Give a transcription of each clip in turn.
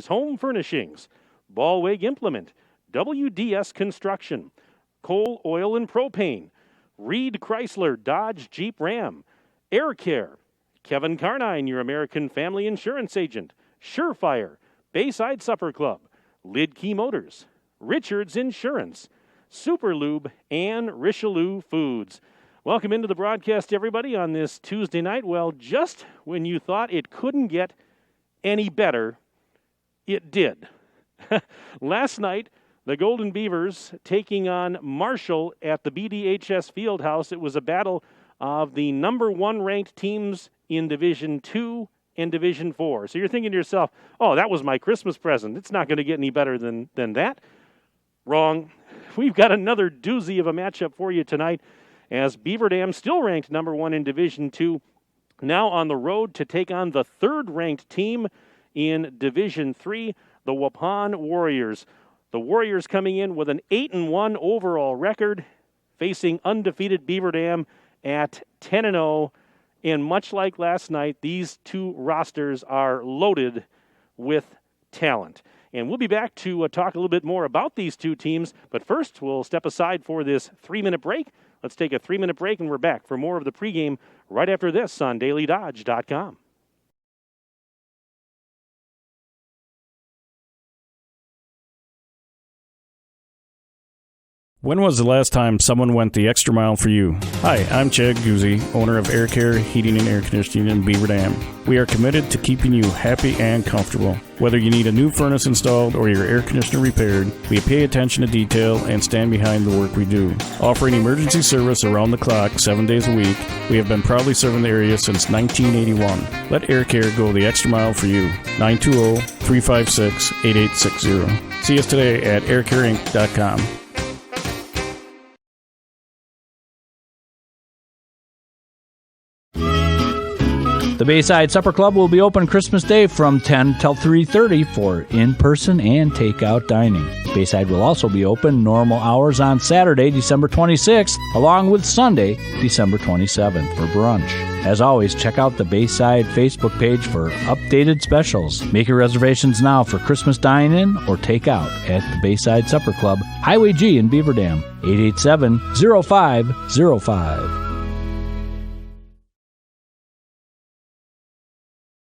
Home Furnishings, Ballweg Implement, WDS Construction, Coal, Oil, and Propane, Reed Chrysler, Dodge, Jeep, Ram, Air Care, Kevin Carnine, your American Family Insurance Agent, Surefire, Bayside Supper Club, Lid Key Motors, Richards Insurance, Super Lube, and Richelieu Foods. Welcome into the broadcast, everybody, on this Tuesday night. Well, just when you thought it couldn't get any better, it did. Last night, the Golden Beavers taking on Marshall at the BDHS Fieldhouse. It was a battle of the number one ranked teams in Division 2 and Division 4. So you're thinking to yourself, oh, that was my Christmas present. It's not going to get any better than that. Wrong. We've got another doozy of a matchup for you tonight, as Beaver Dam, still ranked number one in Division 2, now on the road to take on the third-ranked team in Division 3, the Waupun Warriors. The Warriors coming in with an 8-1 overall record, facing undefeated Beaver Dam at 10-0. And much like last night, these two rosters are loaded with talent. And we'll be back to talk a little bit more about these two teams. But first, we'll step aside for this 3-minute break. Let's take a 3-minute break, and we're back for more of the pregame right after this on DailyDodge.com. When was the last time someone went the extra mile for you? Hi, I'm Chad Guzzi, owner of Air Care Heating and Air Conditioning in Beaver Dam. We are committed to keeping you happy and comfortable. Whether you need a new furnace installed or your air conditioner repaired, we pay attention to detail and stand behind the work we do. Offering emergency service around the clock 7 days a week, we have been proudly serving the area since 1981. Let Air Care go the extra mile for you. 920-356-8860. See us today at aircareinc.com. The Bayside Supper Club will be open Christmas Day from 10 till 3:30 for in-person and takeout dining. Bayside will also be open normal hours on Saturday, December 26th, along with Sunday, December 27th for brunch. As always, check out the Bayside Facebook page for updated specials. Make your reservations now for Christmas dine-in or takeout at the Bayside Supper Club, Highway G in Beaver Dam, 887-0505.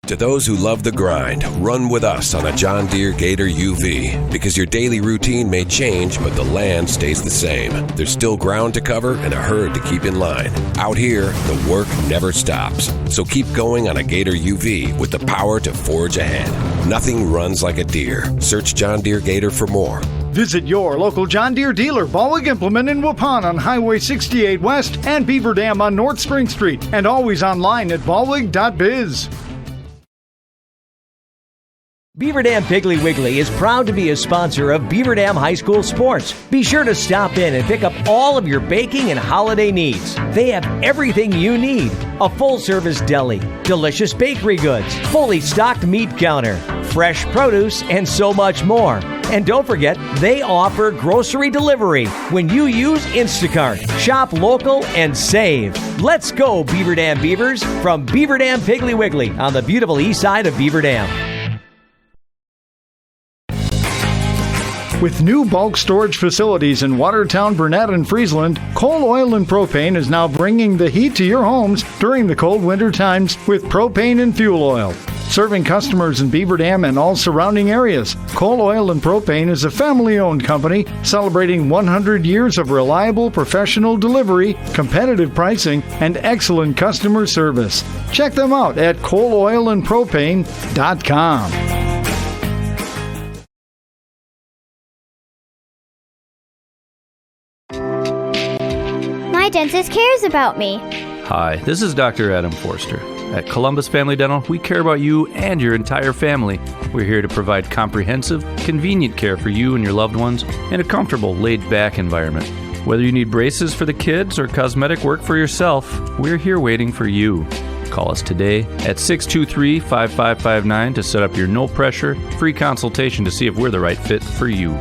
To those who love the grind, run with us on a John Deere Gator UV. Because your daily routine may change, but the land stays the same. There's still ground to cover and a herd to keep in line. Out here, the work never stops. So keep going on a Gator UV with the power to forge ahead. Nothing runs like a Deere. Search John Deere Gator for more. Visit your local John Deere dealer, Ballweg Implement in Waupun on Highway 68 West and Beaver Dam on North Spring Street. And always online at ballweg.biz. Beaver Dam Piggly Wiggly is proud to be a sponsor of Beaver Dam High School sports. Be sure to stop in and pick up all of your baking and holiday needs. They have everything you need. A full-service deli, delicious bakery goods, fully stocked meat counter, fresh produce, and so much more. And don't forget, they offer grocery delivery when you use Instacart. Shop local and save. Let's go, Beaver Dam Beavers, from Beaver Dam Piggly Wiggly on the beautiful east side of Beaver Dam. With new bulk storage facilities in Watertown, Burnett, and Friesland, Coal, Oil, and Propane is now bringing the heat to your homes during the cold winter times with propane and fuel oil. Serving customers in Beaver Dam and all surrounding areas, Coal, Oil, and Propane is a family-owned company celebrating 100 years of reliable professional delivery, competitive pricing, and excellent customer service. Check them out at coaloilandpropane.com. My dentist cares about me. Hi, this is Dr. Adam Forster. At Columbus Family Dental, we care about you and your entire family. We're here to provide comprehensive, convenient care for you and your loved ones in a comfortable, laid-back environment. Whether you need braces for the kids or cosmetic work for yourself, we're here waiting for you. Call us today at 623-5559 to set up your no-pressure, free consultation to see if we're the right fit for you.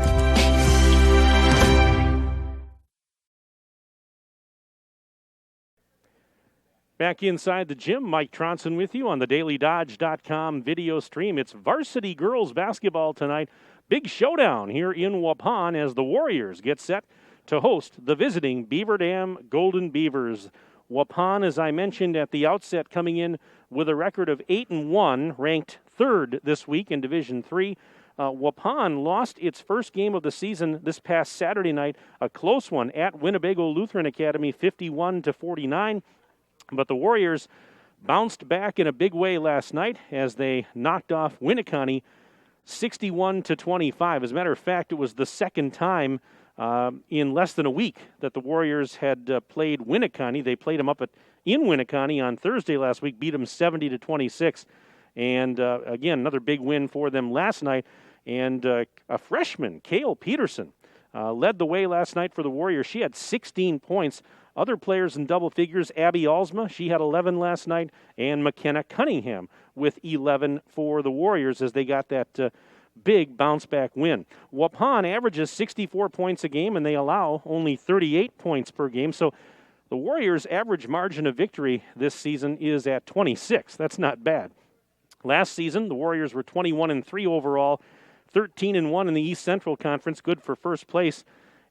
Back inside the gym, Mike Tronson with you on the DailyDodge.com video stream. It's varsity girls basketball tonight. Big showdown here in Waupun as the Warriors get set to host the visiting Beaver Dam Golden Beavers. Waupun, as I mentioned at the outset, coming in with a record of 8-1, ranked third this week in Division III. Waupun lost its first game of the season this past Saturday night, a close one at Winnebago Lutheran Academy, 51-49. But the Warriors bounced back in a big way last night as they knocked off Winneconne 61-25. As a matter of fact, it was the second time in less than a week that the Warriors had played Winneconne. They played them in Winneconne on Thursday last week, beat them 70-26. And again, another big win for them last night. And a freshman, Cale Peterson, led the way last night for the Warriors. She had 16 points. Other players in double figures, Abby Alsma, she had 11 last night, and McKenna Cunningham with 11 for the Warriors as they got that big bounce-back win. Waupun averages 64 points a game, and they allow only 38 points per game. So the Warriors' average margin of victory this season is at 26. That's not bad. Last season, the Warriors were 21-3 overall, 13-1 in the East Central Conference, good for first place.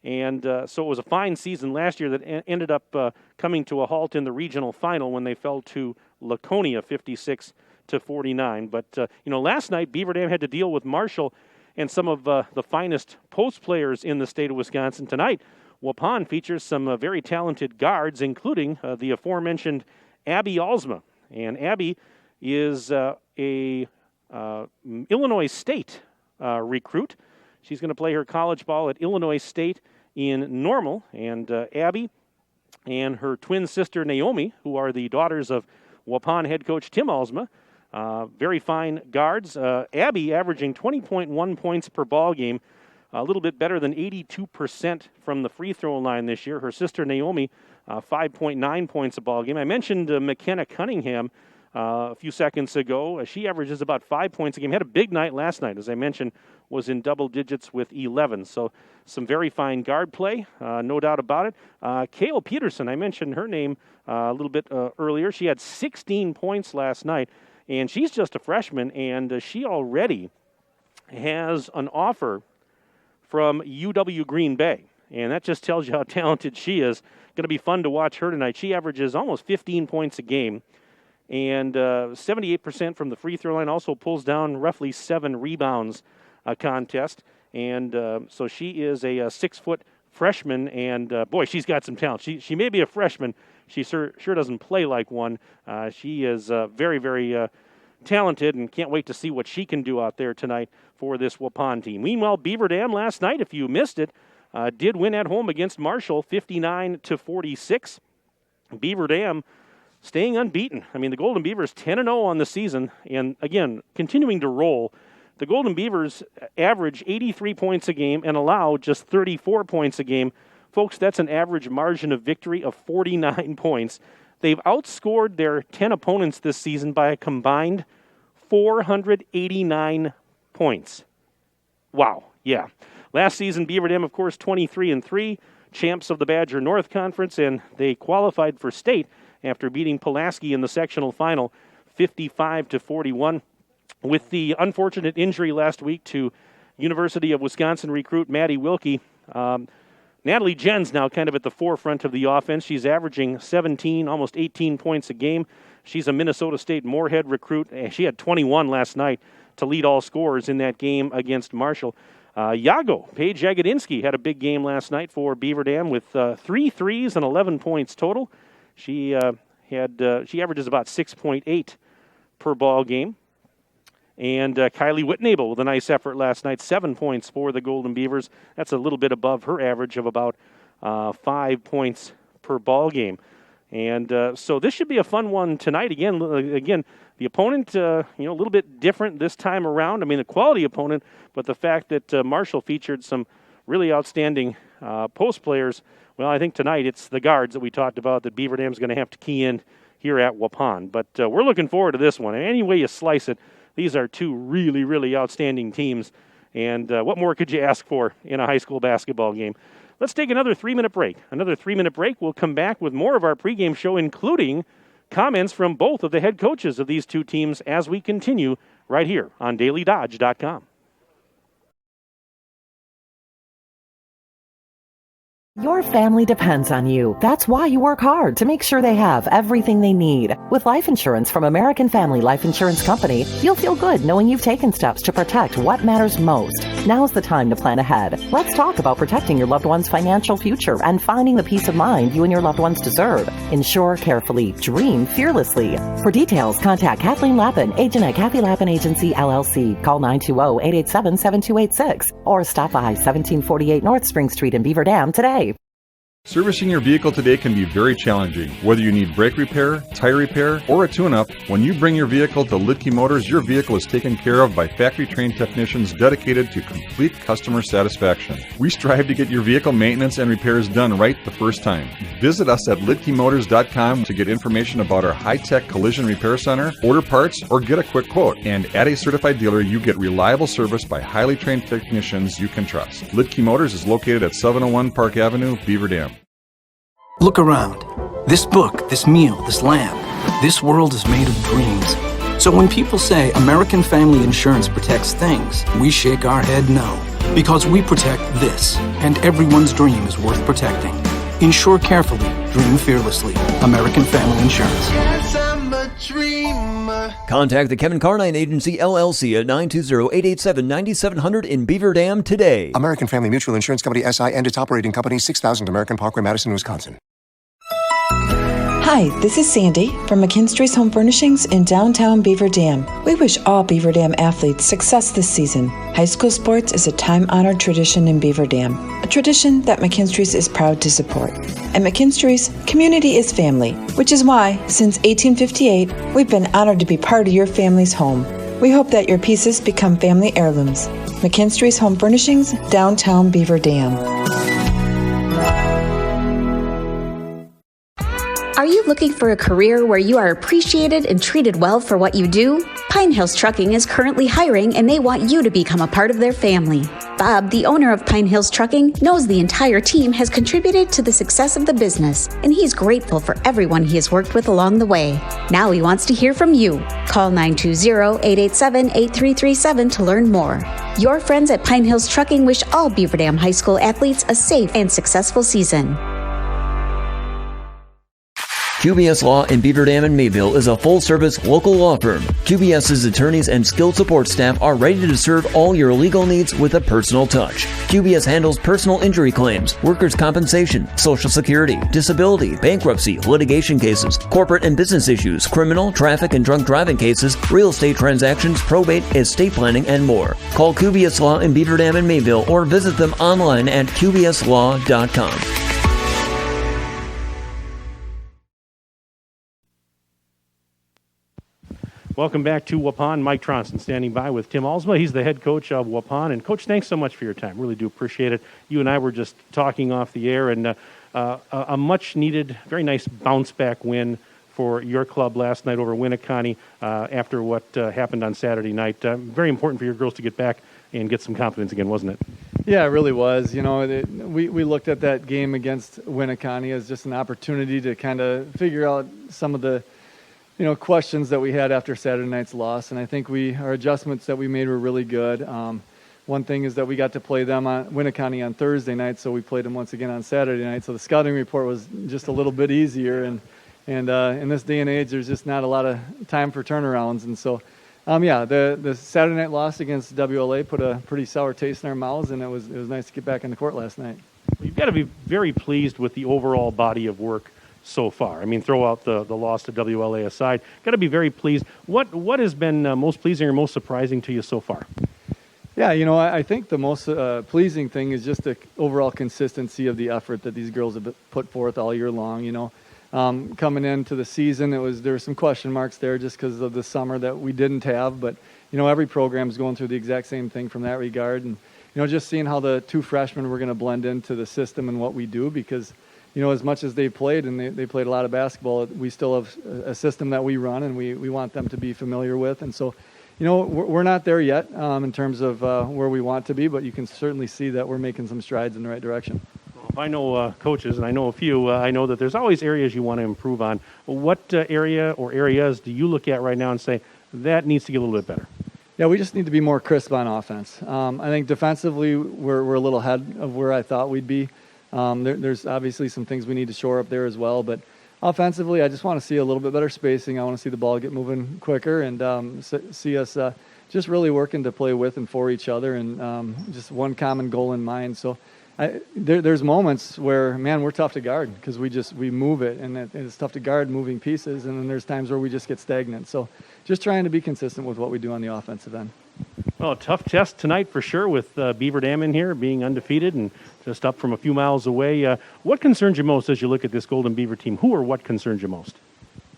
And so it was a fine season last year that ended up coming to a halt in the regional final when they fell to Laconia 56-49. But, last night Beaver Dam had to deal with Marshall and some of the finest post players in the state of Wisconsin. Tonight, Waupun features some very talented guards, including the aforementioned Abby Alsma. And Abby is a Illinois State recruit. She's going to play her college ball at Illinois State in Normal, and Abby and her twin sister Naomi, who are the daughters of Waupun head coach Tim Alsma, very fine guards. Abby averaging 20.1 points per ball game, a little bit better than 82% from the free throw line this year. Her sister Naomi, 5.9 points a ball game. I mentioned McKenna Cunningham a few seconds ago. She averages about 5 points a game. Had a big night last night, as I mentioned, was in double digits with 11. So some very fine guard play, no doubt about it. Cale Peterson, I mentioned her name a little bit earlier. She had 16 points last night, and she's just a freshman, and she already has an offer from UW Green Bay. And that just tells you how talented she is. Going to be fun to watch her tonight. She averages almost 15 points a game. And 78% from the free throw line, also pulls down roughly 7 rebounds a contest. And so she is a 6-foot freshman, and boy, she's got some talent. She may be a freshman. She sure doesn't play like one. She is very, very talented, and can't wait to see what she can do out there tonight for this Waupun team. Meanwhile, Beaver Dam last night, if you missed it, did win at home against Marshall, 59-46. Beaver Dam staying unbeaten. I mean, the Golden Beavers 10-0 on the season, and again, continuing to roll. The Golden Beavers average 83 points a game and allow just 34 points a game. Folks, that's an average margin of victory of 49 points. They've outscored their 10 opponents this season by a combined 489 points. Wow, yeah. Last season, Beaver Dam, of course, 23-3, champs of the Badger North Conference, and they qualified for state after beating Pulaski in the sectional final 55-41. With the unfortunate injury last week to University of Wisconsin recruit Maddie Wilkie, Natalie Jen's now kind of at the forefront of the offense. She's averaging 17, almost 18 points a game. She's a Minnesota State Moorhead recruit. She had 21 last night to lead all scorers in that game against Marshall. Paige Jagodinsky had a big game last night for Beaver Dam with 3 threes and 11 points total. She averages about 6.8 per ball game. And Kylie Whitnable with a nice effort last night, 7 points for the Golden Beavers. That's a little bit above her average of about 5 points per ball game. And so this should be a fun one tonight. Again, the opponent, a little bit different this time around. I mean, a quality opponent, but the fact that Marshall featured some really outstanding post players. Well, I think tonight it's the guards that we talked about that Beaver Dam's going to have to key in here at Waupun. But we're looking forward to this one. Any way you slice it, these are two really, really outstanding teams. And what more could you ask for in a high school basketball game? Let's take another 3-minute break. We'll come back with more of our pregame show, including comments from both of the head coaches of these two teams as we continue right here on DailyDodge.com. Your family depends on you. That's why you work hard to make sure they have everything they need. With life insurance from American Family Life Insurance Company, you'll feel good knowing you've taken steps to protect what matters most. Now's the time to plan ahead. Let's talk about protecting your loved one's financial future and finding the peace of mind you and your loved ones deserve. Insure carefully. Dream fearlessly. For details, contact Kathleen Lappin, agent at Kathy Lappin Agency, LLC. Call 920-887-7286 or stop by 1748 North Spring Street in Beaver Dam today. Servicing your vehicle today can be very challenging. Whether you need brake repair, tire repair, or a tune-up, when you bring your vehicle to Lidke Motors, your vehicle is taken care of by factory-trained technicians dedicated to complete customer satisfaction. We strive to get your vehicle maintenance and repairs done right the first time. Visit us at lidkemotors.com to get information about our high-tech collision repair center, order parts, or get a quick quote. And at a certified dealer, you get reliable service by highly trained technicians you can trust. Lidke Motors is located at 701 Park Avenue, Beaver Dam. Look around. This book, this meal, this lamp, this world is made of dreams. So when people say American Family Insurance protects things, we shake our head no. Because we protect this, and everyone's dream is worth protecting. Insure carefully, dream fearlessly. American Family Insurance. Yes, I'm a dreamer. Contact the Kevin Carnine Agency, LLC at 920-887-9700 in Beaver Dam today. American Family Mutual Insurance Company, SI, and its operating company, 6000 American Parkway, Madison, Wisconsin. Hi, this is Sandy from McKinstry's Home Furnishings in downtown Beaver Dam. We wish all Beaver Dam athletes success this season. High school sports is a time-honored tradition in Beaver Dam, a tradition that McKinstry's is proud to support. At McKinstry's, community is family, which is why, since 1858, we've been honored to be part of your family's home. We hope that your pieces become family heirlooms. McKinstry's Home Furnishings, downtown Beaver Dam. Are you looking for a career where you are appreciated and treated well for what you do? Pine Hills Trucking is currently hiring and they want you to become a part of their family. Bob, the owner of Pine Hills Trucking, knows the entire team has contributed to the success of the business, and he's grateful for everyone he has worked with along the way. Now he wants to hear from you. Call 920-887-8337 to learn more. Your friends at Pine Hills Trucking wish all Beaver Dam High School athletes a safe and successful season. QBS Law in Beaver Dam and Mayville is a full-service local law firm. QBS's attorneys and skilled support staff are ready to serve all your legal needs with a personal touch. QBS handles personal injury claims, workers' compensation, Social Security, disability, bankruptcy, litigation cases, corporate and business issues, criminal, traffic and drunk driving cases, real estate transactions, probate, estate planning, and more. Call QBS Law in Beaver Dam and Mayville or visit them online at qbslaw.com. Welcome back to Waupun. Mike Tronson standing by with Tim Alsma. He's the head coach of Waupun. And, Coach, thanks so much for your time. Really do appreciate it. You and I were just talking off the air, and a much-needed, very nice bounce-back win for your club last night over Winneconne after what happened on Saturday night. Very important for your girls to get back and get some confidence again, wasn't it? Yeah, it really was. You know, we looked at that game against Winneconne as just an opportunity to kind of figure out some of the questions that we had after Saturday night's loss, and I think our adjustments that we made were really good. One thing is that we got to play them on Winneconne on Thursday night, so we played them once again on Saturday night. So the scouting report was just a little bit easier, and in this day and age, there's just not a lot of time for turnarounds. And so, the Saturday night loss against WLA put a pretty sour taste in our mouths, and it was nice to get back in the court last night. Well, you've got to be very pleased with the overall body of work so far. I mean, throw out the loss to WLA aside. Got to be very pleased. What has been most pleasing or most surprising to you so far? Yeah, I think the most pleasing thing is just the overall consistency of the effort that these girls have put forth all year long. Coming into the season, there were some question marks there just because of the summer that we didn't have. But every program is going through the exact same thing from that regard, and just seeing how the two freshmen were going to blend into the system and what we do, because as much as they've played, and they played a lot of basketball, we still have a system that we run, and we want them to be familiar with. And so, we're not there yet in terms of where we want to be, but you can certainly see that we're making some strides in the right direction. I know coaches, and I know a few. I know that there's always areas you want to improve on. What area or areas do you look at right now and say, that needs to get a little bit better? Yeah, we just need to be more crisp on offense. I think defensively, we're a little ahead of where I thought we'd be. There's obviously some things we need to shore up there as well, but offensively, I just want to see a little bit better spacing. I want to see the ball get moving quicker and see us just really working to play with and for each other and just one common goal in mind. So there's moments where, man, we're tough to guard because we move it, and it's tough to guard moving pieces, and then there's times where we just get stagnant. So just trying to be consistent with what we do on the offensive end. Well, a tough test tonight for sure with Beaver Dam in here being undefeated and just up from a few miles away. What concerns you most as you look at this Golden Beaver team? Who or what concerns you most?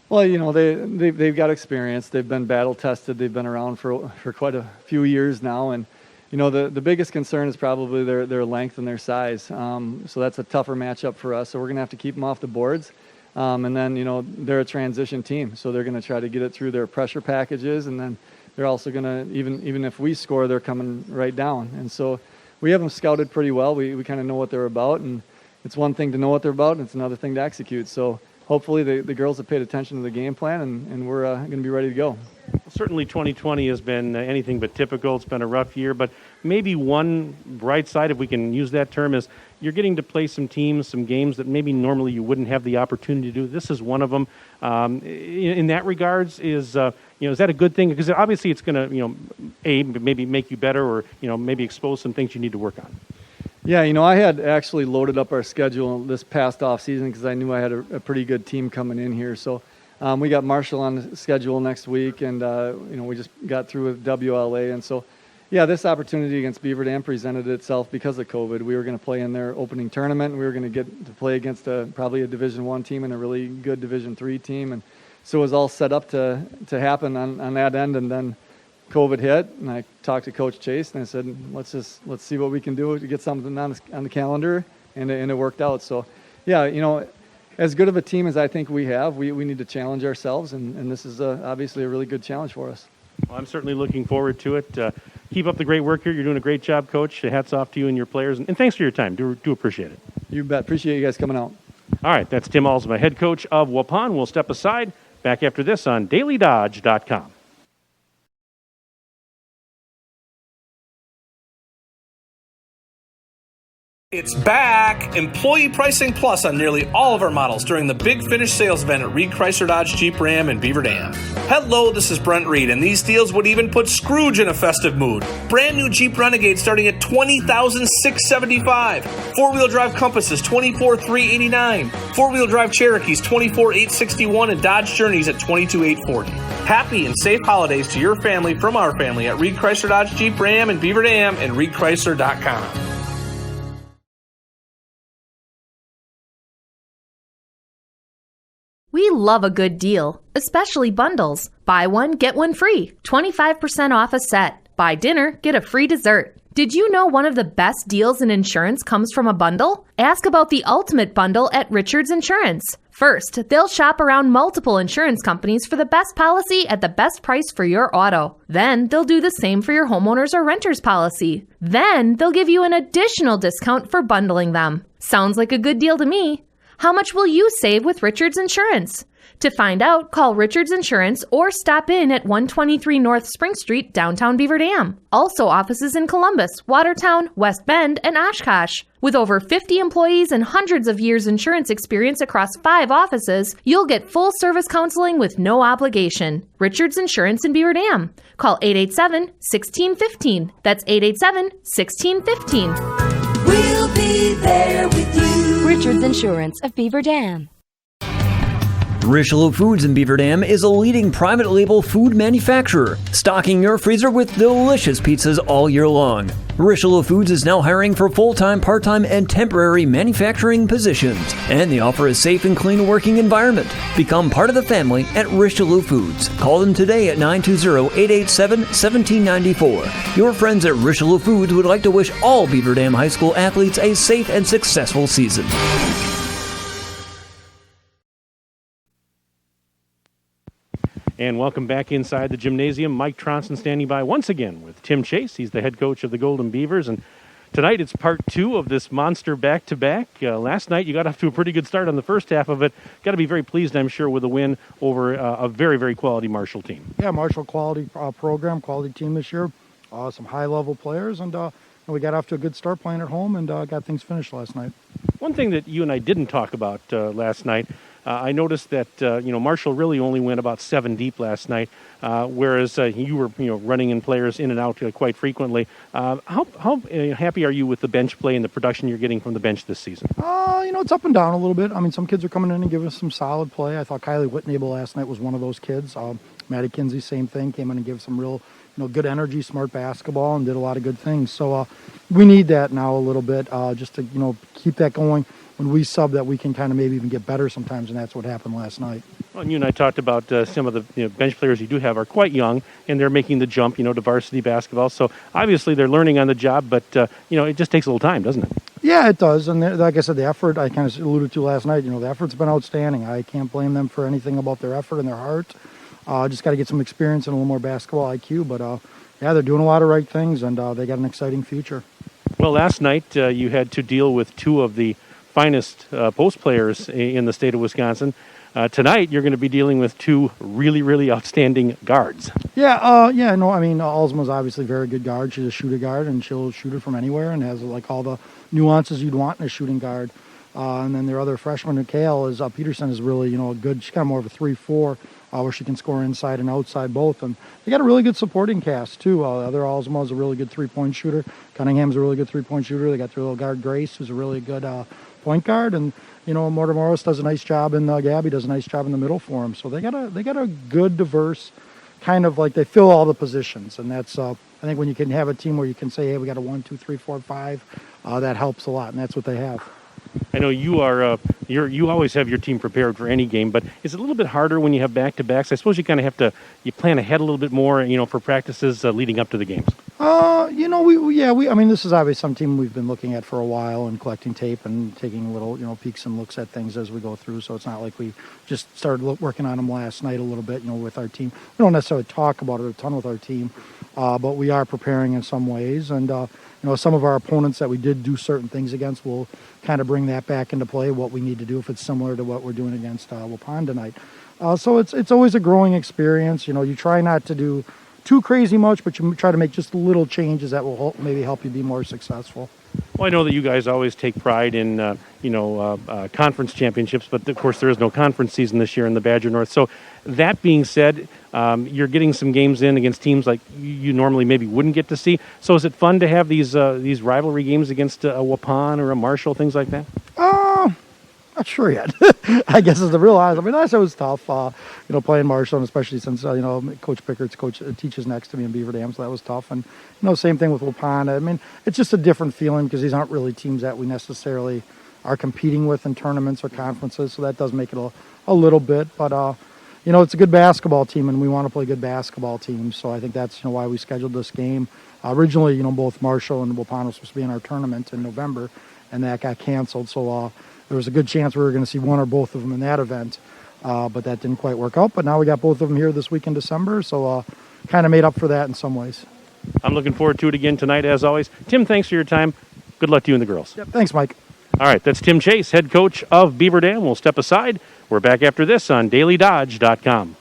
Well, you know, they've got experience. They've been battle tested. They've been around for quite a few years now, and you know, the biggest concern is probably their length and their size. So that's a tougher matchup for us. So we're going to have to keep them off the boards. And then, you know, they're a transition team. So they're going to try to get it through their pressure packages. And then they're also going to, even if we score, they're coming right down. And so we have them scouted pretty well. We kind of know what they're about. And it's one thing to know what they're about, and it's another thing to execute. So hopefully the girls have paid attention to the game plan, and we're going to be ready to go. Certainly 2020 has been anything but typical. It's been a rough year, but maybe one bright side, if we can use that term, is you're getting to play some teams, some games that maybe normally you wouldn't have the opportunity to do. This is one of them. In that regards, is that a good thing? Because obviously it's going to, maybe make you better, or maybe expose some things you need to work on. Yeah, I had actually loaded up our schedule this past off season because I knew I had a pretty good team coming in here. So we got Marshall on the schedule next week, and we just got through with WLA, and so this opportunity against Beaver Dam presented itself because of COVID. We were going to play in their opening tournament, and we were going to get to play against probably a Division I team and a really good Division III team, and so it was all set up to happen on that end, and then COVID hit, and I talked to Coach Chase, and I said, let's see what we can do to get something on the calendar, and it worked out. So, as good of a team as I think we have, we need to challenge ourselves, and this is obviously a really good challenge for us. Well, I'm certainly looking forward to it. Keep up the great work here. You're doing a great job, Coach. Hats off to you and your players, and thanks for your time. Do appreciate it. You bet. Appreciate you guys coming out. All right, that's Tim Alsma, head coach of Waupun. We'll step aside. Back after this on DailyDodge.com. It's back! Employee Pricing Plus on nearly all of our models during the Big Finish sales event at Reed Chrysler Dodge Jeep Ram in Beaver Dam. Hello, this is Brent Reed, and these deals would even put Scrooge in a festive mood. Brand new Jeep Renegade starting at $20,675. Four-wheel drive Compasses, $24,389. Four-wheel drive Cherokees, $24,861, and Dodge Journeys at $22,840. Happy and safe holidays to your family from our family at Reed Chrysler Dodge Jeep Ram in Beaver Dam and ReedChrysler.com. We love a good deal, especially bundles. Buy one, get one free. 25% off a set. Buy dinner, get a free dessert. Did you know one of the best deals in insurance comes from a bundle? Ask about the ultimate bundle at Richards Insurance. First, they'll shop around multiple insurance companies for the best policy at the best price for your auto. Then, they'll do the same for your homeowner's or renter's policy. Then, they'll give you an additional discount for bundling them. Sounds like a good deal to me. How much will you save with Richards Insurance? To find out, call Richards Insurance or stop in at 123 North Spring Street, downtown Beaver Dam. Also offices in Columbus, Watertown, West Bend, and Oshkosh. With over 50 employees and hundreds of years insurance experience across 5 offices, you'll get full service counseling with no obligation. Richards Insurance in Beaver Dam. Call 887-1615. That's 887-1615. We'll be there with you. Richards Insurance of Beaver Dam. Richelieu Foods in Beaver Dam is a leading private label food manufacturer, stocking your freezer with delicious pizzas all year long. Richelieu Foods is now hiring for full-time, part-time, and temporary manufacturing positions, and they offer a safe and clean working environment. Become part of the family at Richelieu Foods. Call them today at 920-887-1794. Your friends at Richelieu Foods would like to wish all Beaver Dam High School athletes a safe and successful season. And welcome back inside the gymnasium. Mike Tronson standing by once again with Tim Chase. He's the head coach of the Golden Beavers. And Tonight it's part 2 of this monster back-to-back. Last night you got off to a pretty good start on the first half of it. Got to be very pleased, I'm sure, with a win over a very, very quality Marshall team. Yeah, Marshall quality program, quality team this year. Some high-level players, and we got off to a good start playing at home and got things finished last night. One thing that you and I didn't talk about last night, I noticed that Marshall really only went about 7 deep last night, whereas you were running in players in and out quite frequently. How happy are you with the bench play and the production you're getting from the bench this season? It's up and down a little bit. I mean, some kids are coming in and giving us some solid play. I thought Kylie Whitnable last night was one of those kids. Maddie Kinsey, same thing, came in and gave some real good energy, smart basketball, and did a lot of good things. So we need that now a little bit just to keep that going. When we sub, that we can kind of maybe even get better sometimes, and that's what happened last night. Well, and you and I talked about some of the bench players you do have are quite young, and they're making the jump, to varsity basketball. So obviously they're learning on the job, but it just takes a little time, doesn't it? Yeah, it does. And like I said, the effort I kind of alluded to last night. The effort's been outstanding. I can't blame them for anything about their effort and their heart. Just got to get some experience and a little more basketball IQ. But yeah, they're doing a lot of right things, and they got an exciting future. Well, last night you had to deal with 2 of the finest post players in the state of Wisconsin. Tonight, you're going to be dealing with 2 really, really outstanding guards. Alzma's obviously a very good guard. She's a shooter guard, and she'll shoot it from anywhere and has all the nuances you'd want in a shooting guard. And then their other freshman, Kale, Peterson is really, a good, she's kind of more of a 3-4, where she can score inside and outside both. And they got a really good supporting cast, too. The other Alzma is a really good 3-point shooter. Cunningham's a really good 3-point shooter. They got their little guard, Grace, who's a really good point guard, and Mortar Morris does a nice job, and Gabby does a nice job in the middle for him. So they got a good, diverse kind of they fill all the positions, and that's I think when you can have a team where you can say, hey, we got a 1, 2, 3, 4, 5, that helps a lot, and that's what they have. I know you are you always have your team prepared for any game, but is it a little bit harder when you have back-to-backs? I suppose you kind of have to plan ahead a little bit more, for practices leading up to the games. This is obviously some team we've been looking at for a while and collecting tape and taking little, peeks and looks at things as we go through. So it's not like we just started working on them last night a little bit, with our team. We don't necessarily talk about it a ton with our team, but we are preparing in some ways. And, some of our opponents that we did do certain things against will kind of bring that back into play, what we need to do if it's similar to what we're doing against Waupun tonight. So it's always a growing experience. You try not to do too crazy much, but you try to make just little changes that will maybe help you be more successful. Well, I know that you guys always take pride in, conference championships, but of course there is no conference season this year in the Badger North. So that being said, you're getting some games in against teams like you normally maybe wouldn't get to see. So is it fun to have these rivalry games against a Waupun or a Marshall, things like that? Not sure yet. I guess is the real honest. Last year was tough, playing Marshall, and especially since, Coach Pickett's coach teaches next to me in Beaver Dam, so that was tough. And, same thing with Waupun. It's just a different feeling because these aren't really teams that we necessarily are competing with in tournaments or conferences, so that does make it a little bit. But, it's a good basketball team, and we want to play good basketball teams, so I think that's, why we scheduled this game. Originally, both Marshall and Waupun were supposed to be in our tournament in November, and that got canceled, so there was a good chance we were going to see one or both of them in that event, but that didn't quite work out. But now we got both of them here this week in December, so kind of made up for that in some ways. I'm looking forward to it again tonight, as always. Tim, thanks for your time. Good luck to you and the girls. Yep, thanks, Mike. All right, that's Tim Chase, head coach of Beaver Dam. We'll step aside. We're back after this on DailyDodge.com.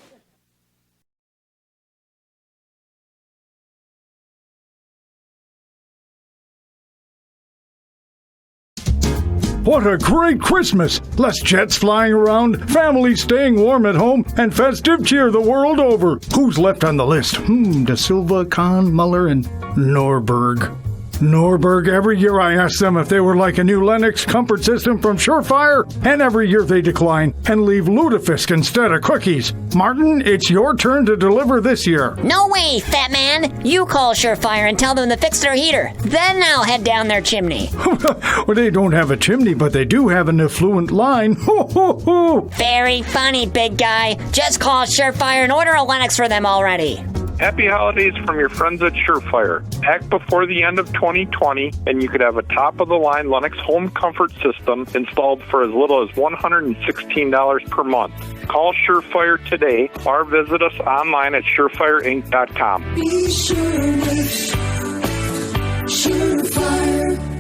What a great Christmas! Less jets flying around, families staying warm at home, and festive cheer the world over. Who's left on the list? De Silva, Kahn, Muller, and Norberg. Norberg, every year I ask them if they were like a new Lennox comfort system from Surefire, and every year they decline and leave lutefisk instead of cookies. Martin, it's your turn to deliver this year. No way, fat man. You call Surefire and tell them to fix their heater. Then I'll head down their chimney. Well, they don't have a chimney, but they do have an effluent line. Ho, ho, ho. Very funny, big guy. Just call Surefire and order a Lennox for them already. Happy holidays from your friends at Surefire. Act before the end of 2020, and you could have a top-of-the-line Lennox home comfort system installed for as little as $116 per month. Call Surefire today or visit us online at surefireinc.com. Be sure with Surefire.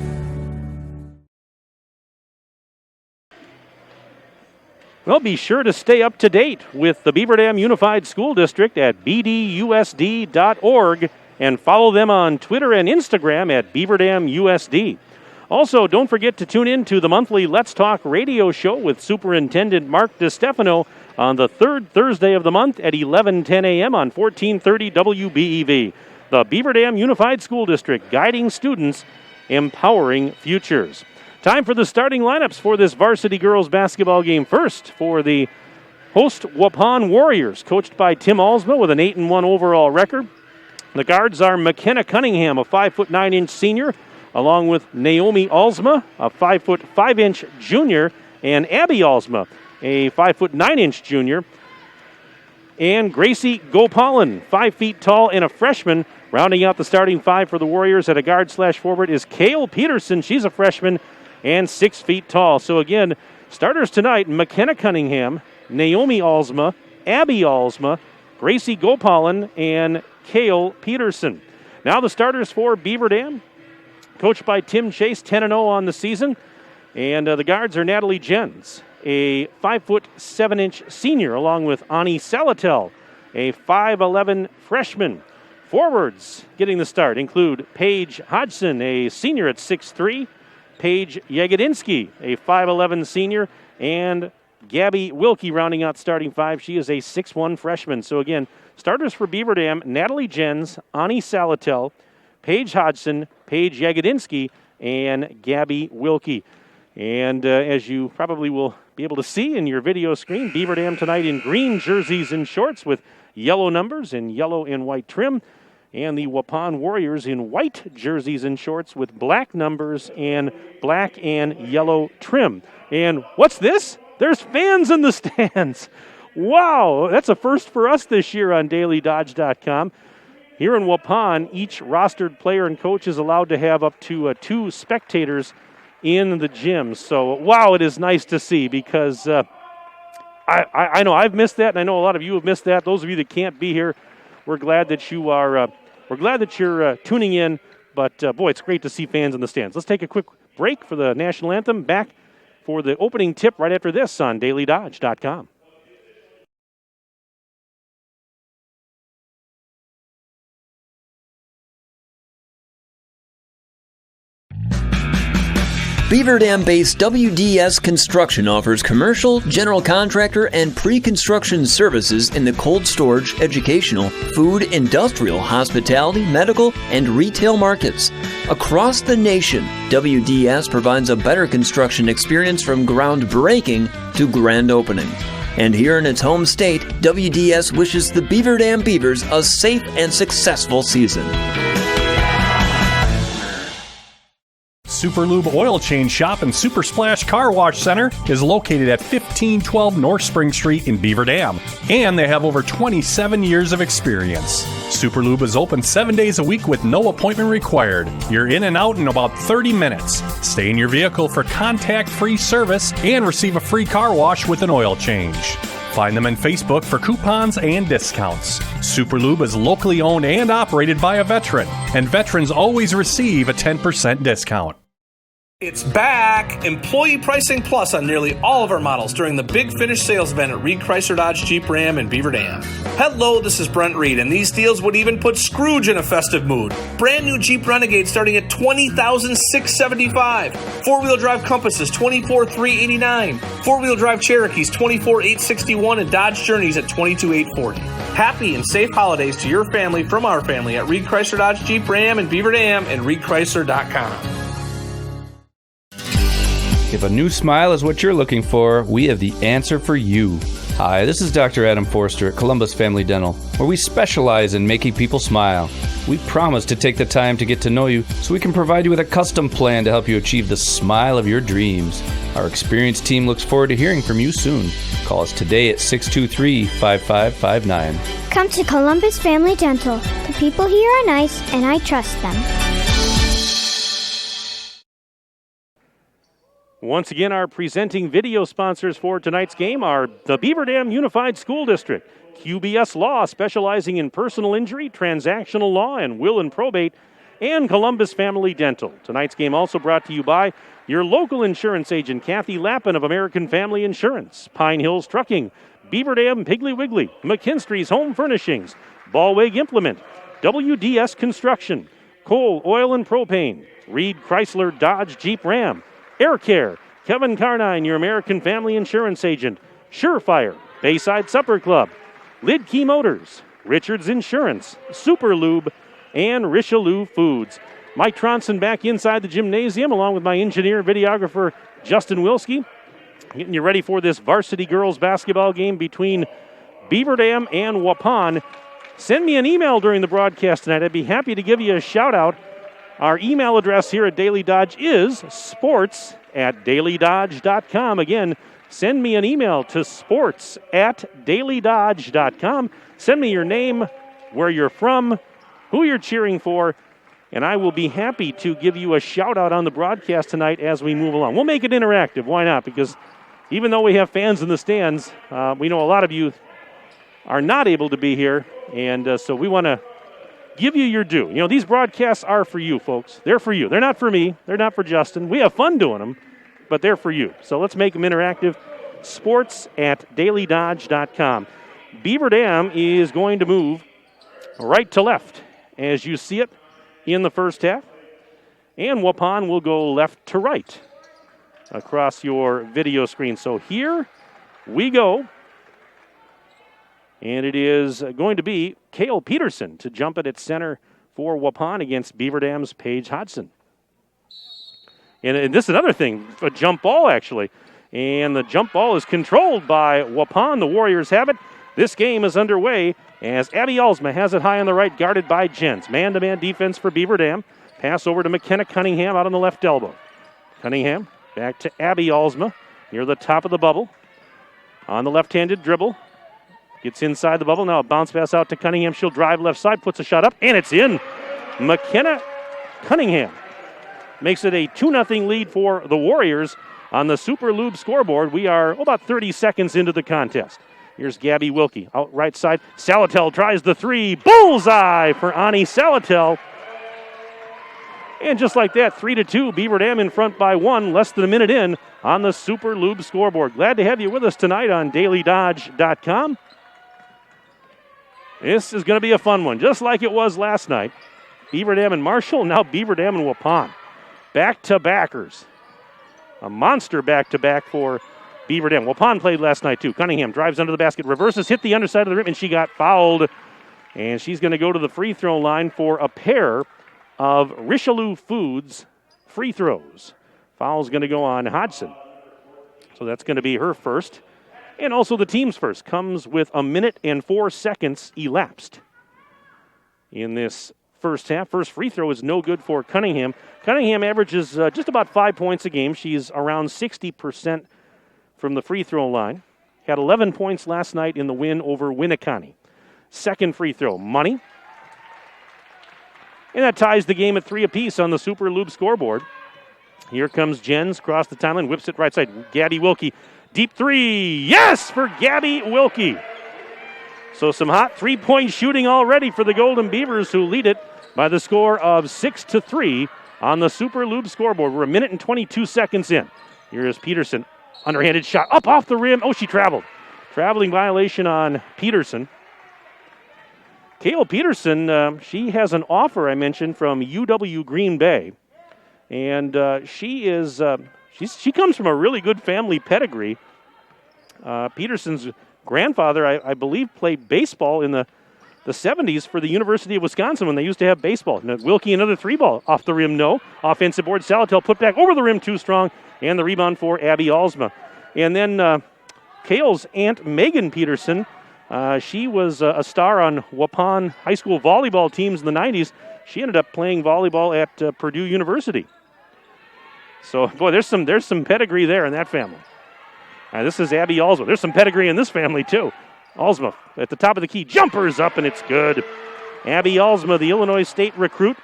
Well, be sure to stay up to date with the Beaver Dam Unified School District at bdusd.org and follow them on Twitter and Instagram at BeaverDamUSD. Also, don't forget to tune in to the monthly Let's Talk radio show with Superintendent Mark DiStefano on the third Thursday of the month at 11:10 a.m. on 1430 WBEV. The Beaver Dam Unified School District, guiding students, empowering futures. Time for the starting lineups for this varsity girls basketball game. First, for the host Waupun Warriors, coached by Tim Alsma with an 8-1 overall record. The guards are McKenna Cunningham, a 5'9" senior, along with Naomi Alsma, a 5'5" junior, and Abby Alsma, a 5'9" junior. And Gracie Gopalan, 5 feet tall and a freshman. Rounding out the starting five for the Warriors at a guard/forward is Kale Peterson. She's a freshman and 6 feet tall. So again, starters tonight, McKenna Cunningham, Naomi Alsma, Abby Alsma, Gracie Gopalan, and Kale Peterson. Now the starters for Beaver Dam, coached by Tim Chase, 10-0 on the season. And the guards are Natalie Jens, a 5'7" senior, along with Ani Salatel, a 5'11" freshman. Forwards getting the start include Paige Hodgson, a senior at 6'3", Paige Yagodinsky, a 5'11" senior, and Gabby Wilkie rounding out starting five. She is a 6'1" freshman. So again, starters for Beaver Dam, Natalie Jens, Ani Salatel, Paige Hodgson, Paige Yagodinsky, and Gabby Wilkie. And as you probably will be able to see in your video screen, Beaver Dam tonight in green jerseys and shorts with yellow numbers and yellow and white trim. And the Waupun Warriors in white jerseys and shorts with black numbers and black and yellow trim. And what's this? There's fans in the stands. Wow, that's a first for us this year on DailyDodge.com. Here in Waupun, each rostered player and coach is allowed to have up to 2 spectators in the gym. So, wow, it is nice to see because I know I've missed that, and I know a lot of you have missed that. Those of you that can't be here, we're glad that you are. We're glad that you're tuning in. But boy, it's great to see fans in the stands. Let's take a quick break for the national anthem. Back for the opening tip right after this on DailyDodge.com. Beaver Dam-based WDS Construction offers commercial, general contractor, and pre-construction services in the cold storage, educational, food, industrial, hospitality, medical, and retail markets. Across the nation, WDS provides a better construction experience from groundbreaking to grand opening. And here in its home state, WDS wishes the Beaver Dam Beavers a safe and successful season. Super Lube Oil Change Shop and Super Splash Car Wash Center is located at 1512 North Spring Street in Beaver Dam, and they have over 27 years of experience. Super Lube is open 7 days a week with no appointment required. You're in and out in about 30 minutes. Stay in your vehicle for contact-free service and receive a free car wash with an oil change. Find them on Facebook for coupons and discounts. Super Lube is locally owned and operated by a veteran, and veterans always receive a 10% discount. It's back! Employee Pricing Plus on nearly all of our models during the Big Finish sales event at Reed Chrysler Dodge Jeep Ram in Beaver Dam. Hello, this is Brent Reed, and these deals would even put Scrooge in a festive mood. Brand new Jeep Renegade starting at $20,675. Four-wheel drive Compasses, $24,389. Four-wheel drive Cherokees, $24,861, and Dodge Journeys at $22,840. Happy and safe holidays to your family from our family at Reed Chrysler Dodge Jeep Ram in Beaver Dam and ReedChrysler.com. If a new smile is what you're looking for, we have the answer for you. Hi, this is Dr. Adam Forster at Columbus Family Dental, where we specialize in making people smile. We promise to take the time to get to know you so we can provide you with a custom plan to help you achieve the smile of your dreams. Our experienced team looks forward to hearing from you soon. Call us today at 623-5559. Come to Columbus Family Dental. The people here are nice, and I trust them. Once again, our presenting video sponsors for tonight's game are the Beaver Dam Unified School District, QBS Law, specializing in personal injury, transactional law, and will and probate, and Columbus Family Dental. Tonight's game also brought to you by your local insurance agent, Kathy Lappin of American Family Insurance, Pine Hills Trucking, Beaver Dam Piggly Wiggly, McKinstry's Home Furnishings, Ballweg Implement, WDS Construction, Coal, Oil, and Propane, Reed Chrysler Dodge Jeep Ram, Air Care, Kevin Carnine, your American Family Insurance agent, Surefire, Bayside Supper Club, Lidkey Motors, Richards Insurance, Super Lube, and Richelieu Foods. Mike Tronson back inside the gymnasium along with my engineer and videographer, Justin Wilski, getting you ready for this varsity girls basketball game between Beaver Dam and Waupun. Send me an email during the broadcast tonight. I'd be happy to give you a shout-out. Our email address here at Daily Dodge is sports@dailydodge.com. Again, send me an email to sports@dailydodge.com. Send me your name, where you're from, who you're cheering for, and I will be happy to give you a shout-out on the broadcast tonight as we move along. We'll make it interactive. Why not? Because even though we have fans in the stands, we know a lot of you are not able to be here, and so we want to give you your due. You know, these broadcasts are for you, folks. They're for you. They're not for me. They're not for Justin. We have fun doing them, but they're for you. So let's make them interactive. Sports@dailydodge.com. Beaver Dam is going to move right to left as you see it in the first half. And Waupun will go left to right across your video screen. So here we go. And it is going to be Cale Peterson to jump it at center for Waupun against Beaver Dam's Paige Hodgson. And this is another thing, a jump ball actually. And the jump ball is controlled by Waupun. The Warriors have it. This game is underway as Abby Alsma has it high on the right, guarded by Jens. Man-to-man defense for Beaver Dam. Pass over to McKenna Cunningham out on the left elbow. Cunningham back to Abby Alsma near the top of the bubble. On the left-handed dribble. Gets inside the bubble. Now a bounce pass out to Cunningham. She'll drive left side, puts a shot up, and it's in. McKenna Cunningham makes it a 2-0 lead for the Warriors on the Super Lube scoreboard. We are about 30 seconds into the contest. Here's Gabby Wilkie out right side. Salatel tries the three. Bullseye for Ani Salatel. And just like that, 3-2, Beaver Dam in front by one, less than a minute in on the Super Lube scoreboard. Glad to have you with us tonight on dailydodge.com. This is going to be a fun one, just like it was last night. Beaver Dam and Marshall, now Beaver Dam and Waupun. Back-to-backers. A monster back-to-back for Beaver Dam. Waupun played last night, too. Cunningham drives under the basket, reverses, hit the underside of the rim, and she got fouled. And she's going to go to the free throw line for a pair of Richelieu Foods free throws. Foul's going to go on Hodgson. So that's going to be her first. And also the team's first. Comes with 1 minute and 4 seconds elapsed in this first half. First free throw is no good for Cunningham. Cunningham averages just about 5 points a game. She's around 60% from the free throw line. Had 11 points last night in the win over Winneconne. Second free throw, money. And that ties the game at 3 apiece on the Super Lube scoreboard. Here comes Jens, across the timeline, whips it right side. Gabby Wilkie, deep three. Yes, for Gabby Wilkie. So some hot three-point shooting already for the Golden Beavers, who lead it by the score of 6-3 on the Super Lube scoreboard. We're 1 minute and 22 seconds in. Here is Peterson. Underhanded shot up off the rim. Oh, she traveled. Traveling violation on Peterson. Cale Peterson, she has an offer, I mentioned, from UW Green Bay. And she comes from a really good family pedigree. Peterson's grandfather, I believe, played baseball in the 70s for the University of Wisconsin when they used to have baseball. Now, Wilkie, another three ball off the rim, no. Offensive board, Salatel put back over the rim, too strong. And the rebound for Abby Alsma. And then Cale's aunt, Megan Peterson, she was a star on Waupun high school volleyball teams in the 90s. She ended up playing volleyball at Purdue University. So, boy, there's some pedigree there in that family. This is Abby Alsma. There's some pedigree in this family, too. Alsma at the top of the key. Jumpers up, and it's good. Abby Alsma, the Illinois State recruit,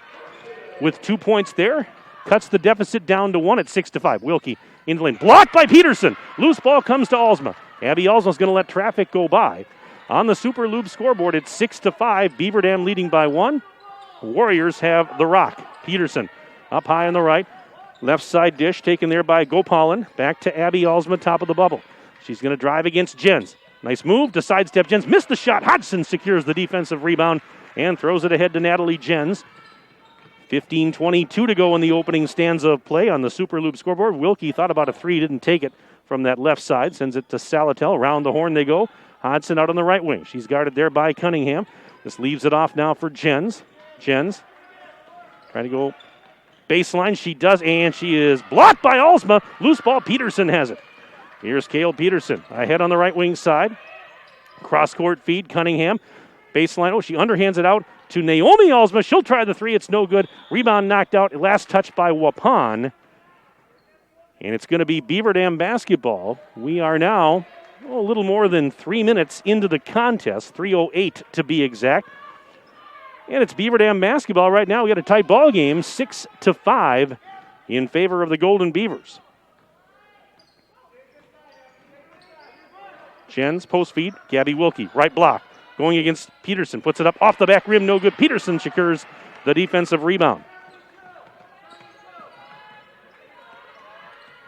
with 2 points there. Cuts the deficit down to 1 at 6-5. Wilkie in the lane. Blocked by Peterson. Loose ball comes to Alsma. Abby Alsma's going to let traffic go by. On the Super Lube scoreboard, it's 6-5. Beaver Dam leading by 1. Warriors have the rock. Peterson up high on the right. Left side dish taken there by Gopalin. Back to Abby Alsma, top of the bubble. She's going to drive against Jens. Nice move to sidestep Jens. Missed the shot. Hodgson secures the defensive rebound and throws it ahead to Natalie Jens. 15:22 to go in the opening stanza of play on the Super Loop scoreboard. Wilkie thought about a three, didn't take it from that left side. Sends it to Salatel. Around the horn they go. Hodgson out on the right wing. She's guarded there by Cunningham. This leaves it off now for Jens. Jens trying to go baseline. She does, and she is blocked by Alsma. Loose ball. Peterson has it. Here's Cale Peterson ahead on the right wing side. Cross-court feed. Cunningham. Baseline. Oh, she underhands it out to Naomi Alsma. She'll try the three. It's no good. Rebound knocked out. Last touch by Waupun. And it's going to be Beaver Dam basketball. We are now a little more than 3 minutes into the contest. 3:08 to be exact. And it's Beaver Dam basketball right now. We got a tight ball game. 6-5 in favor of the Golden Beavers. Jens post feed. Gabby Wilkie. Right block. Going against Peterson. Puts it up off the back rim. No good. Peterson secures the defensive rebound.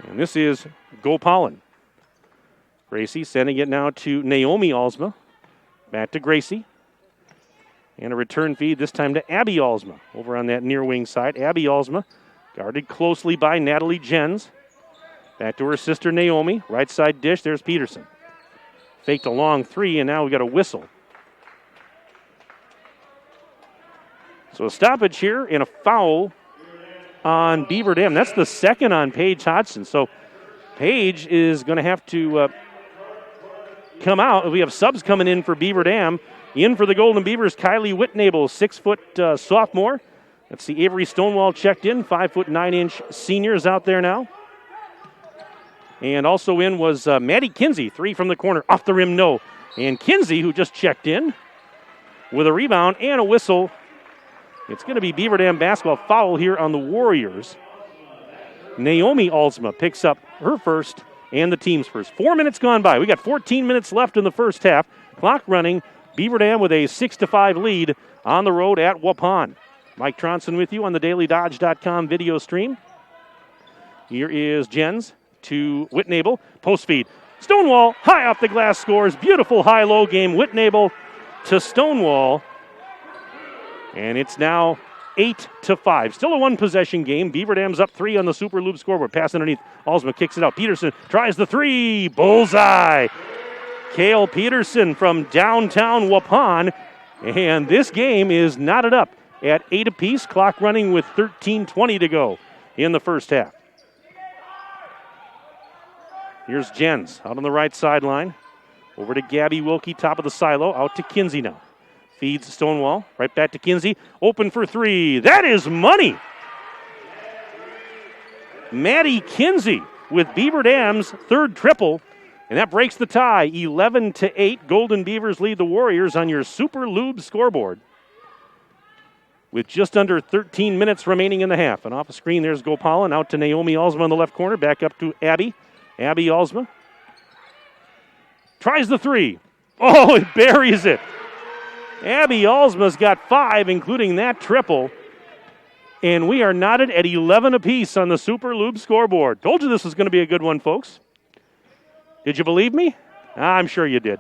And this is Gopalin. Gracie sending it now to Naomi Alsma. Back to Gracie. And a return feed this time to Abby Alsma over on that near wing side. Abby Alsma guarded closely by Natalie Jens. Back to her sister Naomi. Right side dish. There's Peterson. Faked a long three, and now we got a whistle. So a stoppage here and a foul on Beaver Dam. That's the second on Paige Hodgson. So Paige is going to have to come out. We have subs coming in for Beaver Dam. In for the Golden Beavers, Kylie Whitnable, 6-foot sophomore. That's the Avery Stonewall checked in, 5'9" seniors out there now. And also in was Maddie Kinsey, three from the corner, off the rim, no. And Kinsey, who just checked in with a rebound and a whistle. It's going to be Beaver Dam basketball foul here on the Warriors. Naomi Alsma picks up her first and the team's first. 4 minutes gone by. We got 14 minutes left in the first half. Clock running. Beaver Dam with a 6-5 lead on the road at Waupun. Mike Tronson with you on the DailyDodge.com video stream. Here is Jens to Whitnable. Post feed. Stonewall high off the glass scores. Beautiful high-low game. Whitnable to Stonewall. And it's now 8-5. Still a one-possession game. Beaver Dam's up 3 on the Super Loop scoreboard. Pass underneath. Alsma kicks it out. Peterson tries the three. Bullseye. Cale Peterson from downtown Waupun. And this game is knotted up at 8 apiece. Clock running with 13:20 to go in the first half. Here's Jens out on the right sideline. Over to Gabby Wilkie, top of the silo. Out to Kinsey now. Feeds Stonewall. Right back to Kinsey. Open for three. That is money. Maddie Kinsey with Beaver Dam's third triple. And that breaks the tie. 11-8. Golden Beavers lead the Warriors on your Super Lube scoreboard. With just under 13 minutes remaining in the half. And off the screen, there's Gopalin. Out to Naomi Alsma on the left corner. Back up to Abby. Abby Alsma. Tries the three. Oh, it buries it. Abby Alsma's got 5, including that triple. And we are knotted at 11 apiece on the Super Lube scoreboard. Told you this was going to be a good one, folks. Did you believe me? I'm sure you did.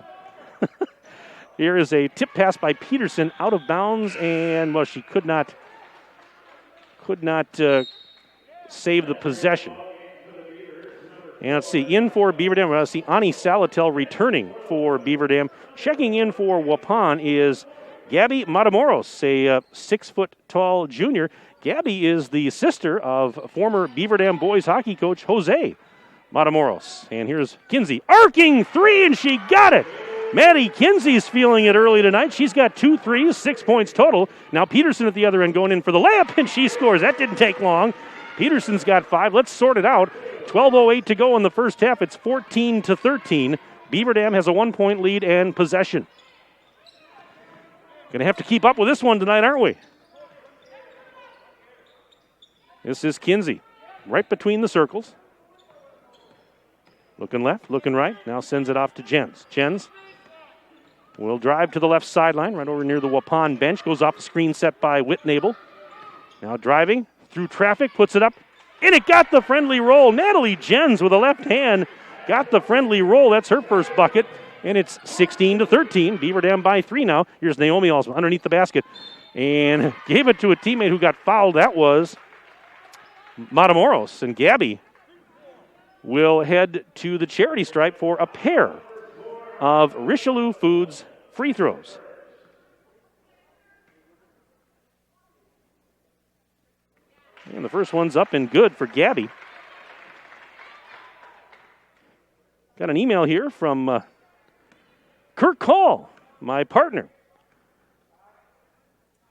Here is a tip pass by Peterson out of bounds, and, well, she could not save the possession. And let's see, in for Beaver Dam, let's see Ani Salatel returning for Beaver Dam. Checking in for Waupun is Gabby Matamoros, a 6-foot-tall junior. Gabby is the sister of former Beaver Dam boys hockey coach Jose Matamoros. And here's Kinsey. Arcing three, and she got it. Maddie Kinsey's feeling it early tonight. She's got 2 threes, 6 points total. Now Peterson at the other end going in for the layup, and she scores. That didn't take long. Peterson's got 5. Let's sort it out. 12:08 to go in the first half. It's 14-13. Beaver Dam has a 1-point lead and possession. Going to have to keep up with this one tonight, aren't we? This is Kinsey, right between the circles. Looking left, looking right. Now sends it off to Jens. Jens will drive to the left sideline, right over near the Waupun bench. Goes off the screen set by Whitnable. Now driving through traffic, puts it up, and it got the friendly roll. Natalie Jens with a left hand got the friendly roll. That's her first bucket, and it's 16-13. Beaver Dam by 3 now. Here's Naomi Alsma underneath the basket and gave it to a teammate who got fouled. That was Matamoros, and Gabby will head to the charity stripe for a pair of Richelieu Foods free throws. And the first one's up and good for Gabby. Got an email here from Kirk Call, my partner.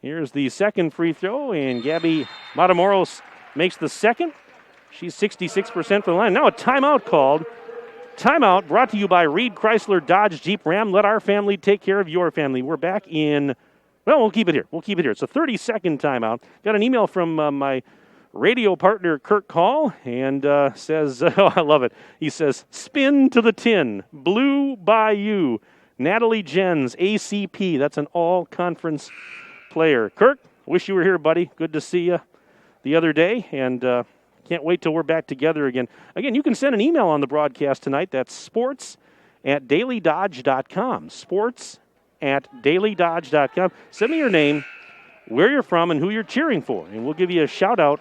Here's the second free throw, and Gabby Matamoros makes the second. She's 66% for the line. Now a timeout called. Timeout brought to you by Reed Chrysler Dodge Jeep Ram. Let our family take care of your family. We're back in, well, we'll keep it here. It's a 30-second timeout. Got an email from my radio partner, Kirk Call, and says, oh, I love it. He says, spin to the tin, Blue Bayou, Natalie Jens, ACP. That's an all-conference player. Kirk, wish you were here, buddy. Good to see you the other day, and can't wait till we're back together again. Again, you can send an email on the broadcast tonight. That's sports@dailydodge.com. Sports@dailydodge.com. Send me your name, where you're from, and who you're cheering for, and we'll give you a shout-out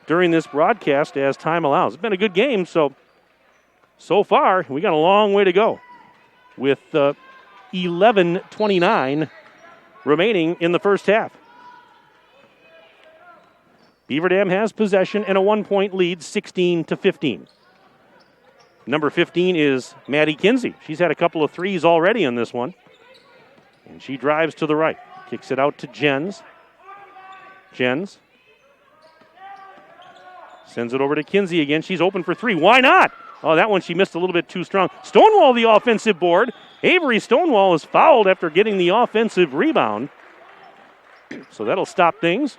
during this broadcast as time allows. It's been a good game, so far we got a long way to go with 11:29 remaining in the first half. Beaver Dam has possession and a 1-point lead, 16-15. Number 15 is Maddie Kinsey. She's had a couple of threes already in this one. And she drives to the right. Kicks it out to Jens. Jens sends it over to Kinsey again. She's open for three. Why not? Oh, that one she missed a little bit too strong. Stonewall the offensive board. Avery Stonewall is fouled after getting the offensive rebound. So that'll stop things.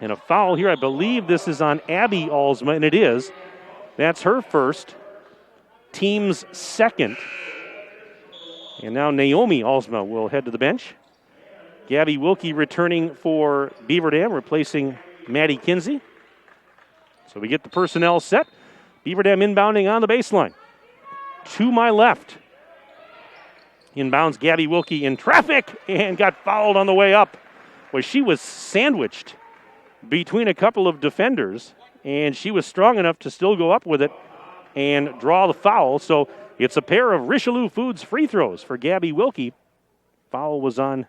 And a foul here, I believe this is on Abby Alsma, and it is. That's her first, team's second. And now Naomi Alsma will head to the bench. Gabby Wilkie returning for Beaver Dam, replacing Maddie Kinsey. So we get the personnel set. Beaver Dam inbounding on the baseline. To my left. Inbounds Gabby Wilkie in traffic and got fouled on the way up. Well, she was sandwiched between a couple of defenders, and she was strong enough to still go up with it and draw the foul. So it's a pair of Richelieu Foods free throws for Gabby Wilkie. Foul was on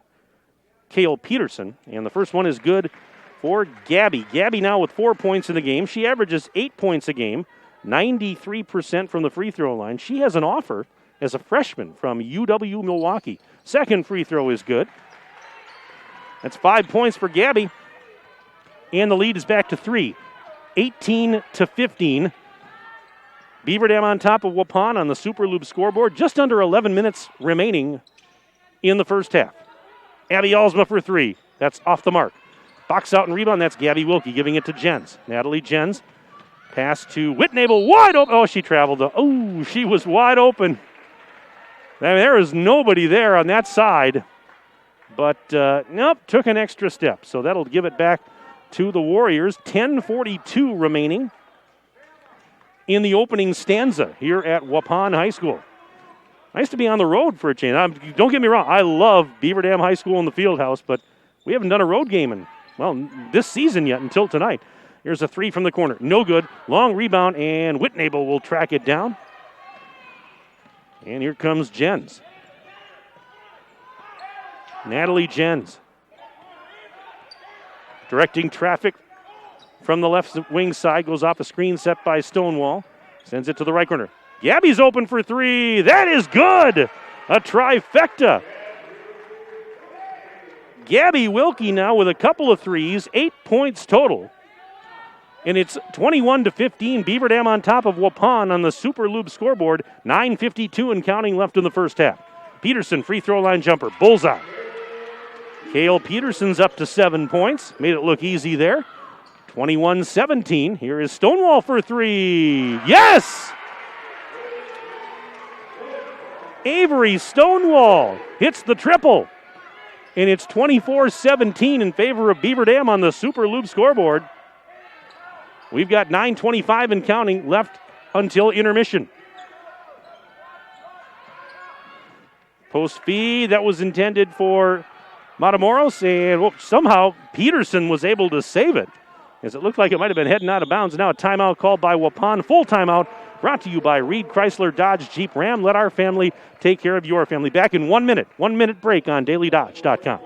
Cale Peterson, and the first one is good for Gabby. Gabby now with 4 points in the game. She averages 8 points a game, 93% from the free throw line. She has an offer as a freshman from UW Milwaukee. Second free throw is good. That's 5 points for Gabby. And the lead is back to 3, 18-15. Beaver Dam on top of Waupun on the Super Loop scoreboard. Just under 11 minutes remaining in the first half. Abby Alsma for three. That's off the mark. Box out and rebound. That's Gabby Wilkie giving it to Jens. Natalie Jens. Pass to Whitnable. Wide open. Oh, she traveled. Oh, she was wide open. I mean, there is nobody there on that side. But, nope, took an extra step. So that'll give it back to the Warriors. 10:42 remaining in the opening stanza here at Waupun High School. Nice to be on the road for a change. Don't get me wrong, I love Beaver Dam High School in the Fieldhouse, but we haven't done a road game in, well, this season yet until tonight. Here's a three from the corner. No good. Long rebound, and Whitnable will track it down. And here comes Jens. Natalie Jens. Directing traffic from the left wing side. Goes off a screen set by Stonewall. Sends it to the right corner. Gabby's open for three. That is good. A trifecta. Gabby Wilkie now with a couple of threes. 8 points total. And it's 21-15. Beaver Dam on top of Waupun on the Super Loop scoreboard. 9:52 and counting left in the first half. Peterson, free throw line jumper. Bullseye. Cale Peterson's up to 7 points. Made it look easy there. 21-17. Here is Stonewall for three. Yes! Avery Stonewall hits the triple. and it's 24-17 in favor of Beaver Dam on the Super Loop scoreboard. We've got 9:25 and counting left until intermission. Post feed that was intended for Matamoros, and somehow Peterson was able to save it, as it looked like it might have been heading out of bounds. Now a timeout called by Waupun. Full timeout brought to you by Reed Chrysler Dodge Jeep Ram. Let our family take care of your family. Back in 1 minute. 1 minute break on dailydodge.com.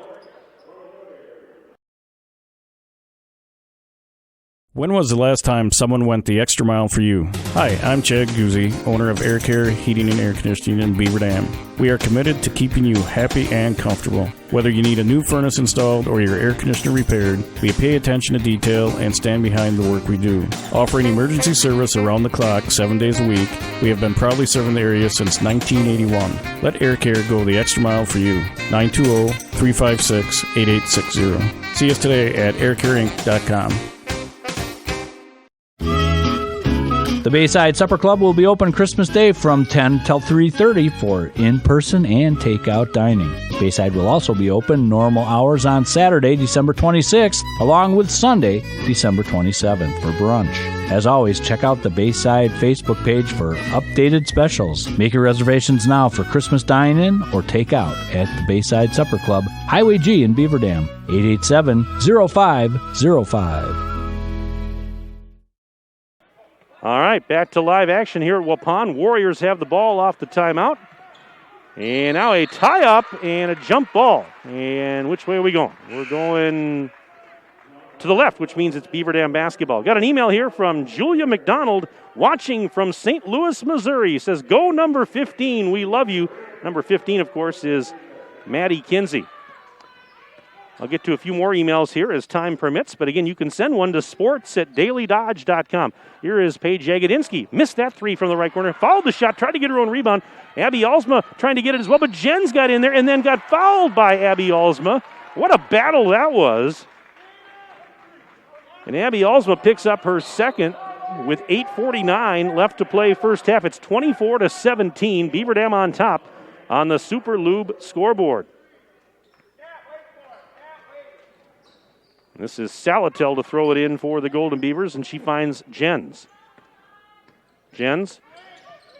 When was the last time someone went the extra mile for you? Hi, I'm Chad Guzzi, owner of Air Care Heating and Air Conditioning in Beaver Dam. We are committed to keeping you happy and comfortable. Whether you need a new furnace installed or your air conditioner repaired, we pay attention to detail and stand behind the work we do. Offering emergency service around the clock 7 days a week, we have been proudly serving the area since 1981. Let Air Care go the extra mile for you. 920-356-8860. See us today at aircareinc.com. The Bayside Supper Club will be open Christmas Day from 10 till 3:30 for in-person and takeout dining. Bayside will also be open normal hours on Saturday, December 26th, along with Sunday, December 27th for brunch. As always, check out the Bayside Facebook page for updated specials. Make your reservations now for Christmas dine-in or takeout at the Bayside Supper Club, Highway G in Beaver Dam, 887-0505. All right, back to live action here at Waupun. Warriors have the ball off the timeout. And now a tie-up and a jump ball. And which way are we going? We're going to the left, which means it's Beaver Dam basketball. Got an email here from Julia McDonald watching from St. Louis, Missouri. Says, go number 15, we love you. Number 15, of course, is Maddie Kinsey. I'll get to a few more emails here as time permits, but again, you can send one to sports@dailydodge.com. Here is Paige Jagodinsky. Missed that three from the right corner. Fouled the shot, tried to get her own rebound. Abby Alsma trying to get it as well, but Jens got in there and then got fouled by Abby Alsma. What a battle that was. And Abby Alsma picks up her second with 8:49 left to play first half. It's 24-17. Beaver Dam on top on the Super Lube scoreboard. This is Salatel to throw it in for the Golden Beavers, and she finds Jens. Jens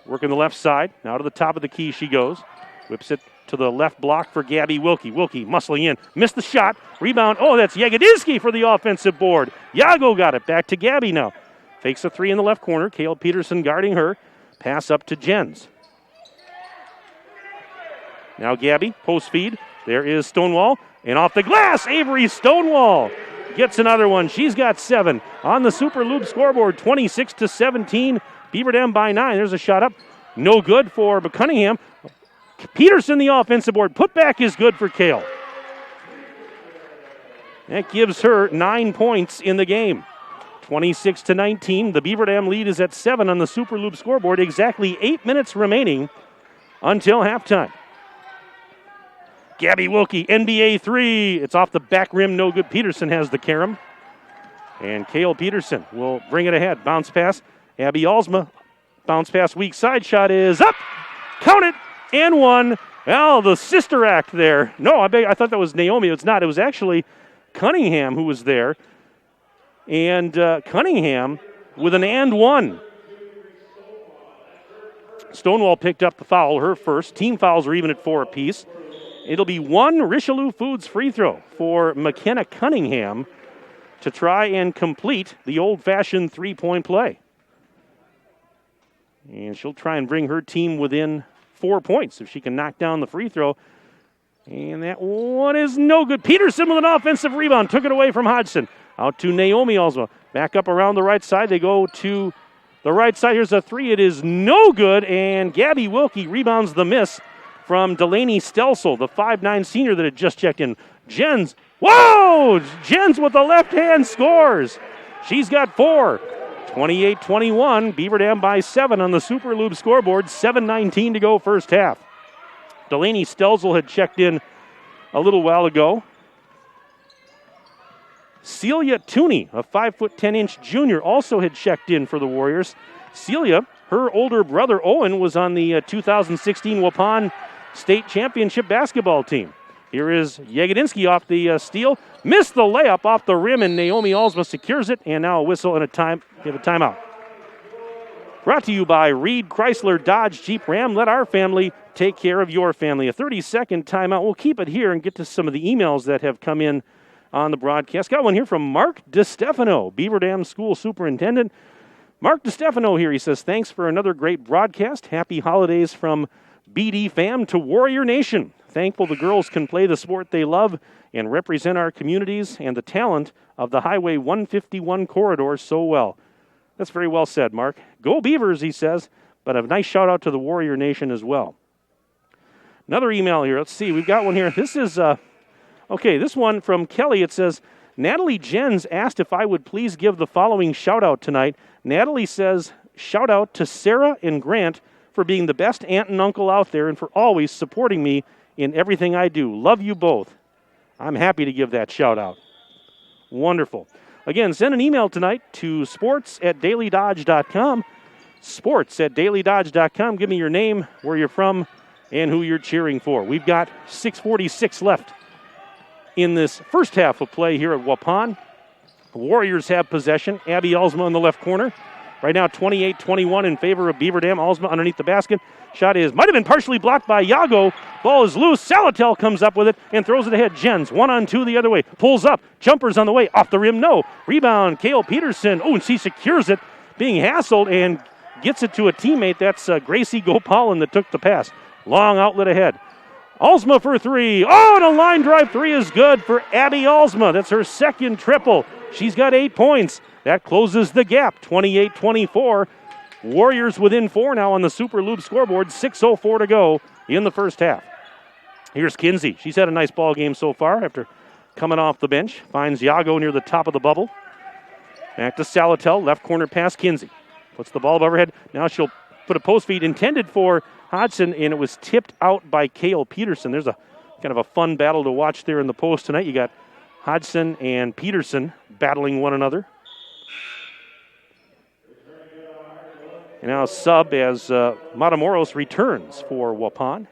working the left side. Now to the top of the key she goes. Whips it to the left block for Gabby Wilkie. Wilkie muscling in. Missed the shot. Rebound. Oh, that's Jagodinsky for the offensive board. Yago got it. Back to Gabby now. Fakes a three in the left corner. Kale Peterson guarding her. Pass up to Jens. Now Gabby, post feed. There is Stonewall. And off the glass, Avery Stonewall gets another one. She's got 7 on the Super Loop scoreboard, 26-17. Beaver Dam by 9. There's a shot up. No good for Cunningham. Peterson, the offensive board. Put back is good for Kale. That gives her 9 points in the game. 26-19. The Beaver Dam lead is at 7 on the Super Loop scoreboard. Exactly 8 minutes remaining until halftime. Gabby Wilkie, NBA 3. It's off the back rim, no good. Peterson has the carom. And Kale Peterson will bring it ahead. Bounce pass, Abby Alsma. Bounce pass, weak side shot is up. Count it, and one. Well, the sister act there. No, I thought that was Naomi. It's not. It was actually Cunningham who was there. And Cunningham with an and one. Stonewall picked up the foul, her first. Team fouls are even at 4 apiece. It'll be one Richelieu Foods free throw for McKenna Cunningham to try and complete the old-fashioned three-point play. And she'll try and bring her team within 4 points if she can knock down the free throw. And that one is no good. Peterson with an offensive rebound. Took it away from Hodgson. Out to Naomi Alsma. Back up around the right side. They go to the right side. Here's a three. It is no good. And Gabby Wilkie rebounds the miss from Delaney Stelsel, the 5'9 senior that had just checked in. Jens, whoa! Jens with the left hand scores. She's got 4. 28-21. Beaver Dam by 7 on the Super Lube scoreboard. 7:19 to go first half. Delaney Stelsel had checked in a little while ago. Celia Tooney, a 5'10" junior, also had checked in for the Warriors. Celia, her older brother Owen was on the 2016 Waupun State Championship basketball team. Here is Yagodinsky off the steal. Missed the layup off the rim, and Naomi Alsma secures it. And now a whistle and a timeout. Brought to you by Reed Chrysler Dodge Jeep Ram. Let our family take care of your family. A 30-second timeout. We'll keep it here and get to some of the emails that have come in on the broadcast. Got one here from Mark DeStefano, Beaver Dam School Superintendent. Mark DeStefano here. He says, thanks for another great broadcast. Happy holidays from BD fam to Warrior Nation. Thankful the girls can play the sport they love and represent our communities and the talent of the Highway 151 corridor so well. That's very well said, Mark. Go Beavers, he says, but a nice shout out to the Warrior Nation as well. Another email here. Let's see. We've got one here. This is, this one from Kelly. It says, Natalie Jens asked if I would please give the following shout out tonight. Natalie says, shout out to Sarah and Grant for being the best aunt and uncle out there and for always supporting me in everything I do. Love you both. I'm happy to give that shout out. Wonderful. Again, send an email tonight to sports@dailydodge.com. Sports@dailydodge.com. Give me your name, where you're from, and who you're cheering for. We've got 6:46 left in this first half of play here at Waupun. The Warriors have possession. Abby Alsma in the left corner. Right now, 28-21 in favor of Beaver Dam. Alsma underneath the basket. Shot might have been partially blocked by Yago. Ball is loose. Salatel comes up with it and throws it ahead. Jens, 1-on-2 the other way. Pulls up. Jumpers on the way. Off the rim, no. Rebound, Kale Peterson. Oh, and she secures it. Being hassled and gets it to a teammate. That's Gracie Gopalan that took the pass. Long outlet ahead. Alsma for three. Oh, and a line drive three is good for Abby Alsma. That's her second triple. She's got 8 points. That closes the gap, 28-24. Warriors within 4 now on the Super Lube scoreboard. 6:04 to go in the first half. Here's Kinsey. She's had a nice ball game so far after coming off the bench. Finds Yago near the top of the bubble. Back to Salatel, left corner pass Kinsey. Puts the ball above her head. Now she'll put a post feed intended for Hodgson, and it was tipped out by Kale Peterson. There's a kind of a fun battle to watch there in the post tonight. You got Hodgson and Peterson battling one another. And now sub as Matamoros returns for Waupun.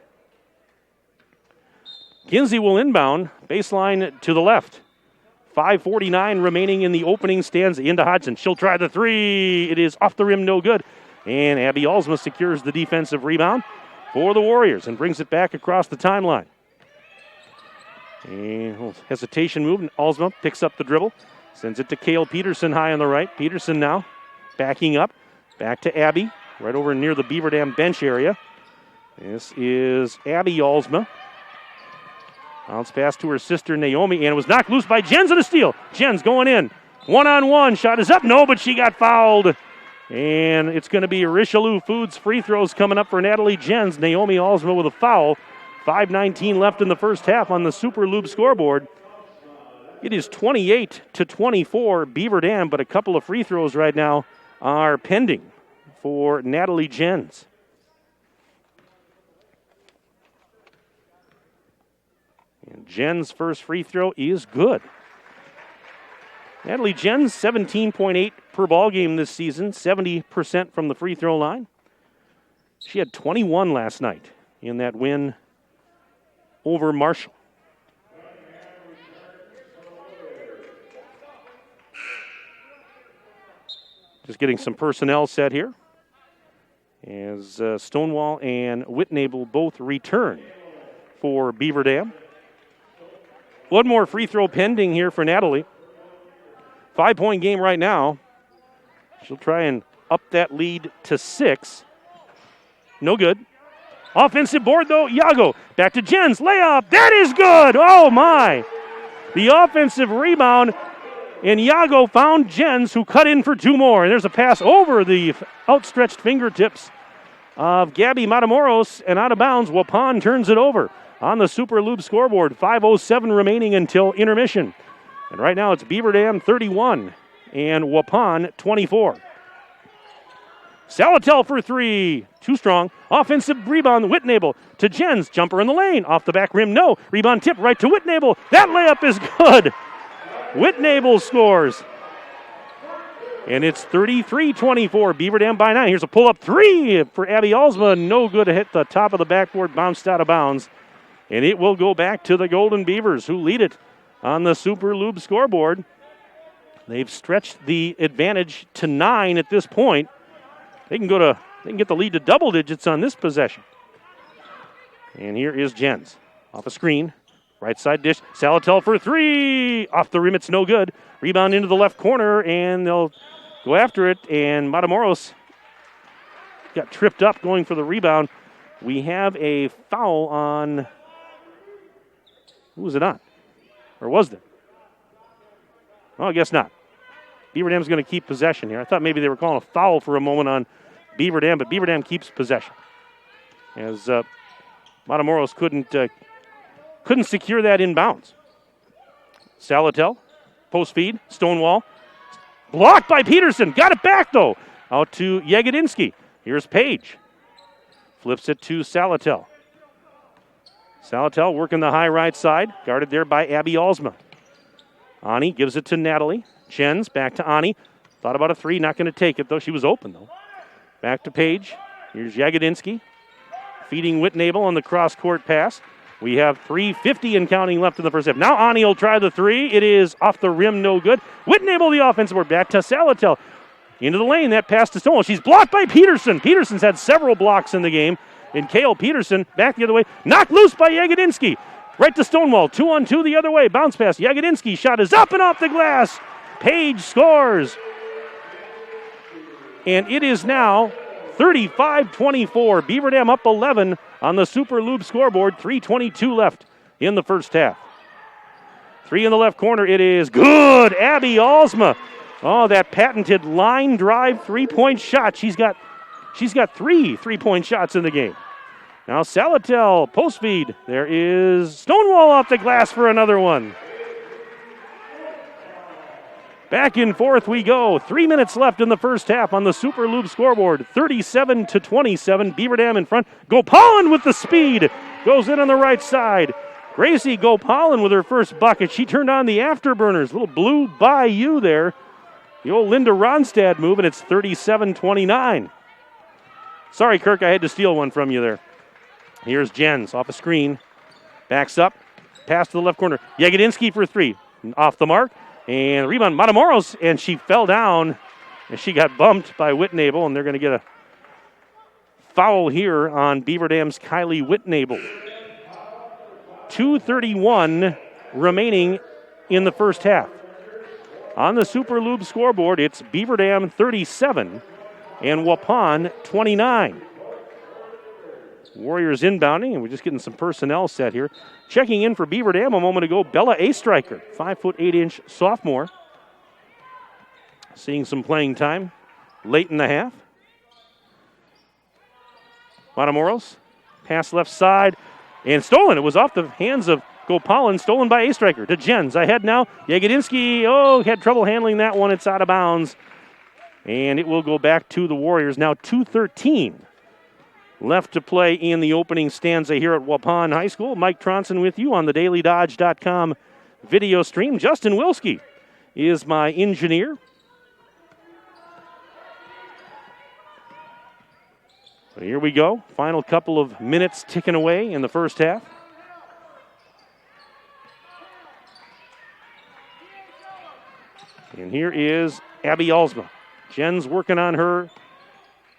Kinsey will inbound, baseline to the left. 5:49 remaining in the opening stanza. Into Hodgson. She'll try the three. It is off the rim, no good. And Abby Alsma secures the defensive rebound for the Warriors and brings it back across the timeline. And hesitation move. And Alsma picks up the dribble. Sends it to Kale Peterson high on the right. Peterson now backing up. Back to Abby, right over near the Beaver Dam bench area. This is Abby Alsma. Bounce pass to her sister Naomi, and it was knocked loose by Jens and a steal. Jens going in. 1-on-1. Shot is up. No, but she got fouled. And it's going to be Richelieu Foods free throws coming up for Natalie Jens. Naomi Alsma with a foul. 5:19 left in the first half on the Super Lube scoreboard. It is 28-24 Beaver Dam, but a couple of free throws right now are pending for Natalie Jens. And Jens' first free throw is good. Natalie Jens, 17.8 per ball game this season, 70% from the free throw line. She had 21 last night in that win over Marshall. Just getting some personnel set here as Stonewall and Whitnable both return for Beaver Dam. One more free throw pending here for Natalie. 5-point game right now. She'll try and up that lead to 6. No good. Offensive board though, Yago. Back to Jens, layup. That is good. Oh my. The offensive rebound. And Yago found Jens, who cut in for 2 more. And there's a pass over the outstretched fingertips of Gabby Matamoros. And out of bounds, Waupun turns it over on the Super Lube scoreboard. 5:07 remaining until intermission. And right now it's Beaver Dam 31 and Waupun 24. Salatel for 3. Too strong. Offensive rebound, Whitnable to Jens. Jumper in the lane. Off the back rim, no. Rebound tip right to Whitnable. That layup is good. Whitnable scores. And it's 33-24. Beaver Dam by 9. Here's a pull-up 3 for Abby Alsma. No good to hit the top of the backboard. Bounced out of bounds. And it will go back to the Golden Beavers, who lead it on the Super Lube scoreboard. They've stretched the advantage to 9 at this point. They can get the lead to double digits on this possession. And here is Jens. Off a screen. Right side dish. Salatel for 3. Off the rim, it's no good. Rebound into the left corner, and they'll go after it. And Matamoros got tripped up going for the rebound. We have a foul on... Who was it on? Or was there? Oh, I guess not. Beaver Dam's going to keep possession here. I thought maybe they were calling a foul for a moment on Beaver Dam, but Beaver Dam keeps possession. As Matamoros couldn't secure that inbounds. Salatel, post feed, Stonewall. Blocked by Peterson. Got it back, though. Out to Yegedinsky. Here's Page. Flips it to Salatel. Salatel working the high right side. Guarded there by Abby Alsma. Ani gives it to Natalie. Jens back to Ani. Thought about a 3. Not going to take it, though. She was open, though. Back to Page. Here's Yegedinsky. Feeding Whitnable on the cross-court pass. We have 3:50 and counting left in the first half. Now Ani will try the 3. It is off the rim, no good. Whitnable, the offensive board. Back to Salatel. Into the lane, that pass to Stonewall. She's blocked by Peterson. Peterson's had several blocks in the game. And Kale Peterson back the other way. Knocked loose by Yegedinsky. Right to Stonewall. 2-on-2 the other way. Bounce pass. Yegedinsky shot is up and off the glass. Page scores. And it is now 35-24. Beaver Dam up 11 on the Super Lube scoreboard. 3:22 left in the first half. 3 in the left corner. It is good. Abby Alsma. Oh, that patented line drive 3-point shot. She's got 3 3-point shots in the game. Now Salatel, post feed. There is Stonewall off the glass for another one. Back and forth we go. 3 minutes left in the first half on the Super Lube scoreboard. 37-27. Beaver Dam in front. Gopalan with the speed. Goes in on the right side. Gracie Gopalan with her first bucket. She turned on the afterburners. Little blue Bayou there. The old Linda Ronstadt move, and it's 37-29. Sorry, Kirk, I had to steal one from you there. Here's Jens off a screen. Backs up. Pass to the left corner. Yegedinsky for 3. Off the mark. And rebound, Matamoros, and she fell down, and she got bumped by Whitnable, and they're going to get a foul here on Beaver Dam's Kylie Whitnable. 2:31 remaining in the first half. On the Super Lube scoreboard, it's Beaver Dam 37 and Waupun 29. Warriors inbounding, and we're just getting some personnel set here. Checking in for Beaver Dam a moment ago, Bella Astriker, 5'8" sophomore. Seeing some playing time late in the half. Matamoros, pass left side, and stolen. It was off the hands of Gopalan, stolen by Astriker. To Jens, ahead now. Yegedinsky, had trouble handling that one. It's out of bounds. And it will go back to the Warriors. Now 2:13 left to play in the opening stanza here at Waupun High School. Mike Tronson with you on the DailyDodge.com video stream. Justin Wilski is my engineer. So here we go. Final couple of minutes ticking away in the first half. And here is Abby Alsma. Jen's working on her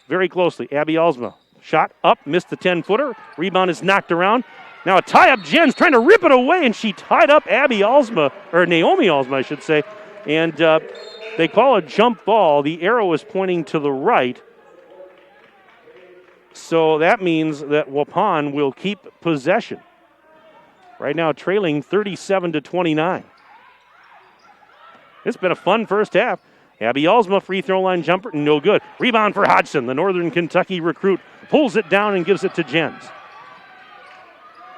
very closely. Abby Alsma. Shot up, missed the 10-footer. Rebound is knocked around. Now a tie-up. Jen's trying to rip it away, and she tied up Abby Alsma, or Naomi Alsma, I should say. And they call a jump ball. The arrow is pointing to the right. So that means that Waupun will keep possession. Right now trailing 37-29. It's been a fun first half. Abby Alsma, free throw line jumper, no good. Rebound for Hodgson, the Northern Kentucky recruit. Pulls it down and gives it to Jens.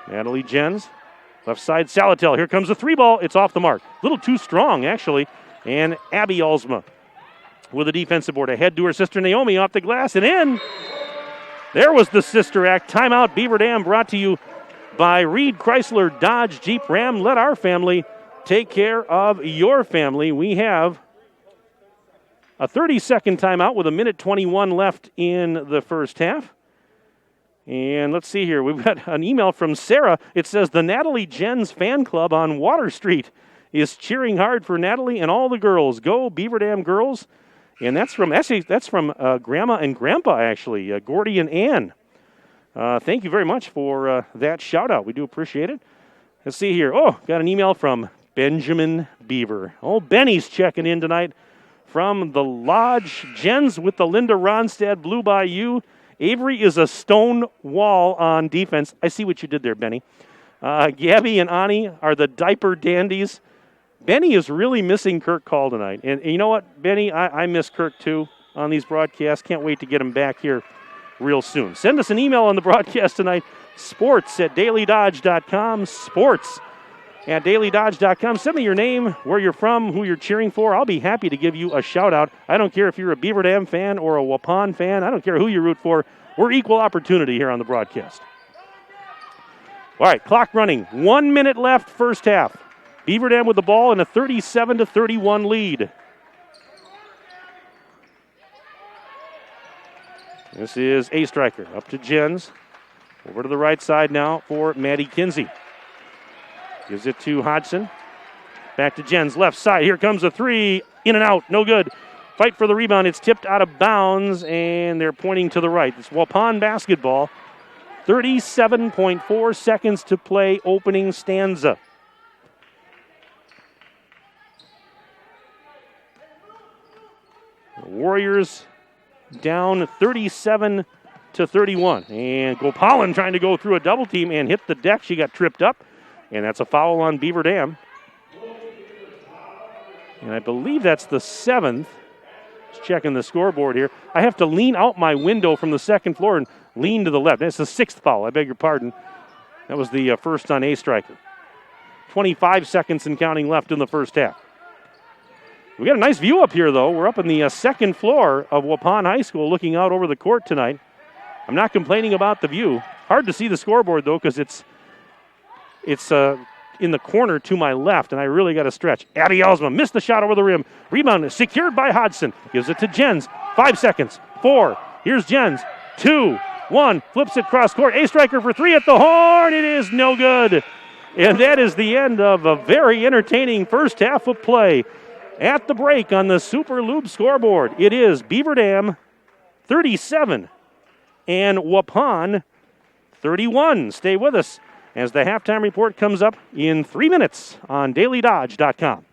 Natalie Jens, left side Salatel. Here comes the 3-ball. It's off the mark. A little too strong, actually. And Abby Alsma with a defensive board. Ahead to her sister Naomi off the glass and in. There was the sister act. Timeout Beaver Dam brought to you by Reed Chrysler Dodge Jeep Ram. Let our family take care of your family. We have a 30-second timeout with 1:21 left in the first half. And let's see here. We've got an email from Sarah. It says the Natalie Jens fan club on Water Street is cheering hard for Natalie and all the girls. Go Beaver Dam girls. And that's from Grandma and Grandpa, actually, Gordy and Ann. Thank you very much for that shout-out. We do appreciate it. Let's see here. Oh, got an email from Benjamin Beaver. Oh, Benny's checking in tonight from the Lodge. Jens with the Linda Ronstadt Blue Bayou. Avery is a stone wall on defense. I see what you did there, Benny. Gabby and Ani are the diaper dandies. Benny is really missing Kirk Call tonight. And you know what, Benny? I miss Kirk, too, on these broadcasts. Can't wait to get him back here real soon. Send us an email on the broadcast tonight, sports@dailydodge.com, sports@dailydodge.com. Send me your name, where you're from, who you're cheering for. I'll be happy to give you a shout-out. I don't care if you're a Beaver Dam fan or a Waupun fan. I don't care who you root for. We're equal opportunity here on the broadcast. All right, clock running. 1 minute left, first half. Beaver Dam with the ball in a 37-31 lead. This is a striker up to Jens. Over to the right side now for Maddie Kinsey. Gives it to Hodgson. Back to Jens, left side. Here comes a three. In and out, no good. Fight for the rebound. It's tipped out of bounds, and they're pointing to the right. It's Waupun basketball. 37.4 seconds to play, opening stanza. The Warriors down 37-31. And Gopalin trying to go through a double team and hit the deck. She got tripped up, and that's a foul on Beaver Dam. And I believe that's the 7th. Just checking the scoreboard here. I have to lean out my window from the second floor and lean to the left. That's the 6th foul. I beg your pardon. That was the first on a striker. 25 seconds and counting left in the first half. We got a nice view up here, though. We're up in the second floor of Waupun High School looking out over the court tonight. I'm not complaining about the view. Hard to see the scoreboard, though, because it's in the corner to my left, and I really got to stretch. Abby Elsma missed the shot over the rim. Rebound is secured by Hodgson. Gives it to Jens. 5 seconds. 4. Here's Jens. 2. 1. Flips it cross court. A striker for 3 at the horn. It is no good. And that is the end of a very entertaining first half of play. At the break on the Super Lube scoreboard, it is Beaver Dam 37 and Waupun 31. Stay with us as the halftime report comes up in 3 minutes on dailydodge.com.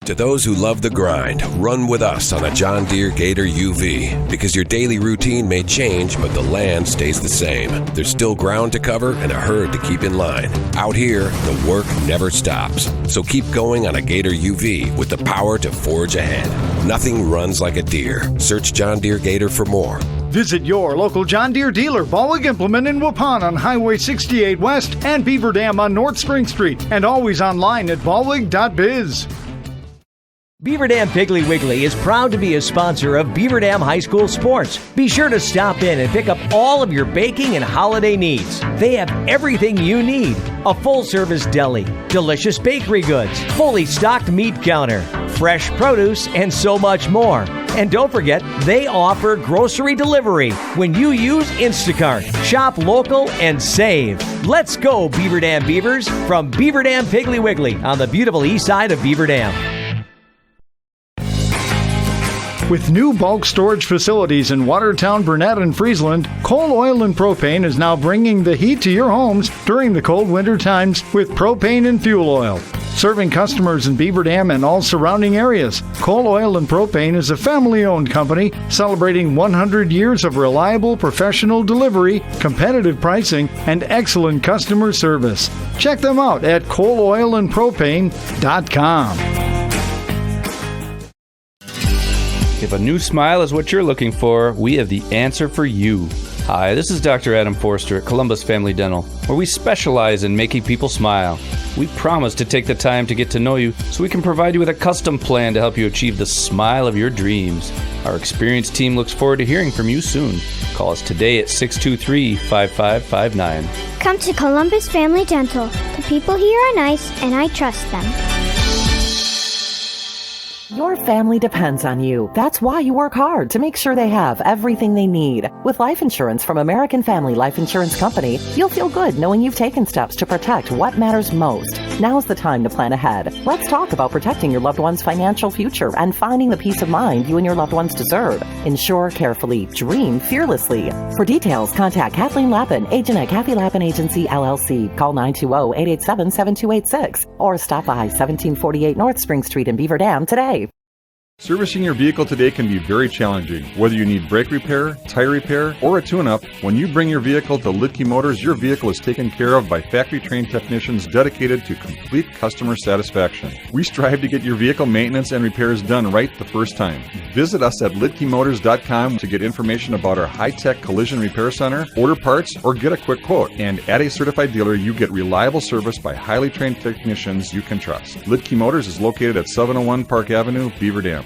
To those who love the grind, run with us on a John Deere Gator UV. Because your daily routine may change, but the land stays the same. There's still ground to cover and a herd to keep in line. Out here, the work never stops. So keep going on a Gator UV with the power to forge ahead. Nothing runs like a Deere. Search John Deere Gator for more. Visit your local John Deere dealer, Ballweg Implement in Waupun on Highway 68 West and Beaver Dam on North Spring Street. And always online at ballweg.biz. Beaver Dam Piggly Wiggly is proud to be a sponsor of Beaver Dam High School sports. Be sure to stop in and pick up all of your baking and holiday needs. They have everything you need. A full-service deli, delicious bakery goods, fully stocked meat counter, fresh produce, and so much more. And don't forget, they offer grocery delivery when you use Instacart. Shop local and save. Let's go, Beaver Dam Beavers, from Beaver Dam Piggly Wiggly on the beautiful east side of Beaver Dam. With new bulk storage facilities in Watertown, Burnett, and Friesland, Coal Oil and Propane is now bringing the heat to your homes during the cold winter times with propane and fuel oil. Serving customers in Beaver Dam and all surrounding areas, Coal Oil and Propane is a family-owned company celebrating 100 years of reliable professional delivery, competitive pricing, and excellent customer service. Check them out at coaloilandpropane.com. If a new smile is what you're looking for, we have the answer for you. Hi, this is Dr. Adam Forster at Columbus Family Dental, where we specialize in making people smile. We promise to take the time to get to know you so we can provide you with a custom plan to help you achieve the smile of your dreams. Our experienced team looks forward to hearing from you soon. Call us today at 623-5559. Come to Columbus Family Dental. The people here are nice, and I trust them. Your family depends on you. That's why you work hard to make sure they have everything they need. With life insurance from American Family Life Insurance Company, you'll feel good knowing you've taken steps to protect what matters most. Now's the time to plan ahead. Let's talk about protecting your loved one's financial future and finding the peace of mind you and your loved ones deserve. Insure carefully. Dream fearlessly. For details, contact Kathleen Lappin, agent at Kathy Lappin Agency, LLC. Call 920-887-7286 or stop by 1748 North Spring Street in Beaver Dam today. Servicing your vehicle today can be very challenging. Whether you need brake repair, tire repair, or a tune-up, when you bring your vehicle to Lidke Motors, your vehicle is taken care of by factory-trained technicians dedicated to complete customer satisfaction. We strive to get your vehicle maintenance and repairs done right the first time. Visit us at lidkemotors.com to get information about our high-tech collision repair center, order parts, or get a quick quote. And at a certified dealer, you get reliable service by highly trained technicians you can trust. Lidke Motors is located at 701 Park Avenue, Beaver Dam.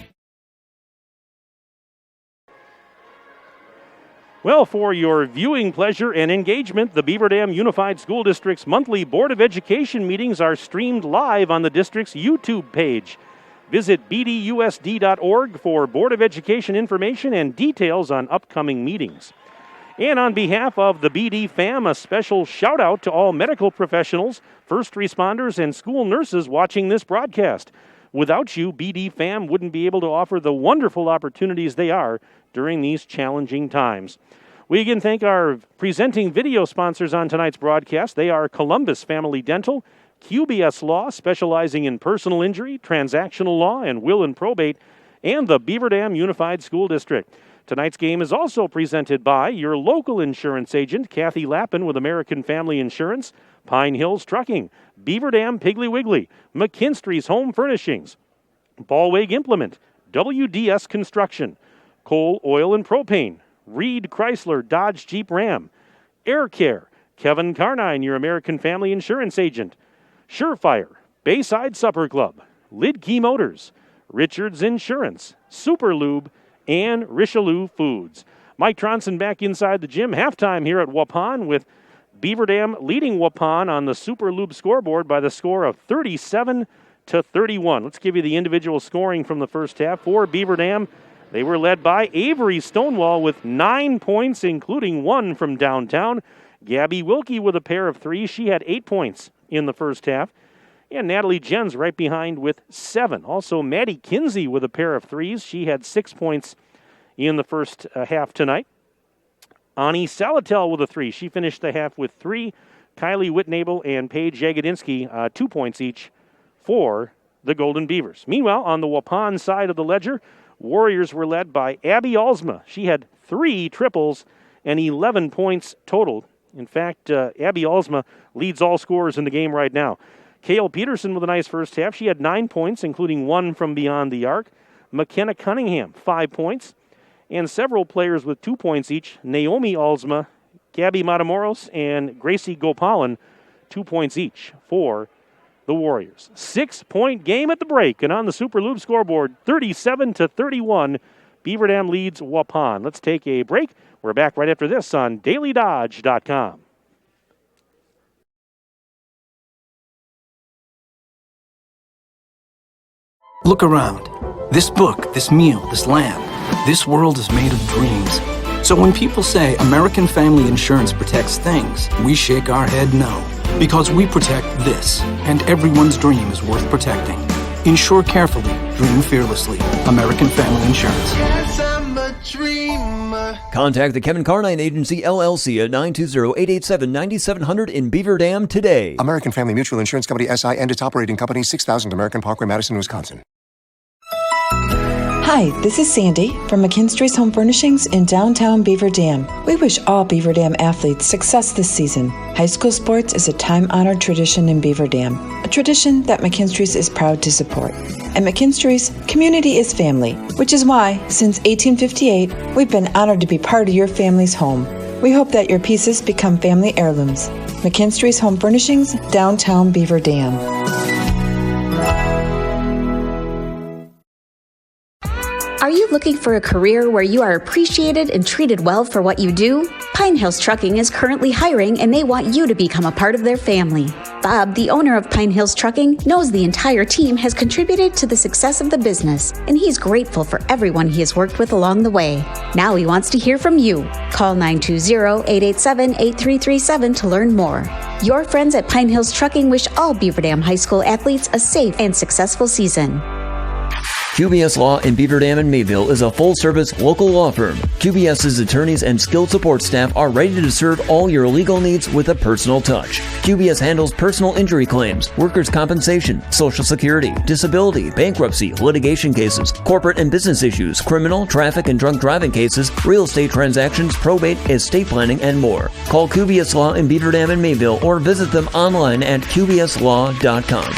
Well, for your viewing pleasure and engagement, the Beaver Dam Unified School District's monthly Board of Education meetings are streamed live on the district's YouTube page. Visit bdusd.org for Board of Education information and details on upcoming meetings. And on behalf of the BD fam, a special shout out to all medical professionals, first responders, and school nurses watching this broadcast. Without you, BD fam wouldn't be able to offer the wonderful opportunities they are during these challenging times. We again thank our presenting video sponsors on tonight's broadcast. They are Columbus Family Dental, QBS Law, specializing in personal injury, transactional law, and will and probate, and the Beaver Dam Unified School District. Tonight's game is also presented by your local insurance agent, Kathy Lappin with American Family Insurance, Pine Hills Trucking, Beaver Dam Piggly Wiggly, McKinstry's Home Furnishings, Ballweg Implement, WDS Construction, Coal, Oil, and Propane, Reed Chrysler Dodge Jeep Ram, Air Care, Kevin Carnine, your American Family Insurance agent, Surefire, Bayside Supper Club, Lidke Motors, Richards Insurance, Super Lube, and Richelieu Foods. Mike Tronson back inside the gym. Halftime here at Waupun with Beaver Dam leading Waupun on the Super Lube scoreboard by the score of 37-31. Let's give you the individual scoring from the first half. For Beaver Dam, they were led by Avery Stonewall with 9 points, including one from downtown. Gabby Wilkie with a pair of threes. She had 8 points in the first half. And Natalie Jens right behind with 7. Also, Maddie Kinsey with a pair of threes. She had 6 points in the first half tonight. Ani Salatel with a 3. She finished the half with 3. Kylie Whitnable and Paige Jagodinsky, 2 points each for the Golden Beavers. Meanwhile, on the Waupun side of the ledger, Warriors were led by Abby Alsma. She had 3 triples and 11 points total. In fact, Abby Alsma leads all scorers in the game right now. Kale Peterson with a nice first half. She had 9 points, including 1 from beyond the arc. McKenna Cunningham, 5 points. And several players with 2 points each. Naomi Alsma, Gabby Matamoros, and Gracie Gopalan, 2 points each for the Warriors. 6-point game at the break, and on the Super Lube scoreboard, 37-31, Beaver Dam leads Waupun. Let's take a break. We're back right after this on DailyDodge.com. Look around. This book, this meal, this lamb, this world is made of dreams. So when people say American Family Insurance protects things, we shake our head no. Because we protect this, and everyone's dream is worth protecting. Insure carefully, dream fearlessly. American Family Insurance. Yes, I'm a dreamer. Contact the Kevin Carnine Agency, LLC at 920-887-9700 in Beaver Dam today. American Family Mutual Insurance Company, SI, and its operating company, 6000 American Parkway, Madison, Wisconsin. Hi, this is Sandy from McKinstry's Home Furnishings in downtown Beaver Dam. We wish all Beaver Dam athletes success this season. High school sports is a time-honored tradition in Beaver Dam, a tradition that McKinstry's is proud to support. At McKinstry's, community is family, which is why, since 1858, we've been honored to be part of your family's home. We hope that your pieces become family heirlooms. McKinstry's Home Furnishings, downtown Beaver Dam. Are you looking for a career where you are appreciated and treated well for what you do? Pine Hills Trucking is currently hiring and they want you to become a part of their family. Bob, the owner of Pine Hills Trucking, knows the entire team has contributed to the success of the business, and he's grateful for everyone he has worked with along the way. Now he wants to hear from you. Call 920-887-8337 to learn more. Your friends at Pine Hills Trucking wish all Beaver Dam High School athletes a safe and successful season. QBS Law in Beaver Dam and Mayville is a full-service local law firm. QBS's attorneys and skilled support staff are ready to serve all your legal needs with a personal touch. QBS handles personal injury claims, workers' compensation, Social Security, disability, bankruptcy, litigation cases, corporate and business issues, criminal, traffic and drunk driving cases, real estate transactions, probate, estate planning, and more. Call QBS Law in Beaver Dam and Mayville or visit them online at qbslaw.com.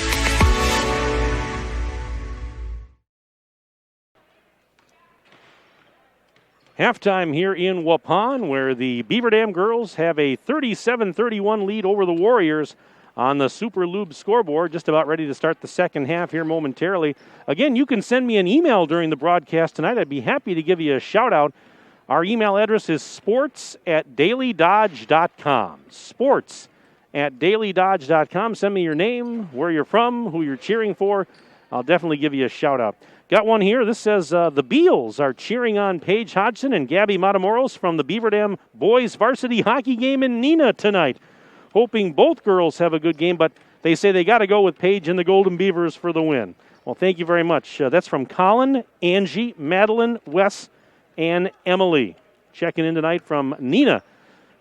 Halftime here in Waupun, where the Beaver Dam girls have a 37-31 lead over the Warriors on the Super Lube scoreboard. Just about ready to start the second half here momentarily. Again, you can send me an email during the broadcast tonight. I'd be happy to give you a shout-out. Our email address is sports@dailydodge.com. Sports@dailydodge.com. Send me your name, where you're from, who you're cheering for. I'll definitely give you a shout-out. Got one here. This says the Beals are cheering on Paige Hodgson and Gabby Matamoros from the Beaver Dam boys varsity hockey game in Neenah tonight. Hoping both girls have a good game, but they say they got to go with Paige and the Golden Beavers for the win. Well, thank you very much. That's from Colin, Angie, Madeline, Wes, and Emily. Checking in tonight from Neenah.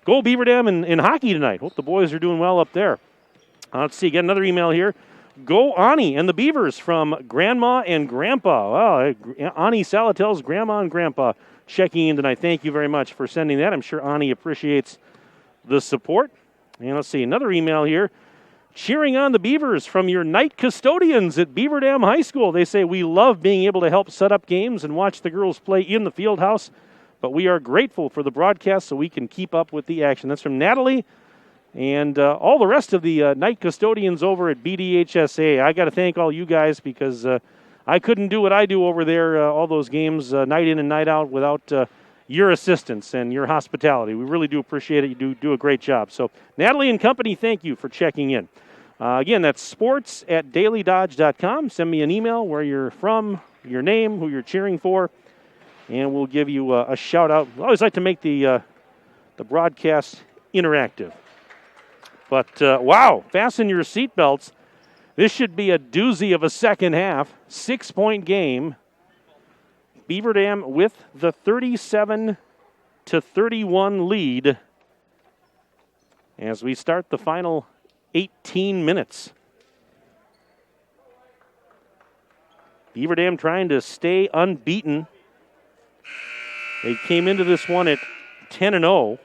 Go Beaver Dam in hockey tonight. Hope the boys are doing well up there. Let's see. Get another email here. Go Ani and the Beavers from Grandma and Grandpa. Well, Ani Salatel's Grandma and Grandpa checking in tonight. Thank you very much for sending that. I'm sure Ani appreciates the support. And let's see, another email here. Cheering on the Beavers from your night custodians at Beaver Dam High School. They say, we love being able to help set up games and watch the girls play in the field house, but we are grateful for the broadcast so we can keep up with the action. That's from Natalie. And all the rest of the night custodians over at BDHSA. I got to thank all you guys because I couldn't do what I do over there, all those games, night in and night out, without your assistance and your hospitality. We really do appreciate it. You do a great job. So, Natalie and company, thank you for checking in. Again, that's sports@dailydodge.com. Send me an email where you're from, your name, who you're cheering for, and we'll give you a shout-out. I always like to make the broadcast interactive. But, wow, fasten your seatbelts. This should be a doozy of a second half. 6-point game. Beaver Dam with the 37-31 lead as we start the final 18 minutes. Beaver Dam trying to stay unbeaten. They came into this one at 10-0.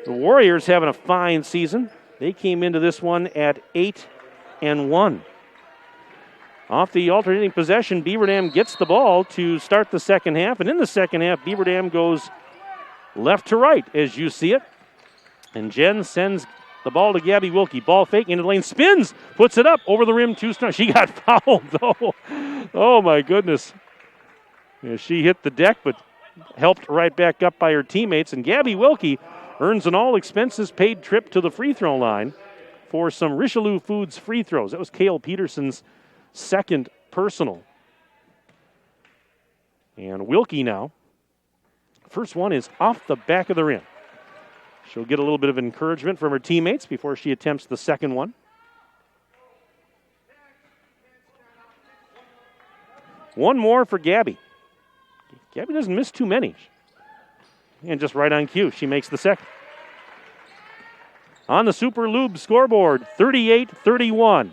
The Warriors having a fine season. They came into this one at 8-1. Off the alternating possession, Beaver Dam gets the ball to start the second half. And in the second half, Beaver Dam goes left to right, as you see it. And Jen sends the ball to Gabby Wilkie. Ball fake into the lane, spins, puts it up over the rim. She got fouled, though. Oh, my goodness. Yeah, she hit the deck, but helped right back up by her teammates. And Gabby Wilkie earns an all-expenses-paid trip to the free throw line for some Richelieu Foods free throws. That was Cale Peterson's second personal. And Wilkie now. First one is off the back of the rim. She'll get a little bit of encouragement from her teammates before she attempts the second one. One more for Gabby. Gabby doesn't miss too many. And just right on cue, she makes the second. On the Super Lube scoreboard, 38-31.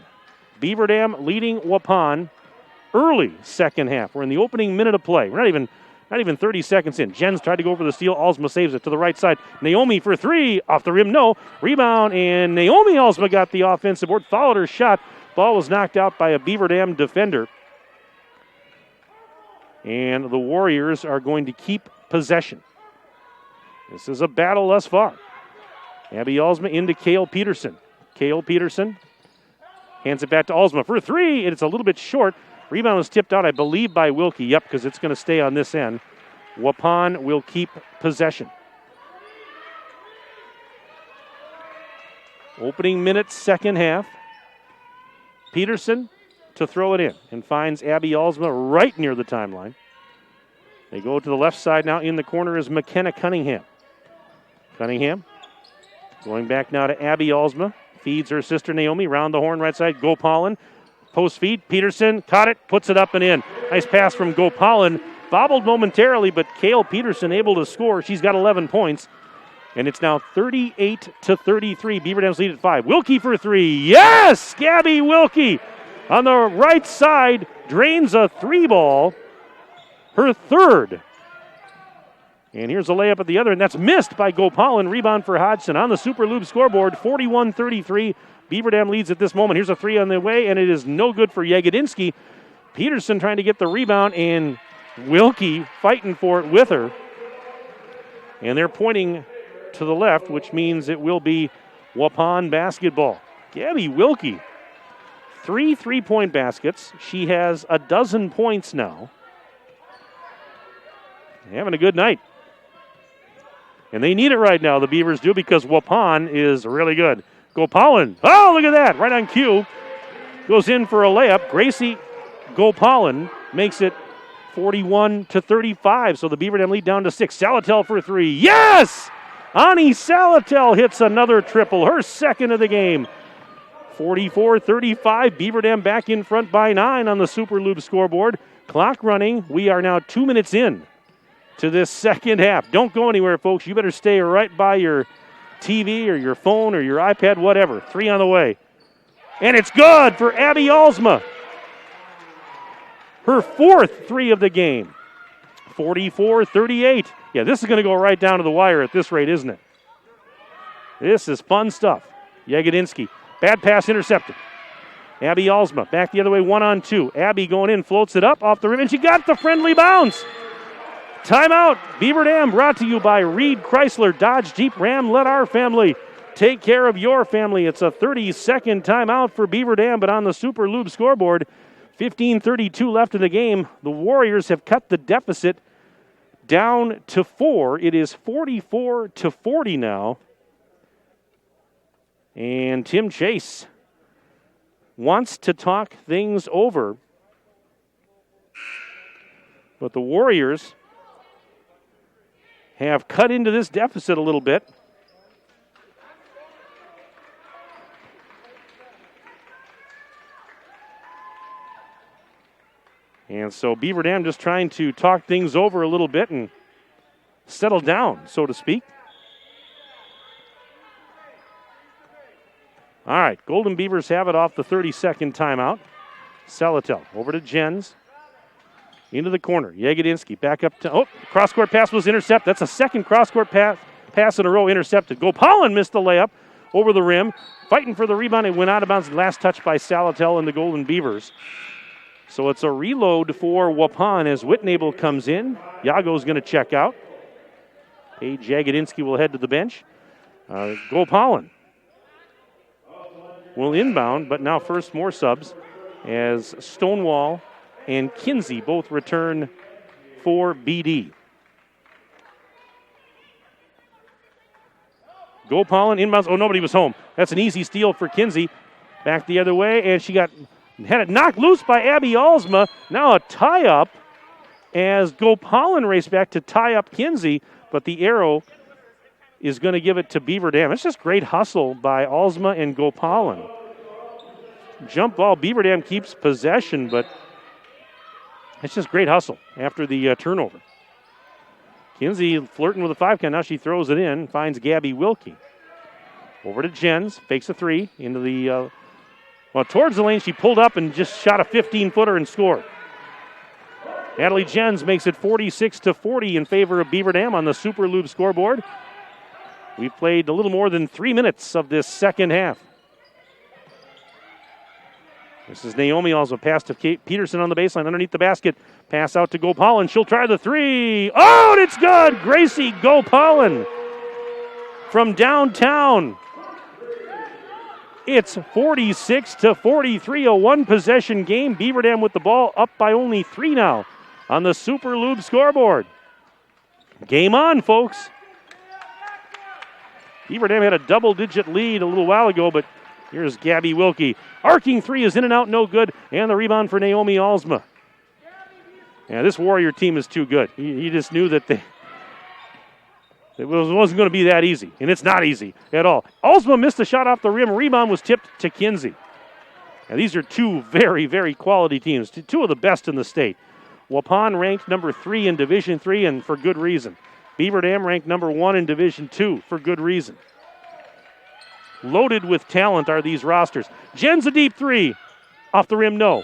Beaver Dam leading Waupun early second half. We're in the opening minute of play. We're not even 30 seconds in. Jens tried to go for the steal. Alsma saves it to the right side. Naomi for three. Off the rim, no. Rebound, and Naomi Alsma got the offensive board. Followed her shot. Ball was knocked out by a Beaver Dam defender. And the Warriors are going to keep possession. This is a battle thus far. Abby Alsma into Cale Peterson. Cale Peterson hands it back to Alsma for three, and it's a little bit short. Rebound was tipped out, I believe, by Wilkie. Yep, because it's going to stay on this end. Waupun will keep possession. Opening minutes, second half. Peterson to throw it in and finds Abby Alsma right near the timeline. They go to the left side now. In the corner is McKenna Cunningham. Cunningham going back now to Abby Alsma. Feeds her sister Naomi. Round the horn right side. Gopalin. Post feed. Peterson caught it. Puts it up and in. Nice pass from Gopalin. Bobbled momentarily, but Kale Peterson able to score. She's got 11 points. And it's now 38-33. Beaver Dams lead at 5. Wilkie for 3. Yes! Gabby Wilkie on the right side drains a 3-ball. Her third. And here's a layup at the other, and that's missed by Gopalin. Rebound for Hodgson on the Super Lube scoreboard. 41-33. Beaver Dam leads at this moment. Here's a 3 on the way, and it is no good for Yagodinsky. Peterson trying to get the rebound, and Wilkie fighting for it with her. And they're pointing to the left, which means it will be Waupun basketball. Gabby Wilkie, 3 3-point baskets. She has 12 points now. Having a good night. And they need it right now, the Beavers do, because Waupun is really good. Gopalin. Oh, look at that. Right on cue. Goes in for a layup. Gracie Gopalin makes it 41-35. So the Beaver Dam lead down to 6. Salatel for 3. Yes! Ani Salatel hits another triple. Her second of the game. 44-35. Beaver Dam back in front by 9 on the Super Lube scoreboard. Clock running. We are now 2 minutes in to this second half. Don't go anywhere, folks. You better stay right by your TV or your phone or your iPad, whatever. 3 on the way. And it's good for Abby Alsma. Her 4th 3 of the game. 44-38. Yeah, this is going to go right down to the wire at this rate, isn't it? This is fun stuff. Yagodinsky. Bad pass intercepted. Abby Alsma back the other way, 1-on-2. Abby going in, floats it up off the rim, and she got the friendly bounce. Timeout. Beaver Dam brought to you by Reed Chrysler Dodge Jeep Ram. Let our family take care of your family. It's a 30-second timeout for Beaver Dam, but on the Super Lube scoreboard, 15:32 left in the game. The Warriors have cut the deficit down to 4. It is 44-40 now. And Tim Chase wants to talk things over. But the Warriors have cut into this deficit a little bit. And so Beaver Dam just trying to talk things over a little bit and settle down, so to speak. All right, Golden Beavers have it off the 30-second timeout. Salatel over to Jens. Into the corner. Yagodinsky back up to... Oh, cross-court pass was intercepted. That's a second cross-court pass in a row intercepted. Gopalin missed the layup over the rim. Fighting for the rebound. It went out of bounds. Last touch by Salatel and the Golden Beavers. So it's a reload for Waupun as Whitnable comes in. Yago's going to check out. Paige Yagodinsky will head to the bench. Gopalin will inbound, but now first more subs as Stonewall and Kinsey both return for BD. Gopalin inbounds. Oh, nobody was home. That's an easy steal for Kinsey. Back the other way, and she had it knocked loose by Abby Alsma. Now a tie-up as Gopalin raced back to tie up Kinsey, but the arrow is going to give it to Beaver Dam. It's just great hustle by Alsma and Gopalin. Jump ball. Beaver Dam keeps possession, but it's just great hustle after the turnover. Kinsey flirting with a 5-count. Now she throws it in, finds Gabby Wilkie. Over to Jens, fakes a 3 into the, towards the lane. She pulled up and just shot a 15-footer and scored. Natalie Jens makes it 46-40 in favor of Beaver Dam on the Super Lube scoreboard. We've played a little more than 3 minutes of this second half. This is Naomi also pass to Kate Peterson on the baseline underneath the basket. Pass out to Gopalin. She'll try the 3. Oh, and it's good. Gracie Gopalin from downtown. It's 46-43, a one-possession game. Beaver Dam with the ball, up by only 3 now on the Super Lube scoreboard. Game on, folks. Beaver Dam had a double-digit lead a little while ago, but here's Gabby Wilkie. Arcing three is in and out, no good, and the rebound for Naomi Alsma. Yeah, this Warrior team is too good. You just knew that it wasn't going to be that easy, and it's not easy at all. Alsma missed a shot off the rim. Rebound was tipped to Kinsey. Now, these are two very, very quality teams, two of the best in the state. Waupun ranked number 3 in Division III, and for good reason. Beaver Dam ranked number 1 in Division II for good reason. Loaded with talent are these rosters. Jen's a deep three. Off the rim, no.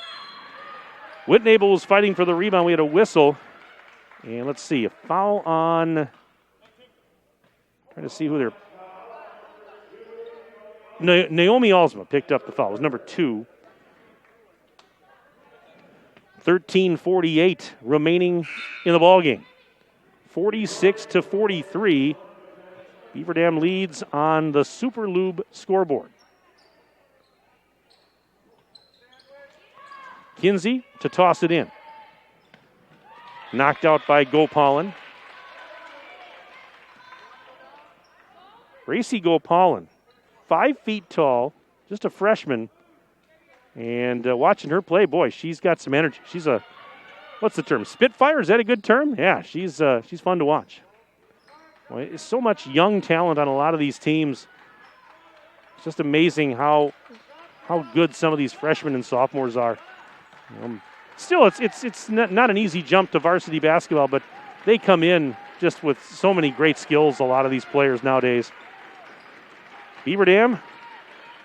Whitnable was fighting for the rebound. We had a whistle. And let's see, a foul on... Trying to see who they're... Naomi Alsma picked up the foul. It was number 2. 13:48 remaining in the ballgame. 46-43. Beaver Dam leads on the Super Lube scoreboard. Kinsey to toss it in. Knocked out by Gopalan. Gracie Gopalan, 5 feet tall, just a freshman. And watching her play, boy, she's got some energy. She's a, what's the term, Spitfire? Is that a good term? Yeah, she's fun to watch. Boy, it's so much young talent on a lot of these teams. It's just amazing how good some of these freshmen and sophomores are. Still, it's not an easy jump to varsity basketball, but they come in just with so many great skills, a lot of these players nowadays. Beaver Dam,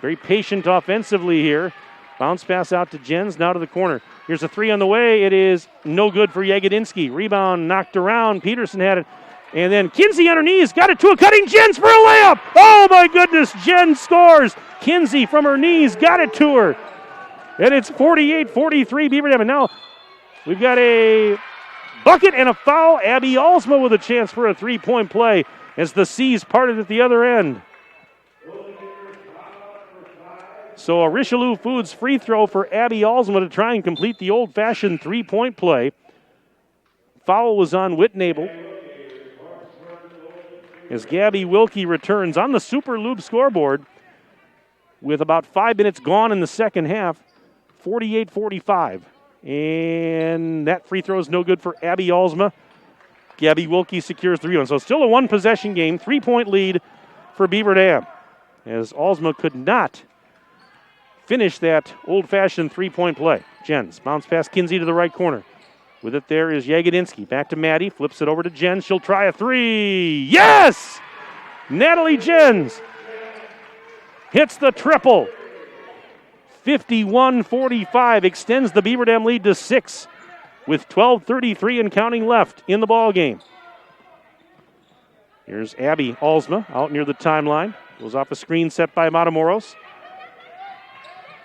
very patient offensively here. Bounce pass out to Jens, now to the corner. Here's a 3 on the way. It is no good for Jagodinski. Rebound knocked around. Peterson had it. And then Kinsey on her knees, got it to a cutting Jens for a layup. Oh my goodness, Jens scores. Kinsey from her knees got it to her. And it's 48-43 Beaver Dam. And now we've got a bucket and a foul. Abby Alsma with a chance for a 3-point play as the C's parted at the other end. So a Richelieu Foods free throw for Abby Alsma to try and complete the old-fashioned 3-point play. Foul was on Whitnable as Gabby Wilkie returns on the Super Lube scoreboard with about 5 minutes gone in the second half, 48-45. And that free throw is no good for Abby Alsma. Gabby Wilkie secures the rebound. So still a one-possession game, 3-point lead for Beaver Dam as Alsma could not finish that old-fashioned 3-point play. Jens, bounce pass Kinsey to the right corner. With it there is Jagodinski. Back to Maddie, flips it over to Jens. She'll try a 3. Yes! Natalie Jens hits the triple. 51-45 extends the Beaver Dam lead to 6 with 12:33 and counting left in the ball game. Here's Abby Alsma out near the timeline. Goes off a screen set by Matamoros.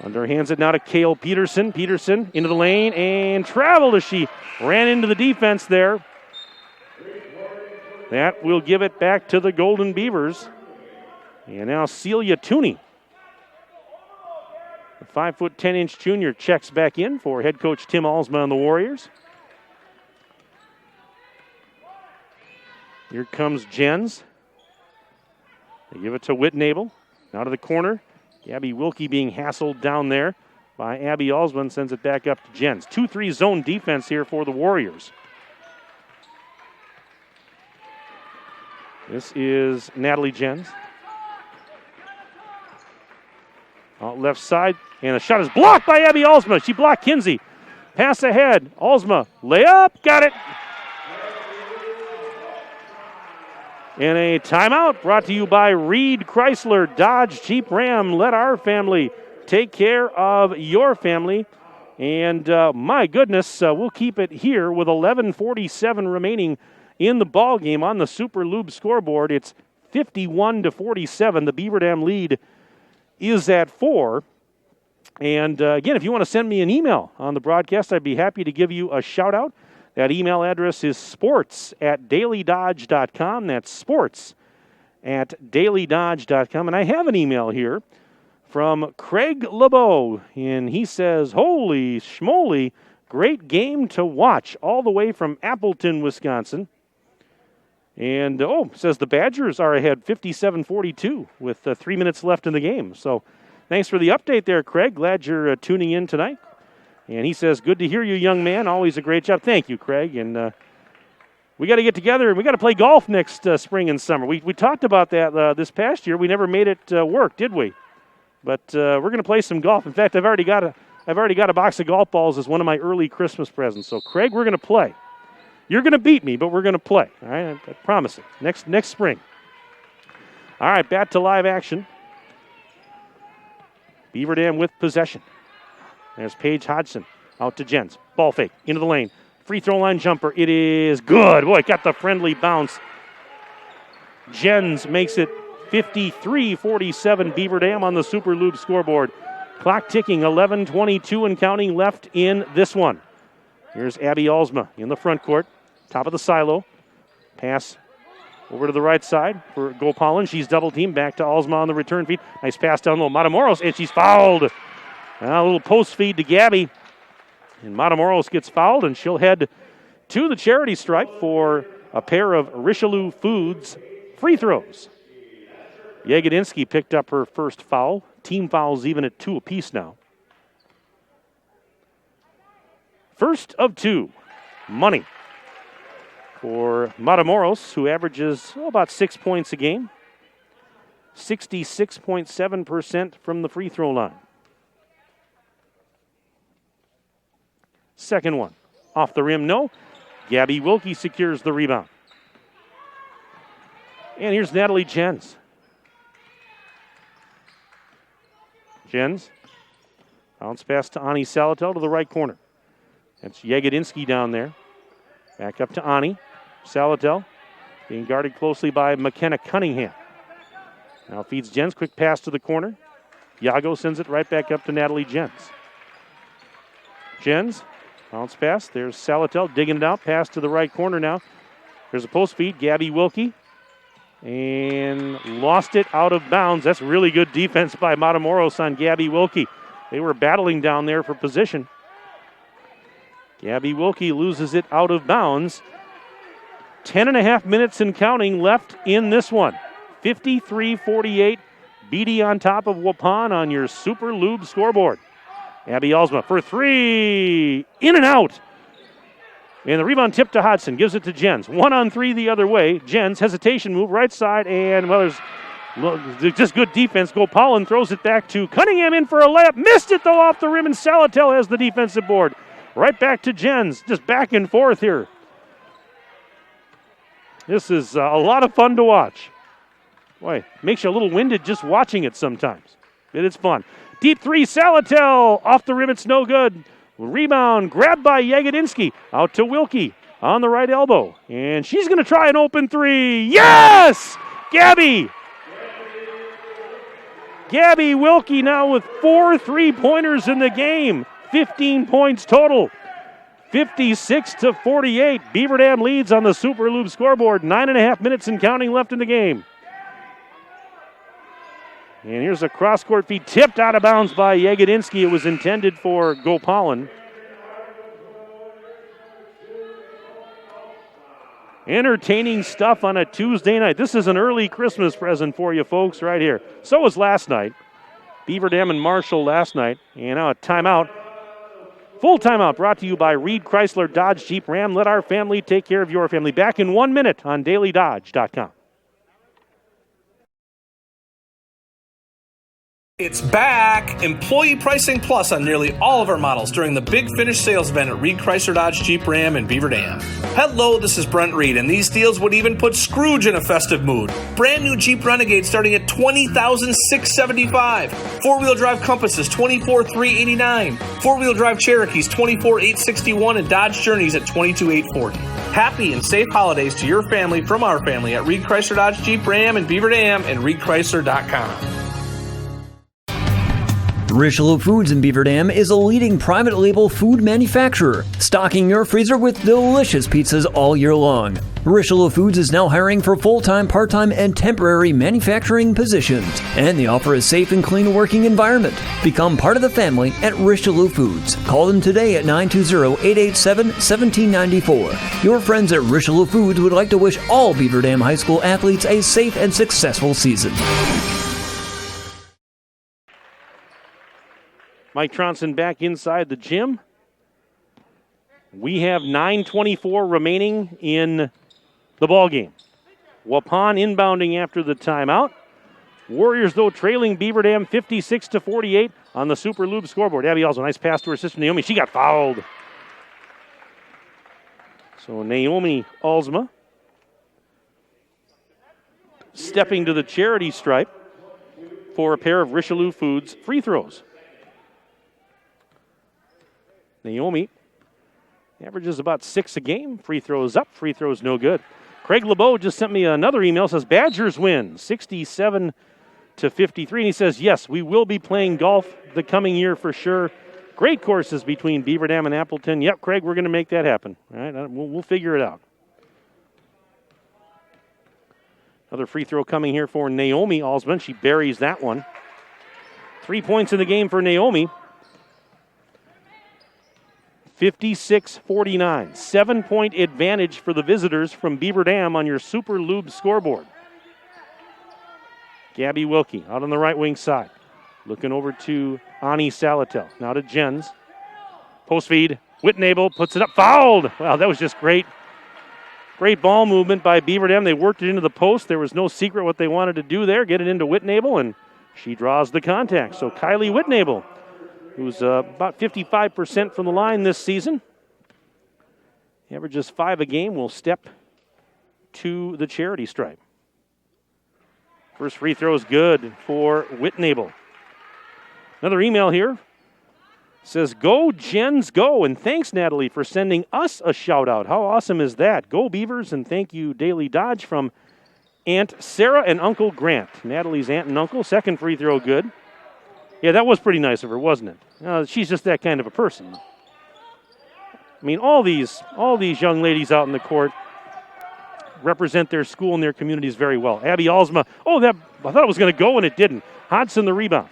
Underhands it now to Kale Peterson. Peterson into the lane and traveled as she ran into the defense there. That will give it back to the Golden Beavers. And now Celia Tooney, the 5'10" junior, checks back in for head coach Tim Alsma and the Warriors. Here comes Jens. They give it to Whitnable. Now to the corner. Gabby Wilkie being hassled down there by Abby Alsman, sends it back up to Jens. 2-3 zone defense here for the Warriors. This is Natalie Jens. Out left side, and the shot is blocked by Abby Alsma. She blocked Kinsey. Pass ahead. Alsma, layup, got it. And a timeout brought to you by Reed Chrysler Dodge Jeep Ram. Let our family take care of your family. And my goodness, we'll keep it here with 11:47 remaining in the ball game on the Super Lube scoreboard. It's 51-47. The Beaver Dam lead is at 4. And again, if you want to send me an email on the broadcast, I'd be happy to give you a shout out. That email address is sports@dailydodge.com. That's sports@dailydodge.com. And I have an email here from Craig LeBeau. And he says, holy schmoly, great game to watch all the way from Appleton, Wisconsin. And, says the Badgers are ahead 57-42 with 3 minutes left in the game. So thanks for the update there, Craig. Glad you're tuning in tonight. And he says, good to hear you, young man. Always a great job. Thank you, Craig. And we got to get together and we got to play golf next spring and summer. We talked about that this past year. We never made it work, did we? But we're going to play some golf. In fact, I've already got a box of golf balls as one of my early Christmas presents. So, Craig, we're going to play. You're going to beat me, but we're going to play. All right, I promise it. Next spring. All right, back to live action. Beaver Dam with possession. There's Paige Hodgson out to Jens. Ball fake into the lane. Free throw line jumper. It is good. Boy, it got the friendly bounce. Jens makes it 53-47 Beaver Dam on the Super Lube scoreboard. Clock ticking, 11:22 and counting left in this one. Here's Abby Alsma in the front court, top of the silo. Pass over to the right side for Gopalin. She's double teamed. Back to Alsma on the return feed. Nice pass down low. Matamoros, and she's fouled. A little post feed to Gabby. And Matamoros gets fouled, and she'll head to the charity stripe for a pair of Richelieu Foods free throws. Yegedinsky picked up her first foul. Team fouls even at 2 apiece now. First of 2. Money for Matamoros, who averages about 6 points a game. 66.7% from the free throw line. Second one. Off the rim, no. Gabby Wilkie secures the rebound. And here's Natalie Jens. Jens. Bounce pass to Ani Salatel to the right corner. That's Yegedinsky down there. Back up to Ani. Salatel being guarded closely by McKenna Cunningham. Now feeds Jens. Quick pass to the corner. Yago sends it right back up to Natalie Jens. Jens. Bounce pass. There's Salatel digging it out. Pass to the right corner now. There's a post feed. Gabby Wilkie. And lost it out of bounds. That's really good defense by Matamoros on Gabby Wilkie. They were battling down there for position. Gabby Wilkie loses it out of bounds. 10.5 minutes and counting left in this one. 53-48. Beatty on top of Waupun on your Super Lube scoreboard. Abby Alsma for 3. In and out. And the rebound tip to Hodgson. Gives it to Jens. 1-on-3 the other way. Jens, hesitation move, right side. And, there's just good defense. Gopalin throws it back to Cunningham in for a layup. Missed it, though, off the rim. And Salatel has the defensive board. Right back to Jens. Just back and forth here. This is a lot of fun to watch. Boy, makes you a little winded just watching it sometimes. It is fun. Deep 3, Salatel. Off the rim, it's no good. Rebound, grabbed by Yegedinsky. Out to Wilkie on the right elbow. And she's going to try an open 3. Yes! Gabby Wilkie now with 4 3-pointers in the game. 15 points total. 56-48. Beaver Dam leads on the Super Lube scoreboard. 9.5 minutes and counting left in the game. And here's a cross-court feed tipped out of bounds by Yegedinsky. It was intended for Gopalin. Entertaining stuff on a Tuesday night. This is an early Christmas present for you folks right here. So was last night. Beaver Dam and Marshall last night. And now a timeout. Full timeout brought to you by Reed Chrysler Dodge Jeep Ram. Let our family take care of your family. Back in 1 minute on dailydodge.com. It's back! Employee Pricing Plus on nearly all of our models during the Big Finish sales event at Reed Chrysler Dodge Jeep Ram in Beaver Dam. Hello, this is Brent Reed, and these deals would even put Scrooge in a festive mood. Brand new Jeep Renegade starting at $20,675. Four-wheel drive Compasses, $24,389. Four-wheel drive Cherokees, $24,861, and Dodge Journeys at $22,840. Happy and safe holidays to your family from our family at Reed Chrysler Dodge Jeep Ram in Beaver Dam and ReedChrysler.com. Richelieu Foods in Beaver Dam is a leading private label food manufacturer, stocking your freezer with delicious pizzas all year long. Richelieu Foods is now hiring for full-time, part-time, and temporary manufacturing positions, and they offer a safe and clean working environment. Become part of the family at Richelieu Foods. Call them today at 920-887-1794. Your friends at Richelieu Foods would like to wish all Beaver Dam High School athletes a safe and successful season. Mike Tronson back inside the gym. We have 9:24 remaining in the ball game. Waupun inbounding after the timeout. Warriors, though, trailing Beaver Dam 56-48 on the Super Lube scoreboard. Abby also, nice pass to her sister Naomi. She got fouled. So Naomi Alsma stepping to the charity stripe for a pair of Richelieu Foods free throws. Naomi averages about 6 a game. Free throws up, free throws no good. Craig LeBeau just sent me another email, says Badgers win 67-53. And he says, yes, we will be playing golf the coming year for sure. Great courses between Beaver Dam and Appleton. Yep, Craig, we're going to make that happen. All right, we'll figure it out. Another free throw coming here for Naomi Alsman. She buries that one. 3 points in the game for Naomi. 56-49. 7-point advantage for the visitors from Beaver Dam on your Super Lube scoreboard. Gabby Wilkie out on the right wing side. Looking over to Ani Salatel. Now to Jens. Post feed. Whitnable puts it up. Fouled! Wow, that was just great. Great ball movement by Beaver Dam. They worked it into the post. There was no secret what they wanted to do there. Get it into Whitnable, and she draws the contact. So Kylie Whitnable, who's about 55% from the line this season, averages 5 a game, will step to the charity stripe. First free throw is good for Whitnable. Another email here says, go Jens, go. And thanks, Natalie, for sending us a shout out. How awesome is that? Go Beavers, and thank you, Daily Dodge, from Aunt Sarah and Uncle Grant. Natalie's aunt and uncle. Second free throw good. Yeah, that was pretty nice of her, wasn't it? She's just that kind of a person. I mean, all these young ladies out in the court represent their school and their communities very well. Abby Alsma, I thought it was going to go, and it didn't. Hodson the rebound.